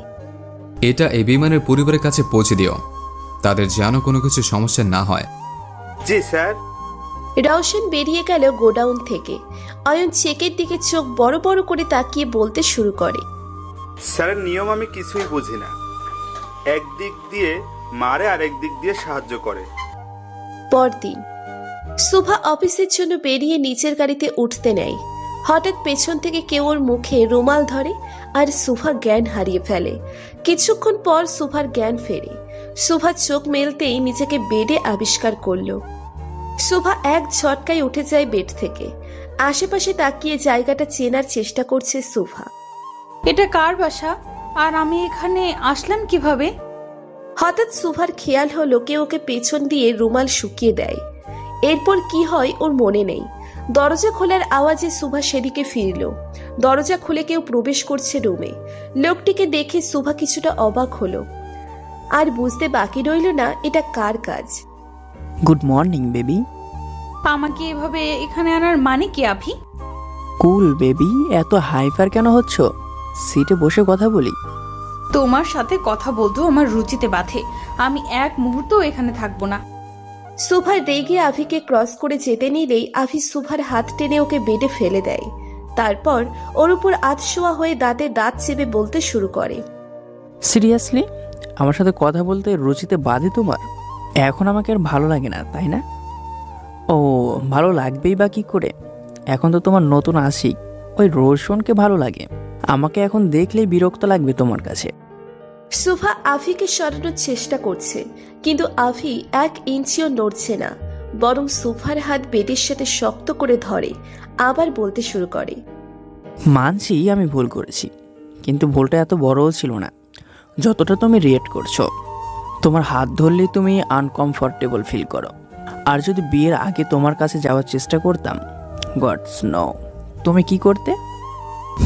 এটা এই বিমানের পরিবারের কাছে পৌঁছে দিও, তাদের যেন কোনো কিছু সমস্যা না হয়। জি স্যার। রওশন বেরিয়ে গেল গোডাউন থেকে। অয়ন চেকের দিকে চোখ বড় বড় করে তাকিয়ে বলতে শুরু করে, স্যারের নিয়ম আমি কিছুই বুঝি না। একদিক দিয়ে মারে আর একদিক দিয়ে সাহায্য করে। পরদিন শুভা অফিসের জন্য বেরিয়ে নিচের গাড়িতে উঠতে নেয়। হঠাৎ পেছন থেকে কেউ ওর মুখে রুমাল ধরে, আর শুভা জ্ঞান হারিয়ে ফেলে। কিছুক্ষণ পর শুভার জ্ঞান ফেরে। শুভা চোখ মেলতেই নিজেকে বেডে আবিষ্কার করলো। শুভা এক ঝটকায় উঠে যায় বেড থেকে। আশেপাশে তাকিয়ে জায়গাটা চেনার চেষ্টা করছে শুভা। এটা কার বাসা, আর আমি এখানে আসলাম কিভাবে? হঠাৎ শুভার খেয়াল হলো কেউ ওকে পেছন দিয়ে রুমাল শুকিয়ে দেয়। এরপর কি হয় ওর মনে নেই। দরজা খোলার আওয়াজে শুভা সেদিকে ফিরল। দরজা খুলে কেউ প্রবেশ করছে রুমে। লোকটিকে দেখে শুভা কিছুটা অবাক হলো, আর বুঝতে বাকি রইল না এটা কার কাজ। Good morning baby. আমাকে এভাবে এখানে আনার মানে কি আভি? কুল বেবি, এত হাইপার কেন হচ্ছ? সিটে বসে কথা বলি। তোমার সাথে কথা বলতেও আমার রুচিতে বাধে। আমি এক মুহূর্তও এখানে থাকবো না। শুভা রেগে আভিকে ক্রস করে যেতে নিলেই আভি শুভার হাত টেনে ওকে বেডে ফেলে দেয়। তারপর ওর উপর আধশোয়া হয়ে দাঁতে দাঁত চেপে বলতে শুরু করে, সিরিয়াসলি আমার সাথে কথা বলতে রুচিতে বাধে তোমার? এখন আমাকে আর ভালো লাগে না, তাই না? ও, ভালো লাগবেই বা কি করে? এখন তো তোমার নতুন আশিক ওই রোশনকে ভালো লাগে। আমাকে এখন দেখলেই বিরক্ত লাগবে তোমার কাছে। শুভা আভিকে সরানোর চেষ্টা করছে, কিন্তু আভি 1 ইঞ্চিও নড়ছে না, বরং শুভার হাত বেডের সাথে শক্ত করে ধরে। আবার বলতে শুরু করে, মানছি আমি ভুল করেছি, কিন্তু ভুলটা এত বড়ও ছিল না যতটা তুমি রিয়েক্ট করছো। তোমার হাত ধরলেই তুমি আনকমফর্টেবল ফিল করো। আর যদি বিয়ের আগে তোমার কাছে যাওয়ার চেষ্টা করতাম, গডস নো তুমি কি করতে?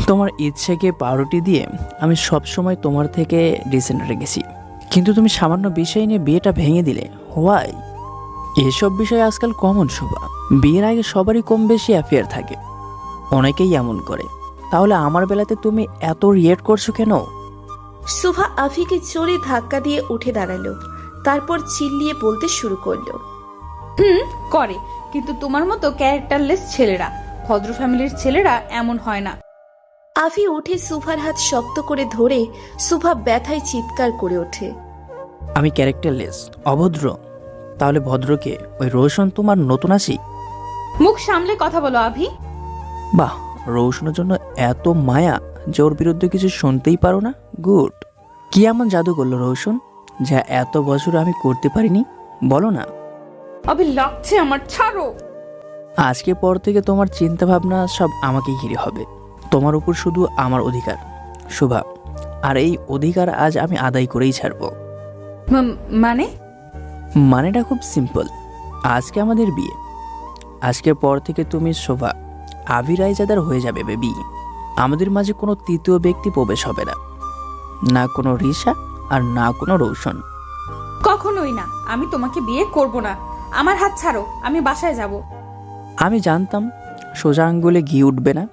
তোমার ইচ্ছেকে প্রায়োরিটি দিয়ে আমি সবসময় তোমার থেকে ডিসেন্ট রেখেছি, কিন্তু তুমি সামান্য বিষয় নিয়ে বিয়েটা ভেঙে দিলে। হোয়াই? এসব বিষয় আজকাল কমন শোভা। বিয়ের আগে সবারই কম বেশি অ্যাফেয়ার থাকে, অনেকেই এমন করে। তাহলে আমার বেলাতে তুমি এত রিয়েক্ট করছো কেন? সুভা আফিকে জোরে ধাক্কা দিয়ে উঠে দাঁড়ালো, তারপর চিল্লিয়ে বলতে শুরু করলো। করে, কিন্তু তোমার মতো ক্যারেক্টারলেস ছেলেরা, ভদ্র ফ্যামিলির ছেলেরা এমন হয় না। আফি উঠে সুভার হাত শক্ত করে ধরে সুভা ব্যথায় চিৎকার করে ওঠে। আমি ক্যারেক্টারলেস, অভদ্র? তাহলে ভদ্রকে ওই রোশন তোমার নতুন আসি? মুখ সামলে কথা বলো আভি। বাহ, রোশনের জন্য এত মায়া যে ওর বিরুদ্ধে কিছু শুনতেই পারো না। গুড। কি এমন জাদু করলো রোশন যা এত বছর আমি করতে পারিনি? বলো না। আভি লাগছে আমার, ছাড়ো। আজকে পর থেকে তোমার চিন্তা ভাবনা সব আমাকে ঘিরে হবে। তোমার উপর শুধু আমার অধিকার, শুভা। আর এই অধিকার আজ আমি আদায় করেই ছাড়বো। মানে? মানেটা খুব সিম্পল। আজকে আমাদের বিয়ে। আজকের পর থেকে তুমি শোভা আভি রায়জাদার হয়ে যাবে বেবি। আমাদের মাঝে কোনো তৃতীয় ব্যক্তি প্রবেশ হবে না, না কোনো রিশা আর না কোনো রৌশন। কখনোই না। আমি তোমাকে বিয়ে করব না। আমার হাত ছাড়ো, আমি বাসায় যাব। আমি জানতাম সোজা আঙ্গুলে ঘি উঠবে না,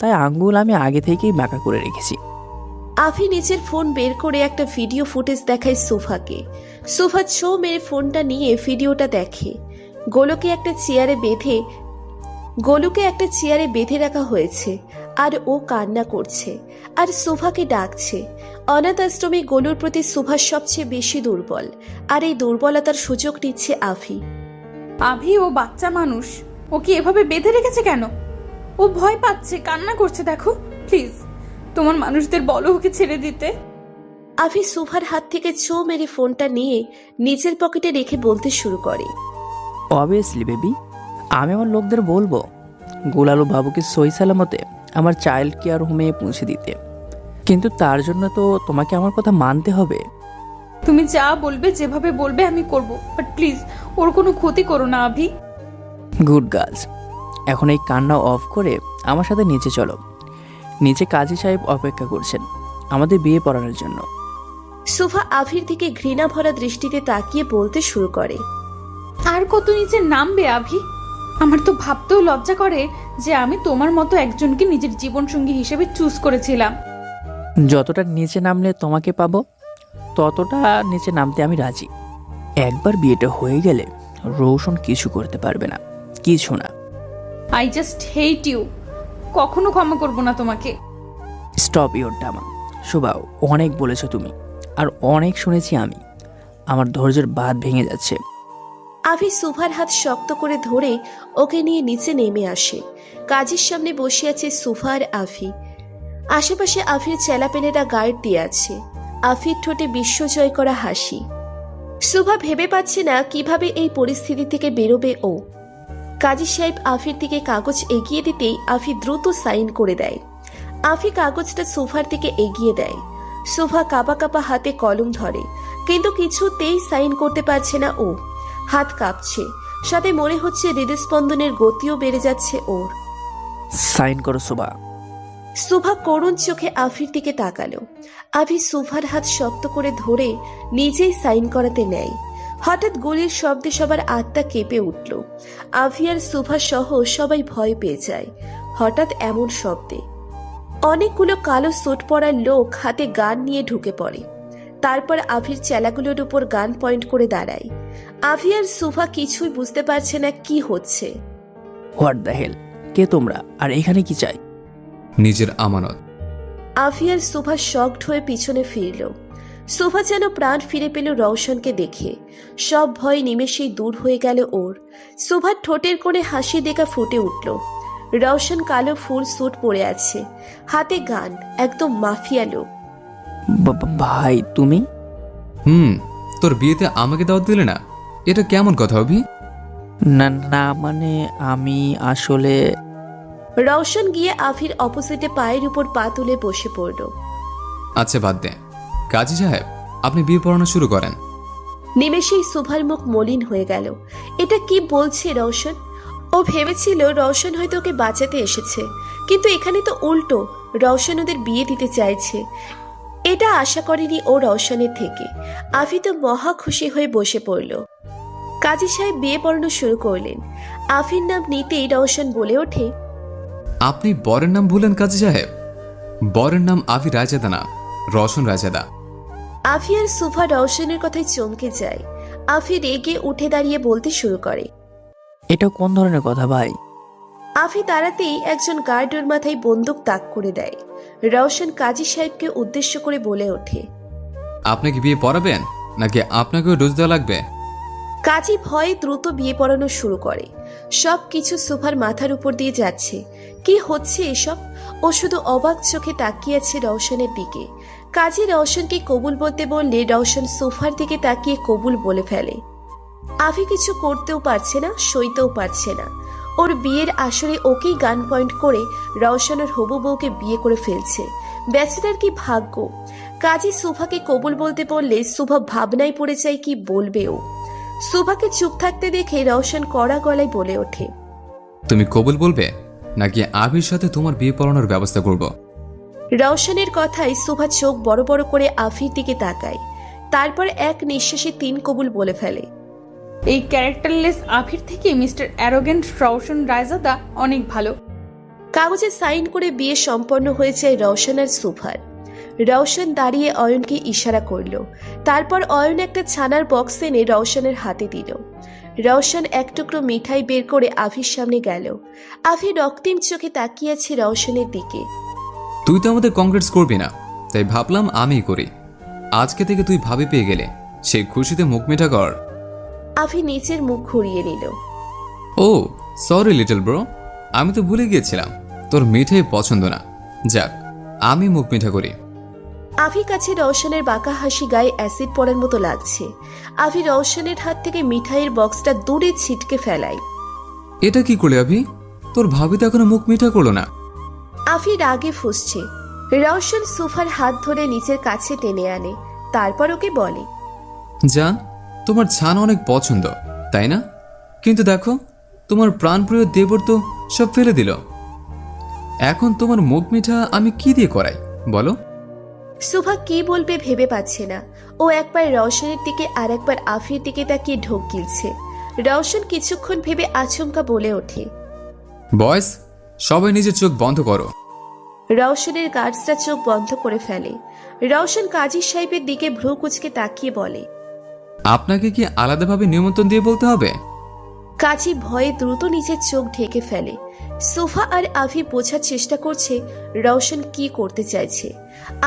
তাই আঙ্গুল আমি আগে থেকেই বাঁকা করে রেখেছি। আফি নিজের ফোন বের করে একটা ভিডিও ফুটেজ দেখায় সুফাকে। সুফা ছো মেরে ফোনটা নিয়ে ভিডিওটা দেখে। গোলুকে একটা চেয়ারে বেঁধে রাখা হয়েছে আর ও কান্না করছে আর সুফাকে ডাকছে। অনাথ আশ্রমে গোলুর প্রতি সুফা সবচেয়ে বেশি দুর্বল, আর এই দুর্বলতার সুযোগ নিচ্ছে আফি। আভি ও বাচ্চা মানুষ, ওকে এভাবে বেঁধে রেখেছে কেন? ও ভয় পাচ্ছে, কান্না করছে। দেখো প্লিজ, তোমার মানুষদের বলো ওকে ছেড়ে দিতে। আফি সুফার হাত থেকে ছো মেরে ফোনটা নিয়ে নিজের পকেটে রেখে বলতে শুরু করে। অবভিয়াসলি বেবি, আমি আমার লোকদের বলবো গোলালু বাবুকে সই সালামতে আমার চাইল্ড কেয়ার হোমে পৌঁছে দিতে, কিন্তু তার জন্য তো তোমাকে আমার কথা মানতে হবে। তুমি যা বলবে, যেভাবে বলবে আমি করব, বাট প্লিজ ওর কোনো ক্ষতি করো না আভি। গুড গার্লস, এখন এই কান্না অফ করে আমার সাথে নিচে চলো। নিচে কাজী সাহেব অপেক্ষা করছেন আমাদের বিয়ে পড়ানোর জন্য। সুফা আভির দিকে ঘৃণা ভরা দৃষ্টিতে তাকিয়ে বলতে শুরু করে। আর কত নিচে নামবে আভি? আমার তো ভাবতেও লজ্জা করে যে আমি তোমার মতো একজনকে নিজের জীবনসঙ্গী হিসেবে চুজ করেছিলাম। যতটা নিচে নামলে তোমাকে পাবো, ততটা নিচে নামতে আমি রাজি। একবার বিয়েটা হয়ে গেলে রৌশন কিছু করতে পারবে না, কিছু না। I just hate you. কখনো ক্ষমা করব না তোমাকে। স্টপ ইওর ড্রামা শুভাও। অনেক বলেছো তুমি, আর অনেক শুনেছি আমি। আমার ধৈর্যের বাঁধ ভেঙে যাচ্ছে। আভি সুফার হাত শক্ত করে ধরে ওকে নিয়ে নিচে নেমে আসে। কাজের সামনে বসে আছে সুফা আর আভি। আশেপাশে আভির চেলাপেলেরা গার্ড দিয়ে আছে। আভির ঠোঁটে বিশ্বজয় করা হাসি। সুভা ভেবে পাচ্ছে না কিভাবে এই পরিস্থিতি থেকে বেরোবে ও। কাজী সাহেব আভির দিকে কাগজ এগিয়ে দিতেই আভি দ্রুত সাইন করে দেয়। আভি কাগজটা সুফার দিকে এগিয়ে দেয়। সুফা কাঁপা কাঁপা হাতে কলম ধরে, কিন্তু কিছুতেই সাইন করতে পারছে না ও। হাত কাঁপছে, সাথে মনে হচ্ছে হৃদস্পন্দনের গতিও বেড়ে যাচ্ছে ওর। সাইন করো শুভা। সুভা করুণ চোখে আভির দিকে তাকালো। আভি সুভার হাত শক্ত করে ধরে নিজেই সাইন করাতে নেয়। হঠাৎ গুলির শব্দে সবার আত্মা কেঁপে উঠল। আভি আর সুভা সহ সবাই ভয় পেয়ে যায় হঠাৎ এমন শব্দে। অনেকগুলো কালো স্যুট পরা লোক হাতে গান নিয়ে ঢুকে পড়ে। তারপর আভির চেলাগুলোর উপর গান পয়েন্ট করে দাঁড়ায়। আভি আর সুভা কিছুই বুঝতে পারছে না কি হচ্ছে। What the hell? কে তোমরা, আর এখানে কি চাই? নিজের আমানত। আভি আর সুভা শকড হয়ে পিছনে ফিরল। সুভা যেন প্রাণ ফিরে পেল রওশনকে দেখে। সব ভয় নিমেষেই দূর হয়ে গেল ওর। সুভার ঠোঁটের কোণে হাসি দেখা ফুটে উঠল। রওশন কালো ফুল স্যুট পরে আছে, হাতে গান, একদম মাফিয়া লোক। ভাই তুমি? তোর বিয়েতে আমাকে দাওয়াত দিলে না, এটা কেমন কথা অভি? না না, মানে আমি আসলে। রওশন গিয়ে আভির অপোজিটে পায়ের উপর পা তুলে বসে পড়ল। আচ্ছা বাদ দে, কাজী সাহেব আপনি বিয়ে পড়ানো শুরু করেন। নিমেষেই সুভার মুখ মলিন হয়ে গেল। এটা কি বলছে রওশন? ও ভেবেছিল রওশন হয়তো ওকে বাঁচাতে এসেছে, কিন্তু এখানে তো উল্টো, রওশন ওদের বিয়ে দিতে চাইছে। এটা আশা করেনি ও রওশনের থেকে। আভি তো মহা খুশি হয়ে বসে পড়ল। কাজী সাহেব বিয়ে পড়ানো শুরু করলেন। আফির নাম নিতেই রওশন বলে ওঠে, আপনি বরের নাম ভুলেন কাজী সাহেব। বরের নাম আভি রায়জাদা না, রওশন রায়জাদা। আফি আর সুভা রওশনের কথায় চমকে যায়। আফি রেগে উঠে দাঁড়িয়ে বলতে শুরু করে। এটা কোন ধরনের কথা ভাই? আফি তাড়াতেই একজন গার্ড ওর মাথায় বন্দুক তাক করে দেয়। রওশন কাজী সাহেবকে উদ্দেশ্য করে বলে ওঠে, আপনাকে বিয়ে পড়াবেন নাকি আপনাকেও ডোজ দেওয়া লাগবে? কাজী ভয়ে দ্রুত বিয়ে পড়ানো শুরু করে। সব কিছু সুভার মাথার উপর দিয়ে যাচ্ছে। কি হচ্ছে এসব? ও শুধু অবাক চোখে তাকিয়ে আছে রওশনের দিকে। কাজী রওশনকে কবুল বলতে বললে রওশন সোফার দিকে তাকিয়ে কবুল বলে ফেলে। আফি কিছু করতেও পারছে না, সইতেও পারছে না। ওর বিয়ের আসরে ওকেই গান পয়েন্ট করে রওশনের হবু বউকে বিয়ে করে ফেলছে। ব্যাচেলার কি ভাগ্য! কাজী সুভাকে কবুল বলতে বললে সুভা ভাবনায় পড়ে যায় কি বলবে ও। সুভাকে চুপ থাকতে দেখে রওশন কড়া গলায় বলে ওঠে, তুমি কবুল বলবে নাকি আভির সাথে তোমার বিয়ে পড়ানোর ব্যবস্থা করব? রওশনের কথায় সুভা চোখ বড় বড় করে আফির দিকে তাকায়। তারপর এক নিঃশ্বাসে 3 কবুল বলে ফেলে। এই ক্যারেক্টারলেস আফির থেকে মিস্টার অ্যারোগেন্ট রওশন রায়জাদা অনেক ভালো। কাগজে সাইন করে বিয়ে সম্পন্ন হয়ে যায় রওশন আর সুভার। রওশন দাঁড়িয়ে অয়নকে ইশারা করল। তারপর অয়ন একটা ছানার বক্স এনে রওশনের হাতে দিল। রওশন এক টুকরো মিঠাই বের করে আফির সামনে গেল। আফি রক্তিম চোখে তাকিয়ে আছে রওশনের দিকে। তুই তো আমাদের কংগ্রেটস করবি না, তাই ভাবলাম আমিই করি। আজকে থেকে তুই ভাবি পেয়ে গেলে সেই খুশিতে মুখ মেটা কর। আফি নিচের মুখ ঘুরিয়ে নিল। ও সরি লিটল ব্রো, আমি তো ভুলে গিয়েছিলাম তোর মিঠাই পছন্দ না। যাক, আমি মুখ মিঠা করি। আফি কাছে রওশনের বাঁকা হাসি গায়ে অ্যাসিড পড়ার মতো লাগছে। আফি রওশনের হাত থেকে মিঠাইয়ের বক্সটা দূরে ছিটকে ফেলায়। এটা কি করলে আভি? তোর ভাবি তো এখনো মুখ মিঠা করলো না। আফি রাগে ফুঁসছে। রওশন সোফার হাত ধরে নিচের কাছে টেনে আনে। তারপর ওকে বলে, জান, তোমার ছান অনেক পছন্দ তাই না? কিন্তু দেখো, তোমার প্রাণপ্রিয় দেবর তো সব ফেলে দিল। এখন তোমার মুখ মিঠা আমি কি দিয়ে করাই বলো? সুভা কি বলবে ভেবে পাচ্ছে না। ও একবার রওশনের দিকে আর একবার আফির দিকে তাকিয়ে ঢোক গিলছে। রওশন কিছুক্ষণ ভেবে আচমকা বলে ওঠে, বয়স, সবাই নিজের চোখ বন্ধ করো। রওশনের গার্ডসরা চোখ বন্ধ করে ফেলে। রওশন কাজী সাহেবের দিকে ভ্রু কুচকে তাকিয়ে বলে, আপনাকে কি আলাদাভাবে নিমন্ত্রণ দিয়ে বলতে হবে? কাজী ভয়ে দ্রুত নিজের চোখ ঢেকে ফেলে। সোফা আর আফি বোঝার চেষ্টা করছে রওশন কি করতে চাইছে।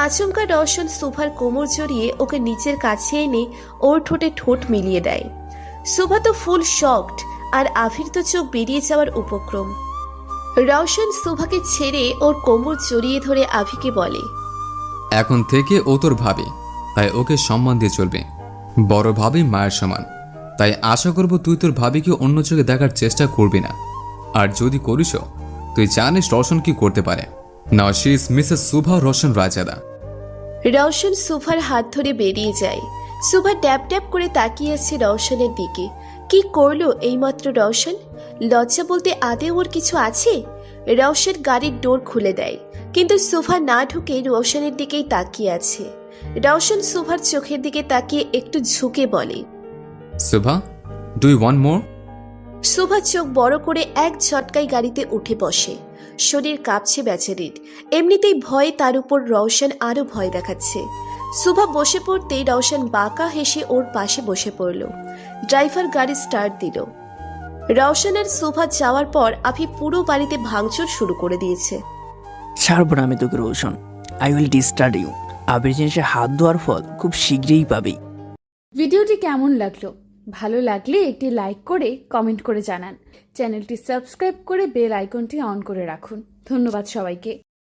আচমকা রওশন সোফার কোমর জড়িয়ে ওকে নিচের কাছে এনে ওর ঠোঁটে ঠোঁট মিলিয়ে দেয়। সোফা তো ফুল শকড, আর আফির তো চোখ বেরিয়ে যাওয়ার উপক্রম। রওশন সোফাকে ছেড়ে ওর কোমর জড়িয়ে ধরে আফিকে বলে, এখন থেকে ও তোর ভাবি, তাই ওকে সম্মান দিয়ে চলবে। বড় ভাবি মায়ের সমান, তাই আশা করব তুই তোর ভাবিকে অন্য চোখে দেখার চেষ্টা করবি না। আর যদি করিসও, তুই জানিস রওশন কি করতে পারে। Now she is Mrs Subha Roshan Raizada. Roshan সোফার হাত ধরে বেরিয়ে যায়। সুভা ট্যাপ ট্যাপ করে তাকিয়ে আছে রওশনের দিকে। কি করলো এইমাত্র রওশন? লজ্জা বলতে আদে ওর কিছু আছে? রওশন গাড়ির ডোর খুলে দেয়, কিন্তু সুভা না ঢুকে রওশনের দিকেই তাকিয়ে আছে। রওশন সুভার চোখের দিকে তাকিয়ে একটু ঝুঁকে বলে, Subha, do you want more? Subha চোখ বড় করে এক ঝটকায় গাড়িতে উঠে বসে। শরীর কাঁপছে বেচারির। এমনিতেই ভয়ে তার উপর রওশন আরো ভয় দেখাচ্ছে। সুভা বসে পড়তেই রওশন বাঁকা হেসে ওর পাশে বসে পড়ল। ড্রাইভার গাড়ি স্টার্ট দিল। রওশন আর সুভা যাওয়ার পর আফি পুরো বাড়িতে ভাঙচুর শুরু করে দিয়েছে। ছাড়বো না আমি তোকে Roshan. I will disturb you. আবির জিনিসে হাত ধোয়ার ফল খুব শীঘ্রই পাবি। ভিডিওটি কেমন লাগলো? ভালো লাগলে একটি লাইক করে কমেন্ট করে জানান। চ্যানেলটি সাবস্ক্রাইব করে বেল আইকনটি অন করে রাখুন। ধন্যবাদ সবাইকে।